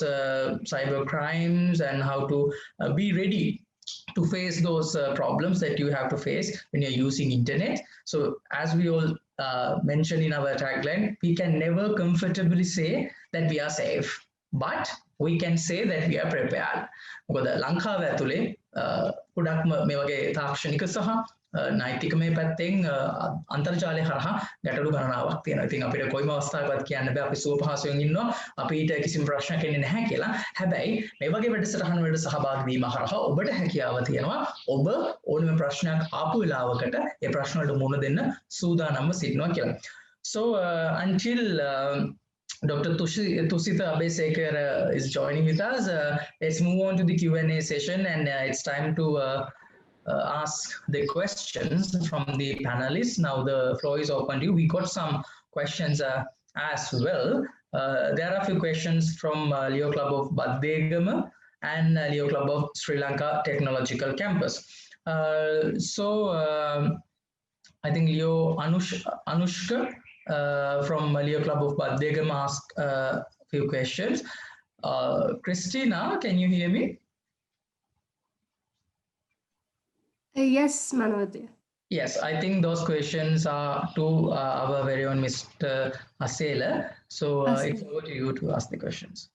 cyber crimes and how to be ready to face those problems that you have to face when you're using internet. So as we all mentioned in our tagline, we can never comfortably say that we are safe, but we can say that we are prepared. මොකද ලංකාව ඇතුලේ ගොඩක්ම මේ වගේ තාක්ෂණික සහ නෛතිකමය පැත්තෙන් අන්තර්ජාලය හරහා ගැටලු ගණනාවක් තියෙනවා. ඉතින් අපිට කොයිම අවස්ථාවකවත් කියන්න බෑ අපි සුව පහසුවෙන් ඉන්නවා අපිට කිසිම ප්‍රශ්නයක් එන්නේ නැහැ කියලා. හැබැයි මේ වගේ වැඩසටහන් වලට සහභාගී වීම හරහා ඔබට හැකියාව තියෙනවා ඔබ ඕනම ප්‍රශ්නයක් ආපු වෙලාවකට ඒ ප්‍රශ්න වලට මුහුණ දෙන්න සූදානම්ව සිටිනවා කියලා. So until Dr. Thusitha Abeysekara is joining with us, let's move on to the Q&A session, and it's time to ask the questions from the panelists. Now the floor is open to you. We got some questions as well. There are a few questions from Leo Club of Badegama and Leo Club of Sri Lanka Technological Campus. I think Leo Anushka from Leo Club of Badegama asked a few questions. Christina, can you hear me? Yes, Manodya. Yes, I think those questions are to our very own Mr. Asela. So it's over to you to ask the questions.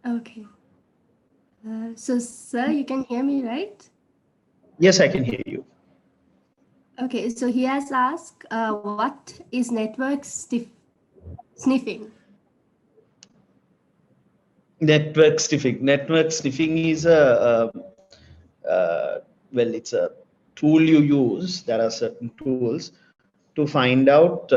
Okay. So, sir, you can hear me, right? Yes, I can hear you. Okay, so he has asked, what is network sniffing? Network sniffing is well, it's a tool you use. There are certain tools to find out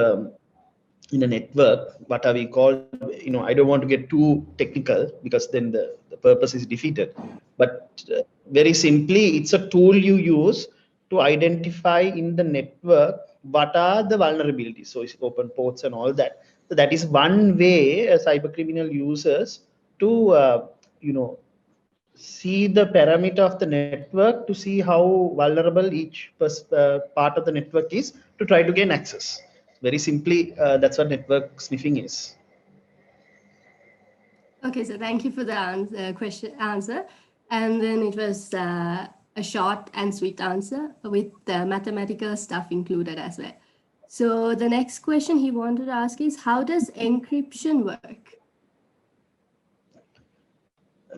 in a network what are we called. I don't want to get too technical because then the purpose is defeated. But Very simply, it's a tool you use to identify in the network what are the vulnerabilities. So it's open ports and all that. So that is one way a cyber criminal uses to see the parameter of the network to see how vulnerable each part of the network is to try to gain access. Very simply, that's what network sniffing is. Okay, so thank you for the answer. And then it was a short and sweet answer with mathematical stuff included as well. So the next question he wanted to ask is, how does encryption work?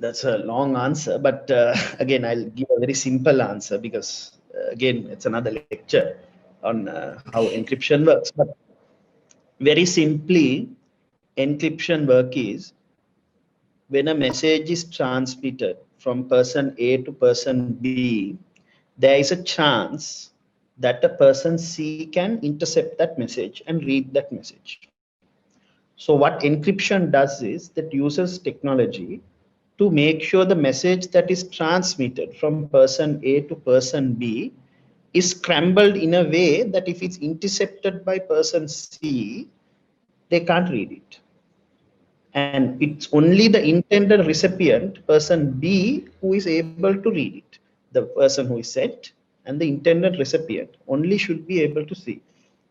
That's a long answer, but again, I'll give a very simple answer because again, it's another lecture on how encryption works. But very simply, encryption work is when a message is transmitted from person A to person B, there is a chance that a person C can intercept that message and read that message. So what encryption does is that uses technology to make sure the message that is transmitted from person A to person B is scrambled in a way that if it's intercepted by person C, they can't read it. And it's only the intended recipient, person B, who is able to read it. The person who is sent and the intended recipient only should be able to see.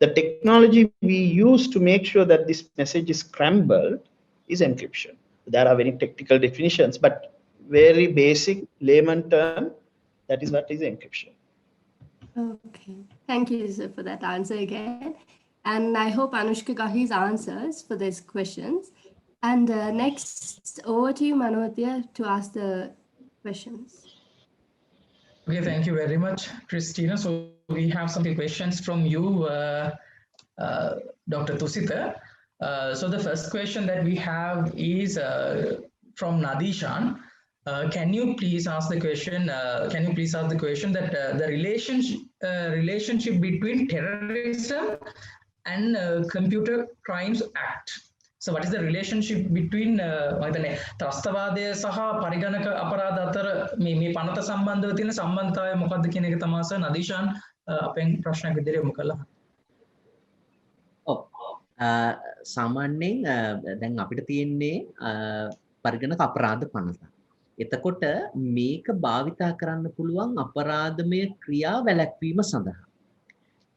The technology we use to make sure that this message is scrambled is encryption. There are very technical definitions, but very basic layman term, that is what is encryption. Okay, thank you, sir, for that answer again. And I hope Anushka got his answers for these questions. And next, over to you, Manotia, to ask the questions. Okay, thank you very much, Christina. So we have some questions from you, Dr. Thusitha. So the first question that we have is from Nadishan. Can you please ask the question? That the relationship between terrorism and Computer Crimes Act? So what is the relationship between ත්‍රස්තවාදය සහ පරිගණක අපරාධ අතර මේ පනත සම්බන්ධව තියෙන සම්බන්ධතාවය මොකක්ද කියන එක තමයි සර් නදීෂාන් අපෙන් ප්‍රශ්නයක් විදිහට යොමු කළා. සාමාන්‍යයෙන් දැන් අපිට තියෙන්නේ පරිගණක අපරාධ පනත. එතකොට මේක භාවිතා කරන්න පුළුවන් අපරාධමය ක්‍රියා වැළැක්වීම සඳහා.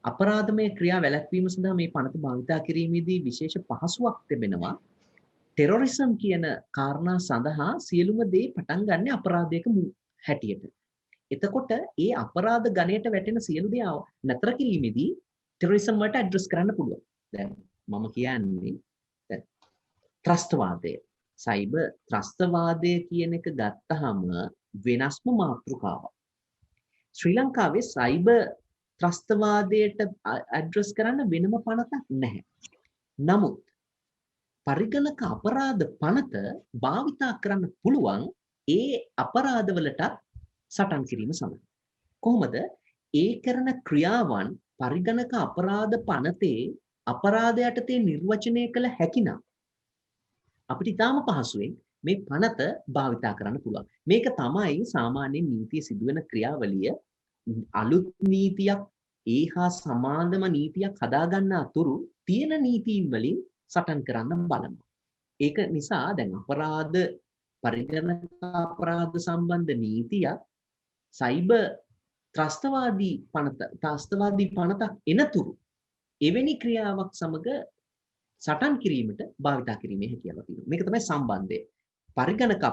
අපරාධමය ක්‍රියා වැළැක්වීම සඳහා මේ පනත භාවිතා කිරීමේදී විශේෂ පහසුවක් තිබෙනවා. ටෙරොරිසම් කියන කාරණා සඳහා සියලුම දේ පටන් ගන්න අපරාධයක හැටියට. එතකොට ඒ අපරාධ ගණයට වැටෙන සියලු දේ නතර කිරීමේදී ටෙරොරිසම් වලට ඇඩ්‍රස් කරන්න පුළුවන්. දැන් මම කියන්නේ දැන් ත්‍රස්තවාදය. සයිබර් ත්‍රස්තවාදය කියන එක ගත්තාම වෙනස්ම මාතෘකාවක්. ශ්‍රී ලංකාවේ සයිබර් ත්‍රස්තවාදයට ඇඩ්‍රස් කරන්න වෙනම පනතක් නැහැ. නමුත් පරිගණක අපරාධ පනත භාවිතා කරන්න පුළුවන් ඒ අපරාධවලට සටන් කිරීම සඳහා. කොහොමද? ඒ කරන ක්‍රියාවන් පරිගණක අපරාධ පනතේ අපරාධ යටතේ නිර්වචනය කළ හැකිනම් අපිට ඉතාම පහසුවෙන් මේ පනත භාවිතා කරන්න පුළුවන්. මේක තමයි සාමාන්‍ය නීතිය සිදුවෙන ක්‍රියාවලිය. අලුත් නීතියක් ඒහා සමානම නීතියක් හදාගන්න අතුරු තියෙන නීතීන් වලින් සටන් කරන්න බලනවා. ඒක නිසා දැන් අපරාධ පරිගණක අපරාධ සම්බන්ධ නීතියක් සයිබර් ත්‍රස්තවාදී පනතක් එනතුරු එවැනි ක්‍රියාවක් සමග සටන් කිරීමට භාවිතා කිරීමේ හැකියාව තියෙනවා. මේක තමයි සම්බන්ධය. පරිගණක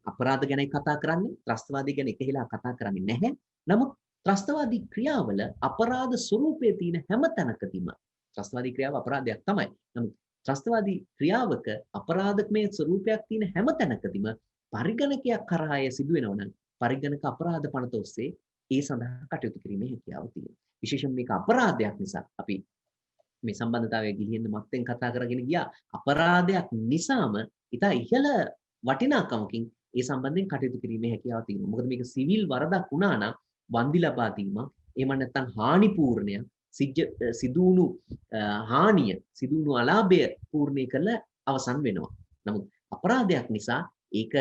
අපරාධ ගැනයි කතා කරන්නේ, ත්‍රස්තවාදී ගැන එකහිලා කතා කරන්නේ නැහැ. නමුත් ත්‍රස්තවාදී ක්‍රියාවල අපරාධ ස්වරූපයේ තියෙන හැම තැනකදීම ත්‍රස්තවාදී ක්‍රියාව අපරාධයක් තමයි. නමුත් ත්‍රස්තවාදී ක්‍රියාවක අපරාධමය ස්වරූපයක් තියෙන හැම තැනකදීම පරිගණකයක් කරා සිදු වෙනවා නම් පරිගණක අපරාධ පනත ඔස්සේ ඒ සඳහා කටයුතු කිරීමේ හැකියාව තියෙනවා. විශේෂයෙන් මේක අපරාධයක් නිසා අපි මේ සම්බන්ධතාවය ගිලිහෙන්න මත්තෙන් කතා කරගෙන ගියා. අපරාධයක් නිසාම ඉතා ඉහළ වටිනාකමකින් ඒ සම්බන්ධයෙන් කටයුතු කිරීමේ හැකියාව තියෙනවා. මොකද මේක සිවිල් වරදක් වුණා නම් වන්දි ලබා දීම, එහෙම නැත්නම් හානිපූර්ණය, සිදුණු හානිය, සිදුණු අලාභය පූර්ණේ කරලා අවසන් වෙනවා. නමුත් අපරාධයක් නිසා ඒක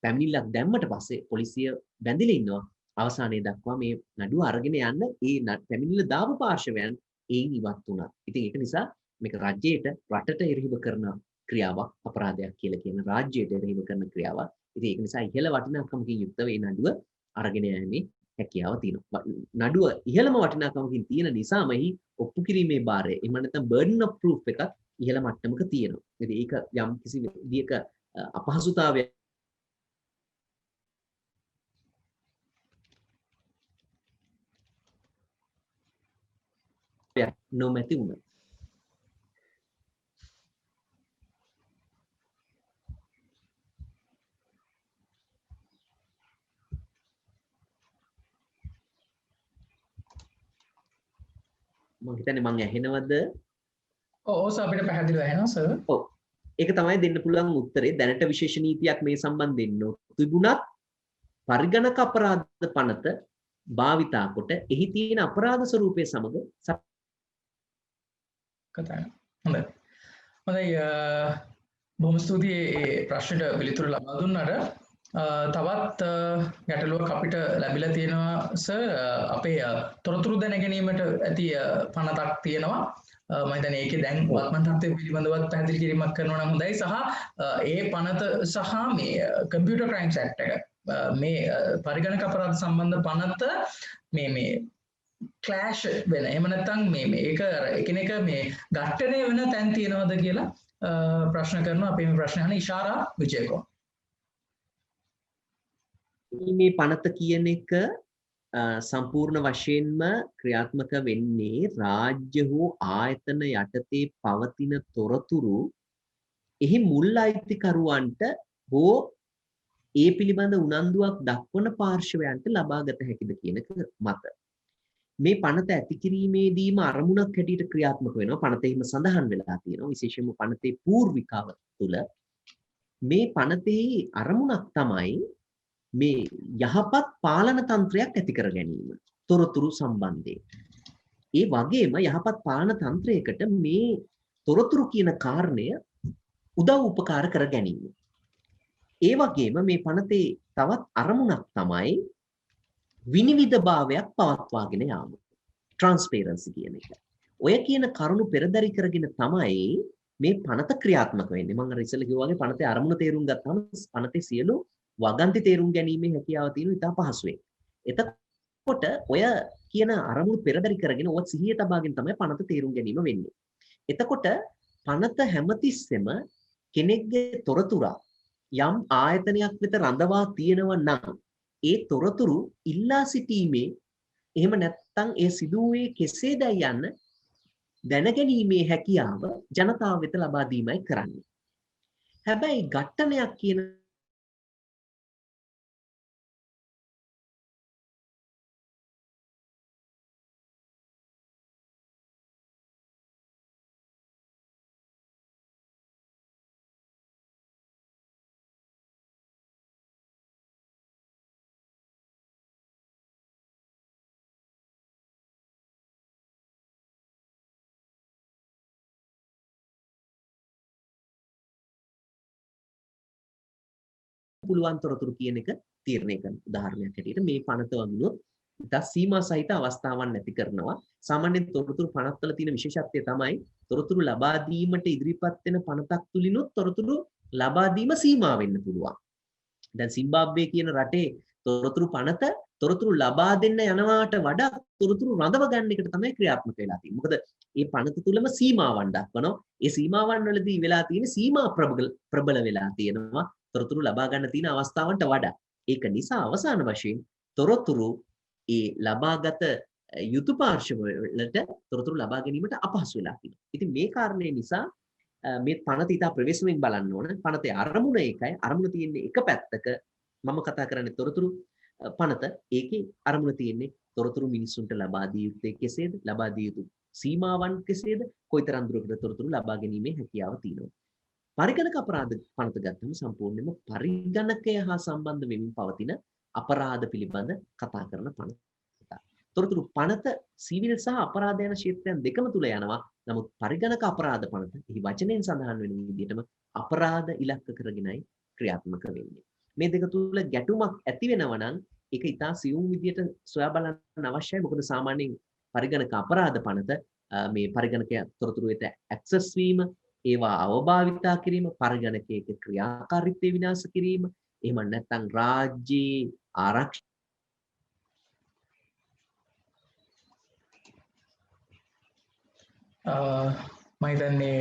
පැමිණිල්ලක් දැම්මට පස්සේ පොලිසිය බැඳිලා ඉන්නවා. අවසානයේ දක්වා මේ නඩුව අරගෙන යන්න ඒ පැමිණිල්ල දාපු පාර්ශවයන් ඒන් ඉවත් වුණා. ඉතින් ඒක නිසා මේක රජයට රටට එරෙහිව කරන ක්‍රියාවක් අපරාධයක් කියලා කියන රාජ්‍යයට එරෙහිව කරන ක්‍රියාවක්. ඉතින් ඒක නිසා ඉහළ වටිනාකමකින් යුක්ත මේ නඩුව අරගෙන යෑමේ හැකියාව තියෙනවා. නඩුව ඉහළම වටිනාකමකින් තියෙන නිසාම එහි ඔප්පු කිරීමේ භාරය එහෙම නැත්නම් burden of proof එකක් ඉහළ මට්ටමක තියෙනවා. ඉතින් ඒක යම් කිසි විදියක අපහසුතාවයක් නොමැති වුණා. මම හිතන්නේ මං ඇහෙනවද? ඔව් සර් අපිට පැහැදිලිව ඇහෙනවා සර්. ඔව්. ඒක තමයි දෙන්න පුළුවන් උත්තරේ. දැනට විශේෂ නීතියක් මේ සම්බන්ධයෙන් නොතිබුණත් පරිගණක අපරාධ පනත භාවිතා කොට එහි තියෙන අපරාධ ස්වරූපයේ සමග කතා හොඳයි. හොඳයි බොහොම ස්තුතියි මේ ප්‍රශ්නෙට පිළිතුරු ලබා දුන්නාට. තවත් ගැටලුවක් අපිට ලැබිලා තියෙනවා සර්. අපේ තොරතුරු දැන ගැනීමට ඇති පනතක් තියෙනවා. මම හිතන්නේ ඒකේ දැන් වර්තමාන තත්ත්වය පිළිබඳවත් පැහැදිලි කිරීමක් කරනවා නම් හොඳයි. සහ ඒ පනත සහ මේ කම්පියුටර් ක්‍රයිම්ස් ඇක්ට් එක මේ පරිගණක අපරාධ සම්බන්ධ පනත මේ ක්ලෑෂ් වෙන එහෙම නැත්නම් මේ ඒක එකිනෙක මේ ඝට්ටණය වෙන තැන් තියෙනවද කියලා ප්‍රශ්න කරනවා. අපි මේ ප්‍රශ්න අහන ඉෂාරා විජේකෝ. මේ පනත කියන එක සම්පූර්ණ වශයෙන්ම ක්‍රියාත්මක වෙන්නේ රාජ්‍ය හෝ ආයතන යටතේ පවතින තොරතුරු එහි මුල් අයිතිකරුවන්ට හෝ ඒ පිළිබඳ උනන්දුවක් දක්වන පාර්ශවයන්ට ලබාගත හැකිද කියන මත. මේ පනත ඇති කිරීමේදීම අරමුණක් හැටියට ක්‍රියාත්මක වෙනවා. පනතේම සඳහන් වෙලා තියෙනවා. විශේෂයෙන්ම පනතේ පූර්විකාව තුළ මේ පනතේ අරමුණක් තමයි මේ යහපත් පාලන තන්ත්‍රයක් ඇති කර ගැනීම තොරතුරු සම්බන්ධයෙන්. ඒ වගේම යහපත් පාලන තන්ත්‍රයකට මේ තොරතුරු කියන කාරණය උදව් උපකාර කර ගැනීම. ඒ වගේම මේ පනතේ තවත් අරමුණක් තමයි විනිවිදභාවයක් පවත්වාගෙන යාම. ට්‍රාන්ස්පරන්සි කියන එක. ඔය කියන කරුණු පෙරදරි කරගෙන තමයි මේ පනත ක්‍රියාත්මක වෙන්නේ. මම අර ඉස්සෙල්ලා කිව්වා වගේ පනතේ අරමුණ තේරුම් ගත්තාම පනතේ සියලු වගන්ති තේරුම් ගැනීමේ හැකියාව තියෙන ඉතා පහසුවෙන්. එතකොට ඔය කියන අරමුණු පෙරදරි කරගෙන ඔය සිහිය තබාගෙන තමයි පනත තේරුම් ගැනීම වෙන්නේ. එතකොට පනත හැමතිස්සෙම කෙනෙක්ගේ තොරතුරු යම් ආයතනයක් වෙත රඳවා තියෙනවා නම් ඒ තොරතුරු ඉල්ලා සිටීමේ එහෙම නැත්නම් ඒ සිදුවේ කෙසේදයි යන්න දැනගැනීමේ හැකියාව ජනතාව වෙත ලබා දීමයි කරන්නේ. හැබැයි ඝට්ටනයක් කියන පුළුවන් තොරතුරු කියන එක තීරණය කරන උදාහරණයක් හැටියට මේ පනත වගුණොත් ඉතා සීමා සහිත අවස්ථාවන් නැති කරනවා. සාමාන්‍යයෙන් තොරතුරු පනත්වල තියෙන විශේෂත්වය තමයි තොරතුරු ලබා දීමට ඉදිරිපත් වෙන පනතක් තුලිනුත් තොරතුරු ලබා දීම සීමා වෙන්න පුළුවන්. දැන් සිම්බාබ්වේ කියන රටේ තොරතුරු පනත තොරතුරු ලබා දෙන්න යනවාට වඩා තොරතුරු රඳව ගන්න එකට තමයි ක්‍රියාත්මක වෙලා තියෙන්නේ. මොකද මේ පනත තුලම සීමාවන් දක්වනවා. ඒ සීමාවන් වලදී වෙලා තියෙන සීමා ප්‍රබල වෙලා තියෙනවා. තොරතුරු ලබා ගන්න තියෙන අවස්ථාවන්ට වඩා. ඒක නිසා අවසාන වශයෙන් තොරතුරු ඒ ලබාගත යුතු පාර්ශවවලට තොරතුරු ලබා ගැනීමට අපහසු වෙලා තියෙනවා. ඉතින් මේ කාරණේ නිසා මේ පනත ඉතා ප්‍රවේශමෙන් බලන්න ඕන. පනතේ අරමුණ ඒකයි. අරමුණ තියෙන්නේ එක පැත්තක. මම කතා කරන්නේ තොරතුරු පනත. ඒකේ අරමුණ තියෙන්නේ තොරතුරු මිනිසුන්ට ලබා දිය යුත්තේ කෙසේද? ලබා දිය යුතු සීමාවන් කෙසේද? කොයිතරම් දුරකට තොරතුරු ලබා ගැනීමේ හැකියාව තියෙනවද? පරිගණක අපරාධ පනත ගත්තම සම්පූර්ණයෙන්ම පරිගණකය හා සම්බන්ධ වෙමින් පවතින අපරාධ පිළිබඳ කතා කරන පනත. තොරතුරු පනත සිවිල් සහ අපරාධ යන ක්ෂේත්‍රයන් දෙකම තුල යනවා. නමුත් පරිගණක අපරාධ පනත එහි වචනයෙන් සඳහන් වෙන විදිහටම අපරාධ ඉලක්ක කරගෙනයි ක්‍රියාත්මක වෙන්නේ. මේ දෙක තුල ගැටුමක් ඇති වෙනවා නම් ඒක ඉතා සියුම් විදියට සොයා බලන්න අවශ්‍යයි. මොකද සාමාන්‍යයෙන් පරිගණක අපරාධ පනත මේ පරිගණක තොරතුරු වෙත ඇක්සස් වීම, ඒවා අවභාවිතා කිරීම, පරිගණකයක ක්‍රියාකාරීත්වය විනාශ කිරීම, එහෙම නැත්නම් රාජ්‍යයේ ආරක්ෂා මම හිතන්නේ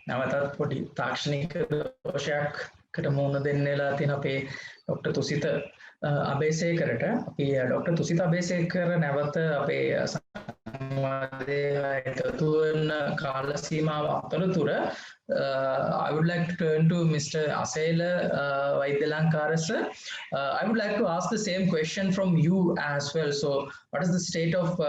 නැවතත් පොඩි තාක්ෂණික දෝෂයක්කට මුහුණ දෙන්න වෙලා තියෙන අපේ ડોક્ટર තුසිත අබේසේකරට. අපි ડોક્ટર තුසිත අබේසේකර නැවත අපේ සංවාදයේ එකතු වෙන කාල සීමාව අතරතුර I would like to turn to Mr. Asela Waidyalankara sir. I would like to ask the same question from you as well. So what is the state of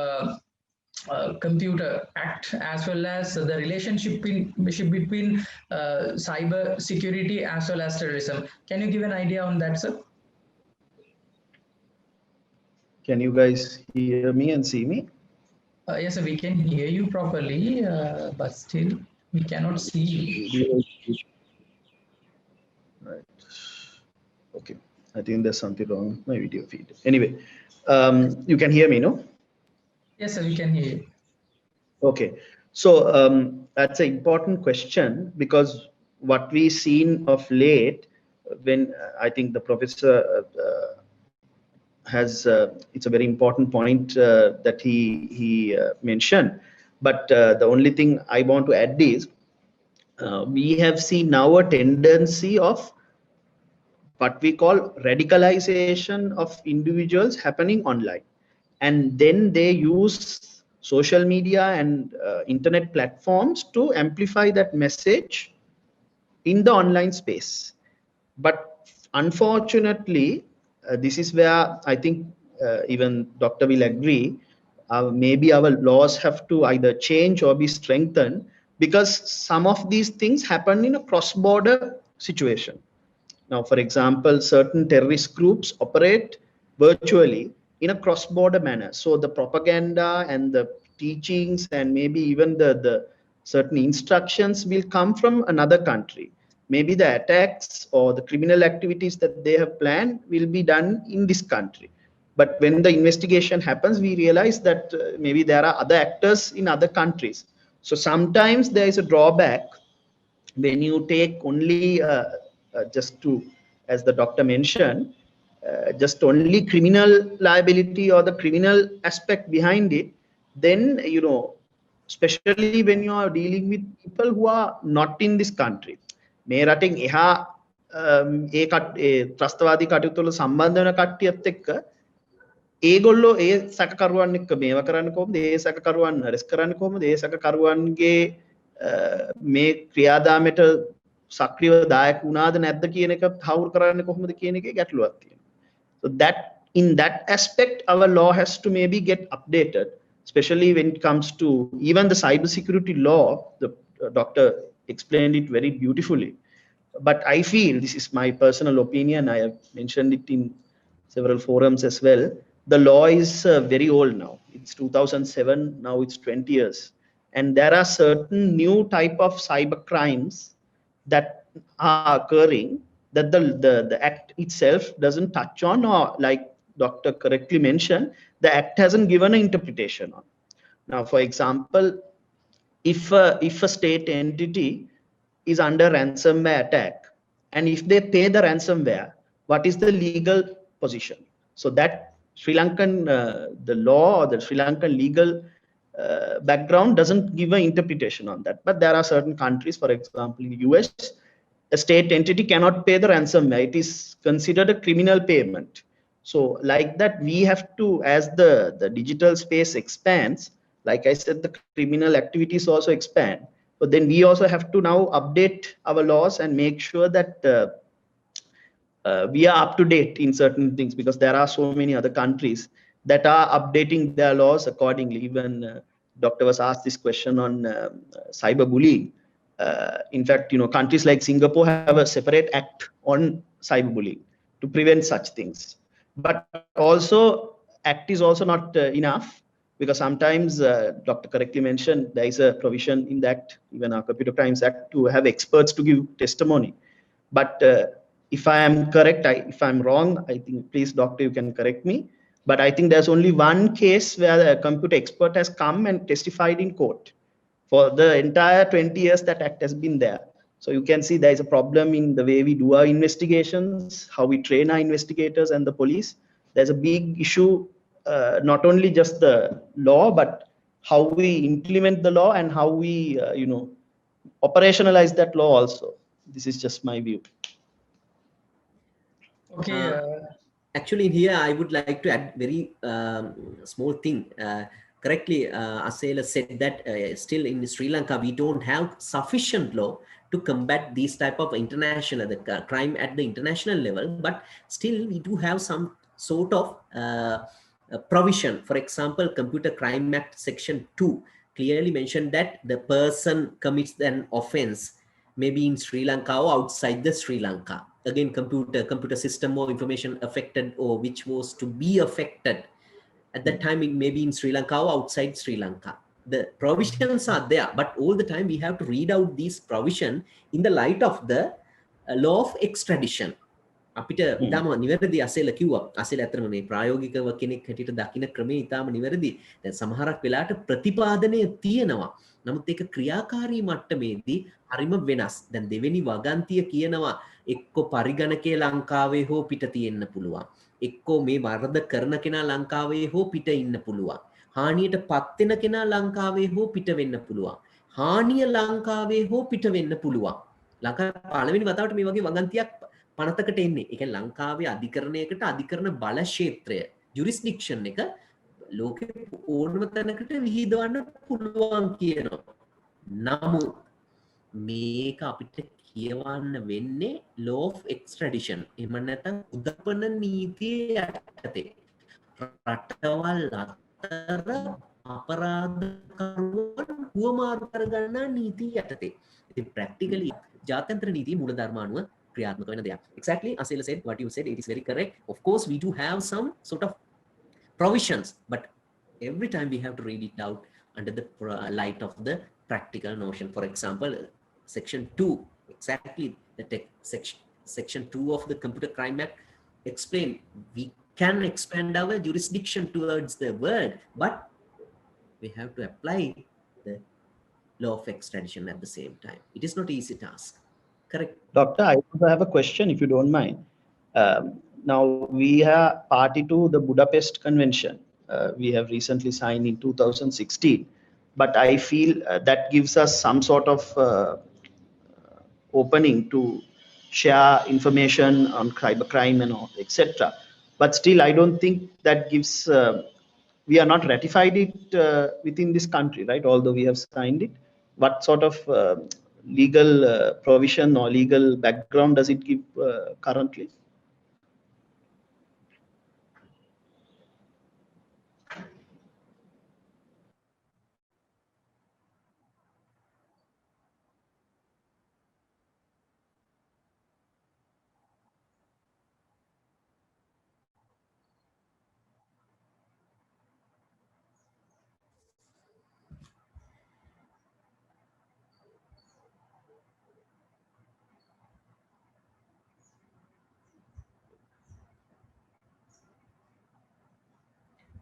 Computer Act as well as the relationship between cyber security as well as terrorism? Can you give an idea on that, sir? Can you guys hear me and see me? Yes, sir, we can hear you properly, but still we cannot see you. Right. Okay. I think there's something wrong with my video feed. Anyway, you can hear me, no? Yes, sir, we can hear you. Okay. So that's an important question, because what we've seen of late, when I think the professor has, it's a very important point that he mentioned. But the only thing I want to add is, we have seen now a tendency of what we call radicalization of individuals happening online, and then they use social media and internet platforms to amplify that message in the online space. But unfortunately, this is where I think even Dr. will agree, maybe our laws have to either change or be strengthened, because some of these things happen in a cross-border situation. Now, for example, certain terrorist groups operate virtually in a cross-border manner. So the propaganda and the teachings and maybe even the certain instructions will come from another country. Maybe the attacks or the criminal activities that they have planned will be done in this country. But when the investigation happens, we realize that maybe there are other actors in other countries. So sometimes there is a drawback when you take only just to, as the doctor mentioned, just only criminal liability or the criminal aspect behind it, then, you know, especially when you are dealing with people who are not in this country. මේ රටෙන් එහා ඒ ත්‍රස්තවාදී කටයුතු වල සම්බන්ධ වෙන කට්ටියත් එක්ක ඒගොල්ලෝ ඒ සැකකරුවන් එක්ක මේව කරන්නේ කොහොමද, ඒ සැකකරුවන් අරෙස්ට් කරන්නේ කොහොමද, ඒ සැකකරුවන්ගේ මේ ක්‍රියාදාමයට සක්‍රියව දායක වුණාද නැද්ද කියන එක තහවුරු කරන්නේ කොහොමද කියන එකේ ගැටලුවක් තියෙනවා. So that in that aspect our law has to maybe get updated, especially when it comes to even the cyber security law. The doctor explained it very beautifully, but I feel, this is my personal opinion, I have mentioned it in several forums as well, the law is very old now. It's 2007, now it's 20 years, and there are certain new type of cyber crimes that are occurring that the act itself doesn't touch on, or like doctor correctly mentioned, the act hasn't given an interpretation on. Now, for example, if a state entity is under ransomware attack, and if they pay the ransomware, what is the legal position? So that Sri Lankan the law or the Sri Lankan legal background doesn't give an interpretation on that. But there are certain countries, for example in the US, a state entity cannot pay the ransomware. It is considered a criminal payment. So like that, we have to, as the digital space expands, like I said, the criminal activities also expand. But then we also have to now update our laws and make sure that we are up to date in certain things, because there are so many other countries that are updating their laws accordingly. Even doctor was asked this question on cyberbullying. In fact, you know, countries like Singapore have a separate act on cyberbullying to prevent such things. But also, act is also not enough, because sometimes doctor correctly mentioned there is a provision in that, even our Computer Crimes Act, to have experts to give testimony. But If I am correct, if I'm wrong, I think please, doctor, you can correct me. But I think there's only one case where a computer expert has come and testified in court for the entire 20 years that act has been there. So you can see there is a problem in the way we do our investigations, how we train our investigators and the police. There's a big issue, not only just the law, but how we implement the law and how we, operationalize that law also. This is just my view. Okay. Actually, here I would like to add very small thing. Correctly, Asela said that still in Sri Lanka we don't have sufficient law to combat these type of international crime at the international level, but still we do have some sort of provision. For example, Computer Crime Act Section 2 clearly mentioned that the person commits an offense maybe in Sri Lanka or outside the Sri Lanka. Again, computer system or information affected or which was to be affected at that time, it may be in Sri Lanka or outside Sri Lanka. The provisions are there, but all the time we have to read out these provision in the light of the law of extradition. අපිට ඉතාම නිවැරදි අසේල කිව්වා. අසේල ඇත්තම මේ ප්‍රායෝගිකව කෙනෙක් හැටියට දකින්න ක්‍රමය ඉතාම නිවැරදි. දැන් සමහරක් වෙලාවට ප්‍රතිපාදනය තියෙනවා. නමුත් ඒක ක්‍රියාකාරී මට්ටමේදී හරිම වෙනස්. දැන් දෙවෙනි වගන්තිය කියනවා එක්ක පරිගණකයේ ලංකාවේ හෝ පිට තියෙන්න පුළුවන්. එක්කෝ මේ වරද කරන කෙනා ලංකාවේ හෝ පිට ඉන්න පුළුවන්. හානියට පත් වෙන කෙනා ලංකාවේ හෝ පිට වෙන්න පුළුවන්. හානිය ලංකාවේ හෝ පිට වෙන්න පුළුවන්. ලංකාවේ පළවෙනි වතාවට මේ වගේ වගන්තියක් පනතකට එන්නේ. ඒ කියන්නේ ලංකාවේ අධිකරණයකට අධිකරණ බල ක්ෂේත්‍රය ජුරිස්ඩික්ෂන් එක ලෝකෙ ඕනම තැනකට විහිදවන්න පුළුවන් කියනවා. නමුත් මේක අපිට කියවන්න වෙන්නේ law of extradition. එහෙම නැත්නම් උදපන නීතිය යටතේ. රටවල් අතර අපරාධකරුවන් හුවමාරු කරගන්නා නීතිය යටතේ. ඉතින් ප්‍රැක්ටිකලි ජාත්‍යන්තර නීතිය මූලධර්ම අනුව ක්‍රියාත්මක වෙන දෙයක්. Exactly, Asela said what you said, it is very correct. Of course, we do have some sort of provisions, but every time we have to read it out under the light of the practical notion. For example, Section 2, exactly the section 2 of the Computer Crime Act explain we can expand our jurisdiction towards the word, but we have to apply the law of extradition at the same time. It is not an easy task. Correct. Doctor, I also have a question, if you don't mind. Now, we are party to the Budapest Convention. We have recently signed in 2016, but I feel that gives us some sort of opening to share information on cybercrime and all, etc. But still, I don't think that gives, we are not ratified it within this country, right? Although we have signed it. What sort of legal provision or legal background does it give currently?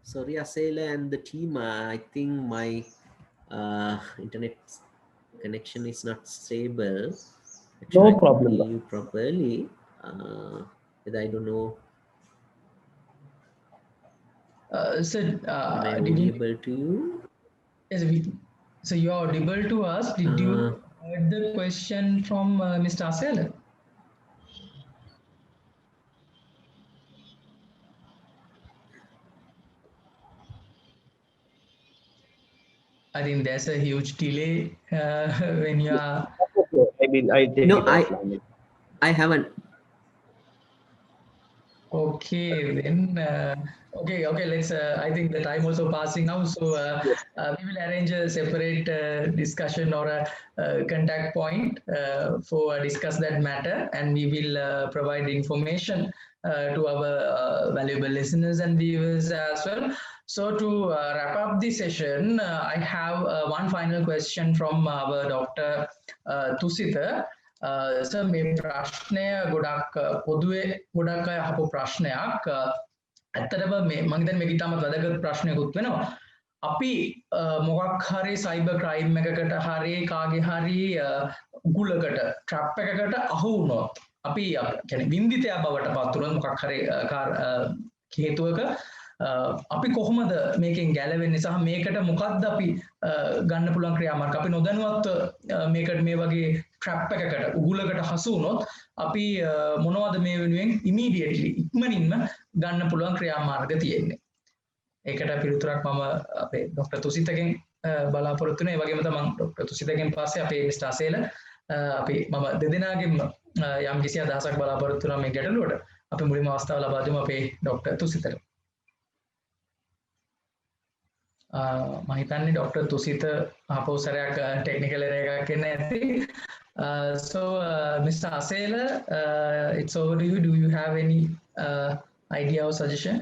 Sorry, Asela and the team, I think my internet connection is not stable. No problem. You properly, but I don't know. So, Am I audible to you? Yes, so you are audible to us. Did you heard the question from Mr. Asela? I think there's a huge delay when you are. I take No, it offline. I haven't. Okay, then. Okay. Let's. I think the time also passing now, so we will arrange a separate discussion or a contact point for discuss that matter, and we will provide information to our valuable listeners and viewers as well. So to wrap up the session, I have one final question from our Dr. Thusitha. Sir මේ ප්‍රශ්නය ගොඩක් පොදුවේ ගොඩක් අය අහපු ප්‍රශ්නයක්. ඇත්තටම මේ මම හිතන්නේ මේක ඉතාමත් වැදගත් ප්‍රශ්නයකුත් වෙනවා. අපි මොකක් හරි සයිබර් ක්‍රයිම් එකකට හරි කාගේ හරි උගුලකට ට්‍රැප් එකකට අහු වුණොත් අපි කියන්නේ වින්දිතයා බවට පත් වුණොත් මොකක් හරි හේතුවක අපි කොහොමද මේකෙන් ගැලවෙන්නේ සහ මේකට මොකක්ද අපි ගන්න පුළුවන් ක්‍රියාමාර්ග අපි නොදැනුවත්ව මේකට මේ වගේ ට්‍රැප් එකකට උගුලකට හසු වුණොත් අපි මොනවද මේ වෙනුවෙන් ඉමීඩියට්ලි ඉක්මනින්ම ගන්න පුළුවන් ක්‍රියාමාර්ග තියෙන්නේ. ඒකට පිළිතුරක් මම අපේ ડોક્ટર තුසිතගෙන් බලාපොරොත්තු වෙනවා. ඒ වගේම තමයි ડોક્ટર තුසිතගෙන් පස්සේ අපේ මිස්ටර් අසේල අපි මම දෙදෙනාගෙන් යම් කිසි අදහසක් බලාපොරොත්තු වෙනවා මේ ගැටලුවට. අපි මුලින්ම අවස්ථාව ලබා දෙමු අපේ ડોક્ટર තුසිතට. මම හිතන්නේ ડોક્ટર තුසිත ආපහු සැරයක් ටෙක්නිකල් එරර් එකක් එන්න ඇති. So Mr. Asela, it's over to you. Do you have any idea or suggestion?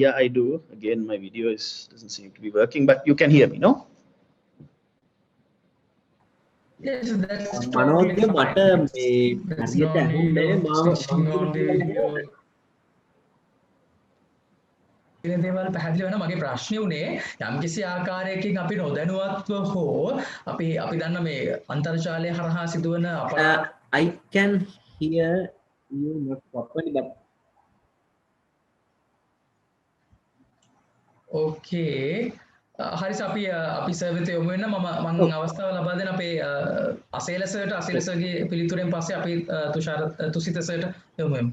Yeah, I do. Again, my video doesn't seem to be working, but you can hear me, no? Yes, that's Manoja totally මට fine. මේ That's හරියට not ඇහුන්නේ you මාව switching on the video. ඉතින් දේවල් පැහැදිලි වෙනවා. මගේ ප්‍රශ්නේ උනේ යම්කිසි ආකාරයකින් අපි නොදැනුවත්ව හෝ අපි දන්න මේ අන්තර්ජාලය හරහා සිදුවන අපරාධ I can hear you not properly, but ඕකේ හරි අපි සර් වෙත යොමු වෙන්න මම අවස්ථාව ලබා දෙන අපේ අසේල සර්ට අසේල සර්ගේ පිළිතුරෙන් පස්සේ අපි තුසිත සර්ට යොමු වෙමු.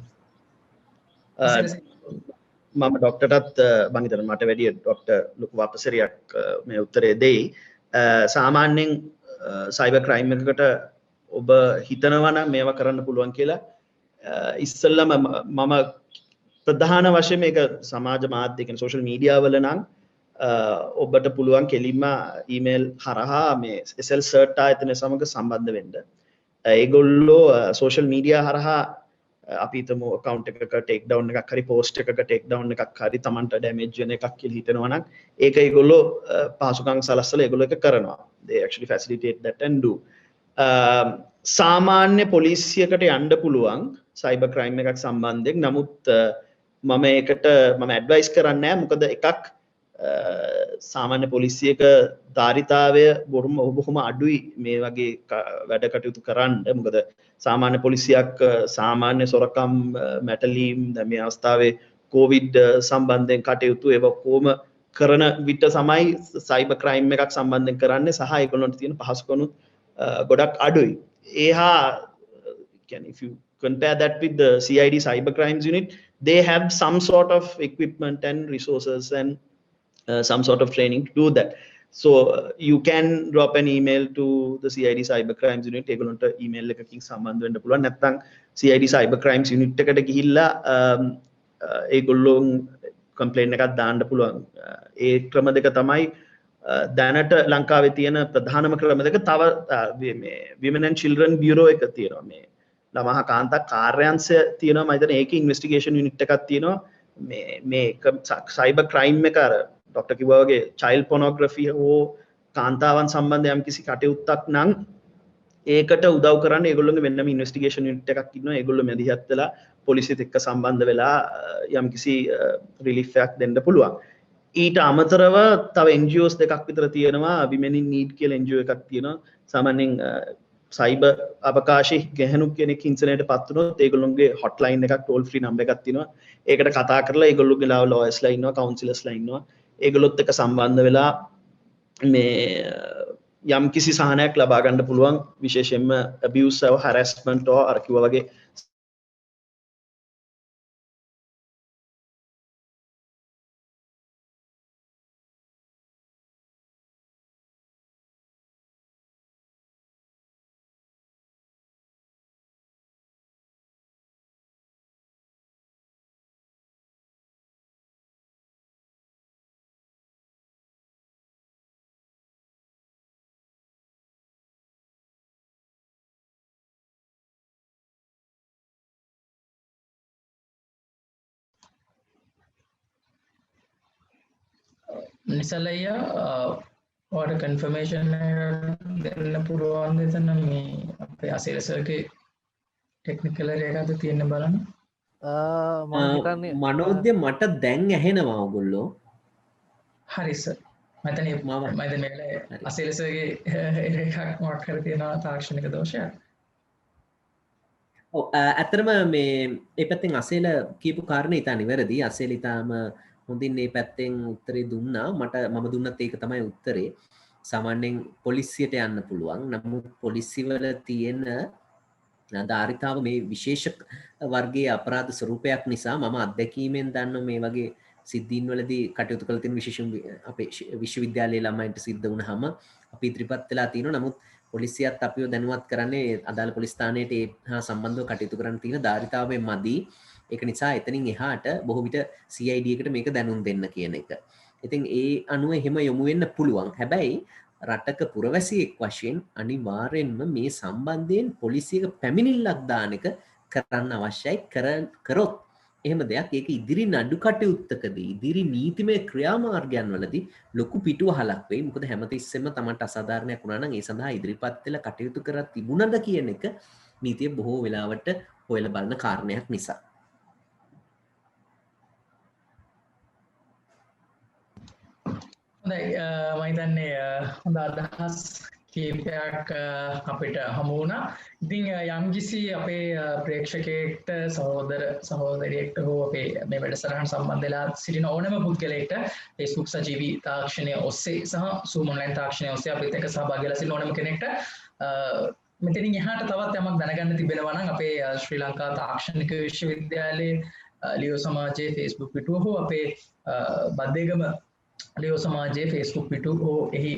මම ඩොක්ටර්ටත් මම හිතනවා මට වැඩිය ඩොක්ටර් ලොකු වපසරියක් මේ උත්තරේ දෙයි. සාමාන්‍යයෙන් සයිබර් ක්‍රයිම් එකකට ඔබ හිතනවා නම් මේවා කරන්න පුළුවන් කියලා ඉස්සෙල්ලාම මම ප්‍රධාන වශයෙන් මේක සමාජ මාධ්‍ය කියන්නේ සෝෂල් මීඩියා වල නම් ඔබට පුළුවන් කෙලින්ම ඊමේල් හරහා මේ SL සර්ට් ආයතනය සමග සම්බන්ධ වෙන්න. ඒගොල්ලෝ සෝෂල් මීඩියා හරහා අපි හිතමු account එකක take down එකක් හරි post එකක take down එකක් හරි Tamanට damage වෙන එකක් කියලා හිතනවා නම් ඒක ඒගොල්ලෝ පහසුකම් සලස්සලා ඒගොල්ලෝ ඒක කරනවා. They actually facilitate that and do. සාමාන්‍ය පොලිසියකට යන්න පුළුවන් cyber crime එකක් සම්බන්ධයෙන්. නමුත් මම ඒකට ඇඩ්වයිස් කරන්නේ නැහැ. මොකද එකක් සාමාන්‍ය පොලිසියක ධාරිතාවය බොහොම අඩුයි මේ වගේ වැඩ කටයුතු කරන්න. මොකද සාමාන්‍ය පොලිසියක් සාමාන්‍ය සොරකම් මැටලීම් මේ අවස්ථාවේ කොවිඩ් සම්බන්ධයෙන් කටයුතු ඒවා කොහොම කරන විට තමයි සයිබර් ක්‍රයිම් එකක් සම්බන්ධයෙන් කරන්නේ සහ ඒගොල්ලන්ට තියෙන පහසුකම්ුත් ගොඩක් අඩුයි. ඒහා කියන්නේ if you compare that with the CID cyber crimes unit, they have some sort of equipment and resources and some sort of training to do that. So you can drop an email to the CID cyber crimes unit. ඒගොල්ලන්ට email එකකින් සම්බන්ධ වෙන්න පුළුවන්. නැත්නම් CID cyber crimes unit එකට ගිහිල්ලා ඒගොල්ලෝ complaint එකක් දාන්න පුළුවන්. ඒ ක්‍රම දෙක තමයි දැනට ලංකාවේ තියෙන ප්‍රධානම ක්‍රම දෙක. තව මේ Women and Children Bureau එක තියෙනවා. මේ ළමහා කාන්තා කාර්යාංශය තියෙනවා. මම හිතන්නේ ඒකේ investigation unit එකක් තියෙනවා. මේ cyber crime එක අර ඩොක්ටර් කිව්වා වගේ child pornography හෝ කාන්තාවන් සම්බන්ධ යම් කිසි කටයුත්තක් නම් ඒකට උදව් කරන්න ඒගොල්ලෝගේ වෙනම ඉන්වෙස්ටිගේෂන් යුනිට් එකක් ඉන්නවා. ඒගොල්ලෝ මැදිහත් වෙලා පොලිසියත් එක්ක සම්බන්ධ වෙලා යම් කිසි රිලීෆ් එකක් දෙන්න පුළුවන්. ඊට අමතරව තව NGOs දෙකක් විතර තියෙනවා. Women in Need කියලා NGO එකක් තියෙනවා. සාමාන්‍යයෙන් සයිබර් අවකාශයේ ගැහණු කෙනෙක් ඉන්සිඩන්ට් පත් වුණොත් ඒගොල්ලෝගේ හොට්ලයින් එකක් ටෝල් ෆ්‍රී නම්බර් එකක් තියෙනවා. ඒකට කතා කරලා ඒගොල්ලෝගේ ලෝයර්ස්ලා ඉන්නවා, කවුන්සිලර්ස්ලා ඉන්නවා. ඒගොල්ලොත් එක්ක සම්බන්ධ වෙලා මේ යම් කිසි සහනයක් ලබා ගන්න පුළුවන්. විශේෂයෙන්ම abuse or harassment or අර කිව්වා වගේ නිසලయ్య or a confirmation දෙන්න පුළුවන් දෙතන මේ අපේ Asela sirගේ technical area එකද තියෙන්න බලන්න. මම හිතන්නේ මනෝද්‍ය මට දැන් ඇහෙනවා ඔයගොල්ලෝ. හරි සර්. මම හිතන්නේ මේක Asela sirගේ එකක් මොකක් හරි තියෙනවා තාක්ෂණික දෝෂයක්. ඇතරම මේ ඒ පැත්තෙන් අසේල කියපු කාරණේ ඉතා නිවැරදි. අසේල ඉතාම හොඳින් මේ පැත්තෙන් උත්තරේ දුන්නා. මම දුන්නත් ඒක තමයි උත්තරේ. සාමාන්‍යයෙන් පොලිසියට යන්න පුළුවන්. නමුත් පොලිසිවල තියෙන ධාරිතාව මේ විශේෂ වර්ගයේ අපරාධ ස්වරූපයක් නිසා මම අත්දැකීමෙන් දන්න මේ වගේ සිද්ධීන් වලදී කටයුතු කළ තියෙන විශේෂ අපේ විශ්වවිද්‍යාලයේ ළමයින්ට සිද්ධ වුණාම අපි ඉදිරිපත් වෙලා තියෙනවා. නමුත් පොලිසියත් අපිව දැනුවත් කරන්නේ අදාළ පොලිස් ස්ථානයට ඒ හා සම්බන්ධව කටයුතු කරන්න තියෙන ධාරිතාවය මදි. ඒක නිසා එතනින් එහාට බොහෝ විට CID එකට මේක දැනුම් දෙන්න කියන එක. ඉතින් ඒ අනුව එහෙම යොමු වෙන්න පුළුවන්. හැබැයි රටක පුරවැසියෙක් වශයෙන් අනිවාර්යෙන්ම මේ සම්බන්ධයෙන් පොලිසියක පැමිණිල්ලක් දාන එක කරන්න අවශ්‍යයි. කරොත් එහෙම දෙයක් ඒක ඉදිරි නඩු කටයුත්තකදී ඉදිරි නීතිමය ක්‍රියාමාර්ගයන් වලදී ලොකු පිටුවහලක් වෙයි. මොකද හැමතිස්සෙම තමන්ට අසාධාරණයක් වුණා නම් ඒ සඳහා ඉදිරිපත් වෙලා කටයුතු කර තිබුණද කියන එක නීතිය බොහෝ වෙලාවට හොයලා බලන කාරණයක් නිසා. හොඳයි මම හිතන්නේ හොඳ අදහස් කීපයක් අපිට හමු වුණා. ඉතින් යම්කිසි අපේ ප්‍රේක්ෂකයෙක්ට සහෝදරියෙක්ට හෝ අපේ මේ වැඩසටහන සම්බන්ධ වෙලා සිටින ඕනෑම පුද්ගලයෙක්ට Facebook සජීවී තාක්ෂණය ඔස්සේ සහ Zoom online තාක්ෂණය ඔස්සේ අපිත් එක්ක සහභාගී වෙලා සිටින ඕනෑම කෙනෙක්ට මෙතනින් එහාට තවත් යමක් දැනගන්න තිබෙනවා නම් අපේ ශ්‍රී ලංකා තාක්ෂණික විශ්වවිද්‍යාලයේ ලියෝ සමාජයේ Facebook පිටුව හෝ අපේ බද්දේගම ලියෝ සමාජයේ Facebook පිටුව හෝ එහි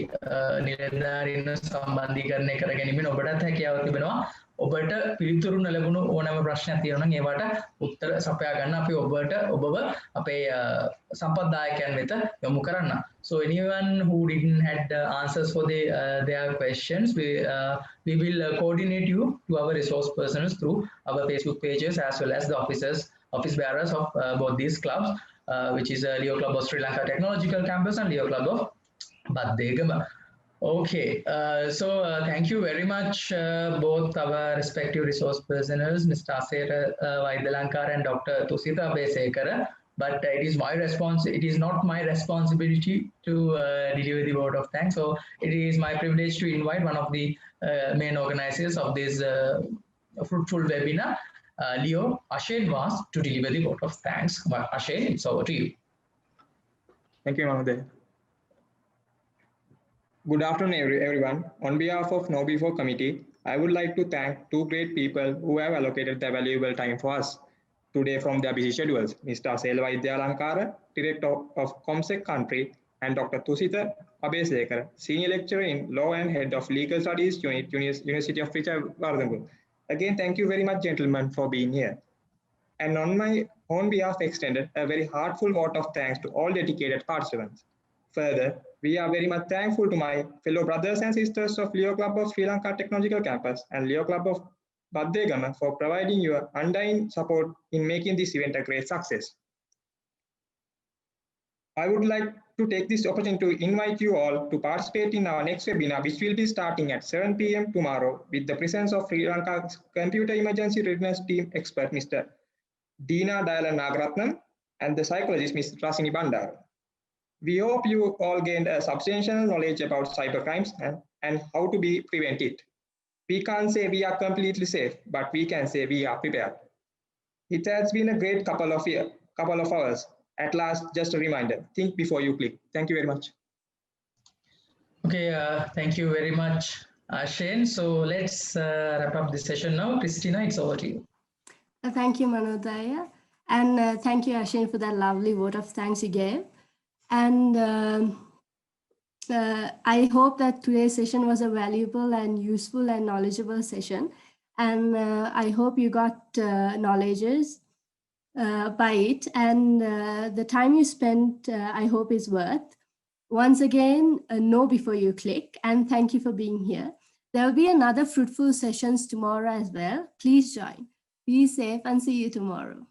නිලධාරීන් සම්බන්ධීකරණය කර ගැනීමෙන් ඔබටත් හැකියාව තිබෙනවා. ඔබට පිළිතුරු නොලැබුණු ඕනෑම ප්‍රශ්නයක් තියෙනවා නම් ඒවට උත්තර සපයා ගන්න අපි ඔබව අපේ සම්පත්දායකයන් වෙත යොමු කරන්න. So anyone who didn't had answers for their questions, we will coordinate you to our resource persons through our Facebook pages as well as the office bearers of both these clubs, which is Leo Club of Sri Lanka Technological Campus and Leo Club of Baddegama. Okay, so thank you very much both our respective resource personnel, Mr. Asela Waidyalankara and Dr. Thusitha Abeysekara. But it is not my responsibility to deliver the vote of thanks. So it is my privilege to invite one of the main organizers of this fruitful webinar, Leo Ashen was to deliver the vote of thanks. Ashen, it's over to you. Thank you, Mahoday. Good afternoon, everyone. On behalf of KnowBe4 committee, I would like to thank two great people who have allocated their valuable time for us today from their busy schedules, Mr. Asela Waidyalankara, Director of ComSec Country, and Dr. Thusitha Abeysekara, Senior Lecturer in Law and Head of Legal Studies Unit, University of Tricharvardhanpur. Again, thank you very much, gentlemen, for being here. And on my own behalf, extended a very heartfelt vote of thanks to all dedicated participants. Further, we are very much thankful to my fellow brothers and sisters of Leo Club of Sri Lanka Technological Campus and Leo Club of Baddegama for providing your undying support in making this event a great success. I would like to take this opportunity to invite you all to participate in our next webinar, which will be starting at 7 p.m. tomorrow with the presence of Sri Lanka's Computer Emergency Readiness Team expert, Mr. Deena Dayalan Nagaratnam, and the psychologist, Ms. Rasini Bandar. We hope you all gained a substantial knowledge about cybercrimes and how to prevent it. We can't say we are completely safe, but we can say we are prepared. It has been a great couple of hours. At last, just a reminder, think before you click. Thank you very much. Okay, thank you very much, Shane. So let's wrap up this session now. Christina, it's over to you. Thank you, Manodaya. And thank you, Ashen, for that lovely vote of thanks you gave. And I hope that today's session was a valuable and useful and knowledgeable session. And I hope you got knowledges by it. And the time you spent, I hope is worth. Once again, know before you click. And thank you for being here. There will be another fruitful sessions tomorrow as well. Please join. Be safe and see you tomorrow.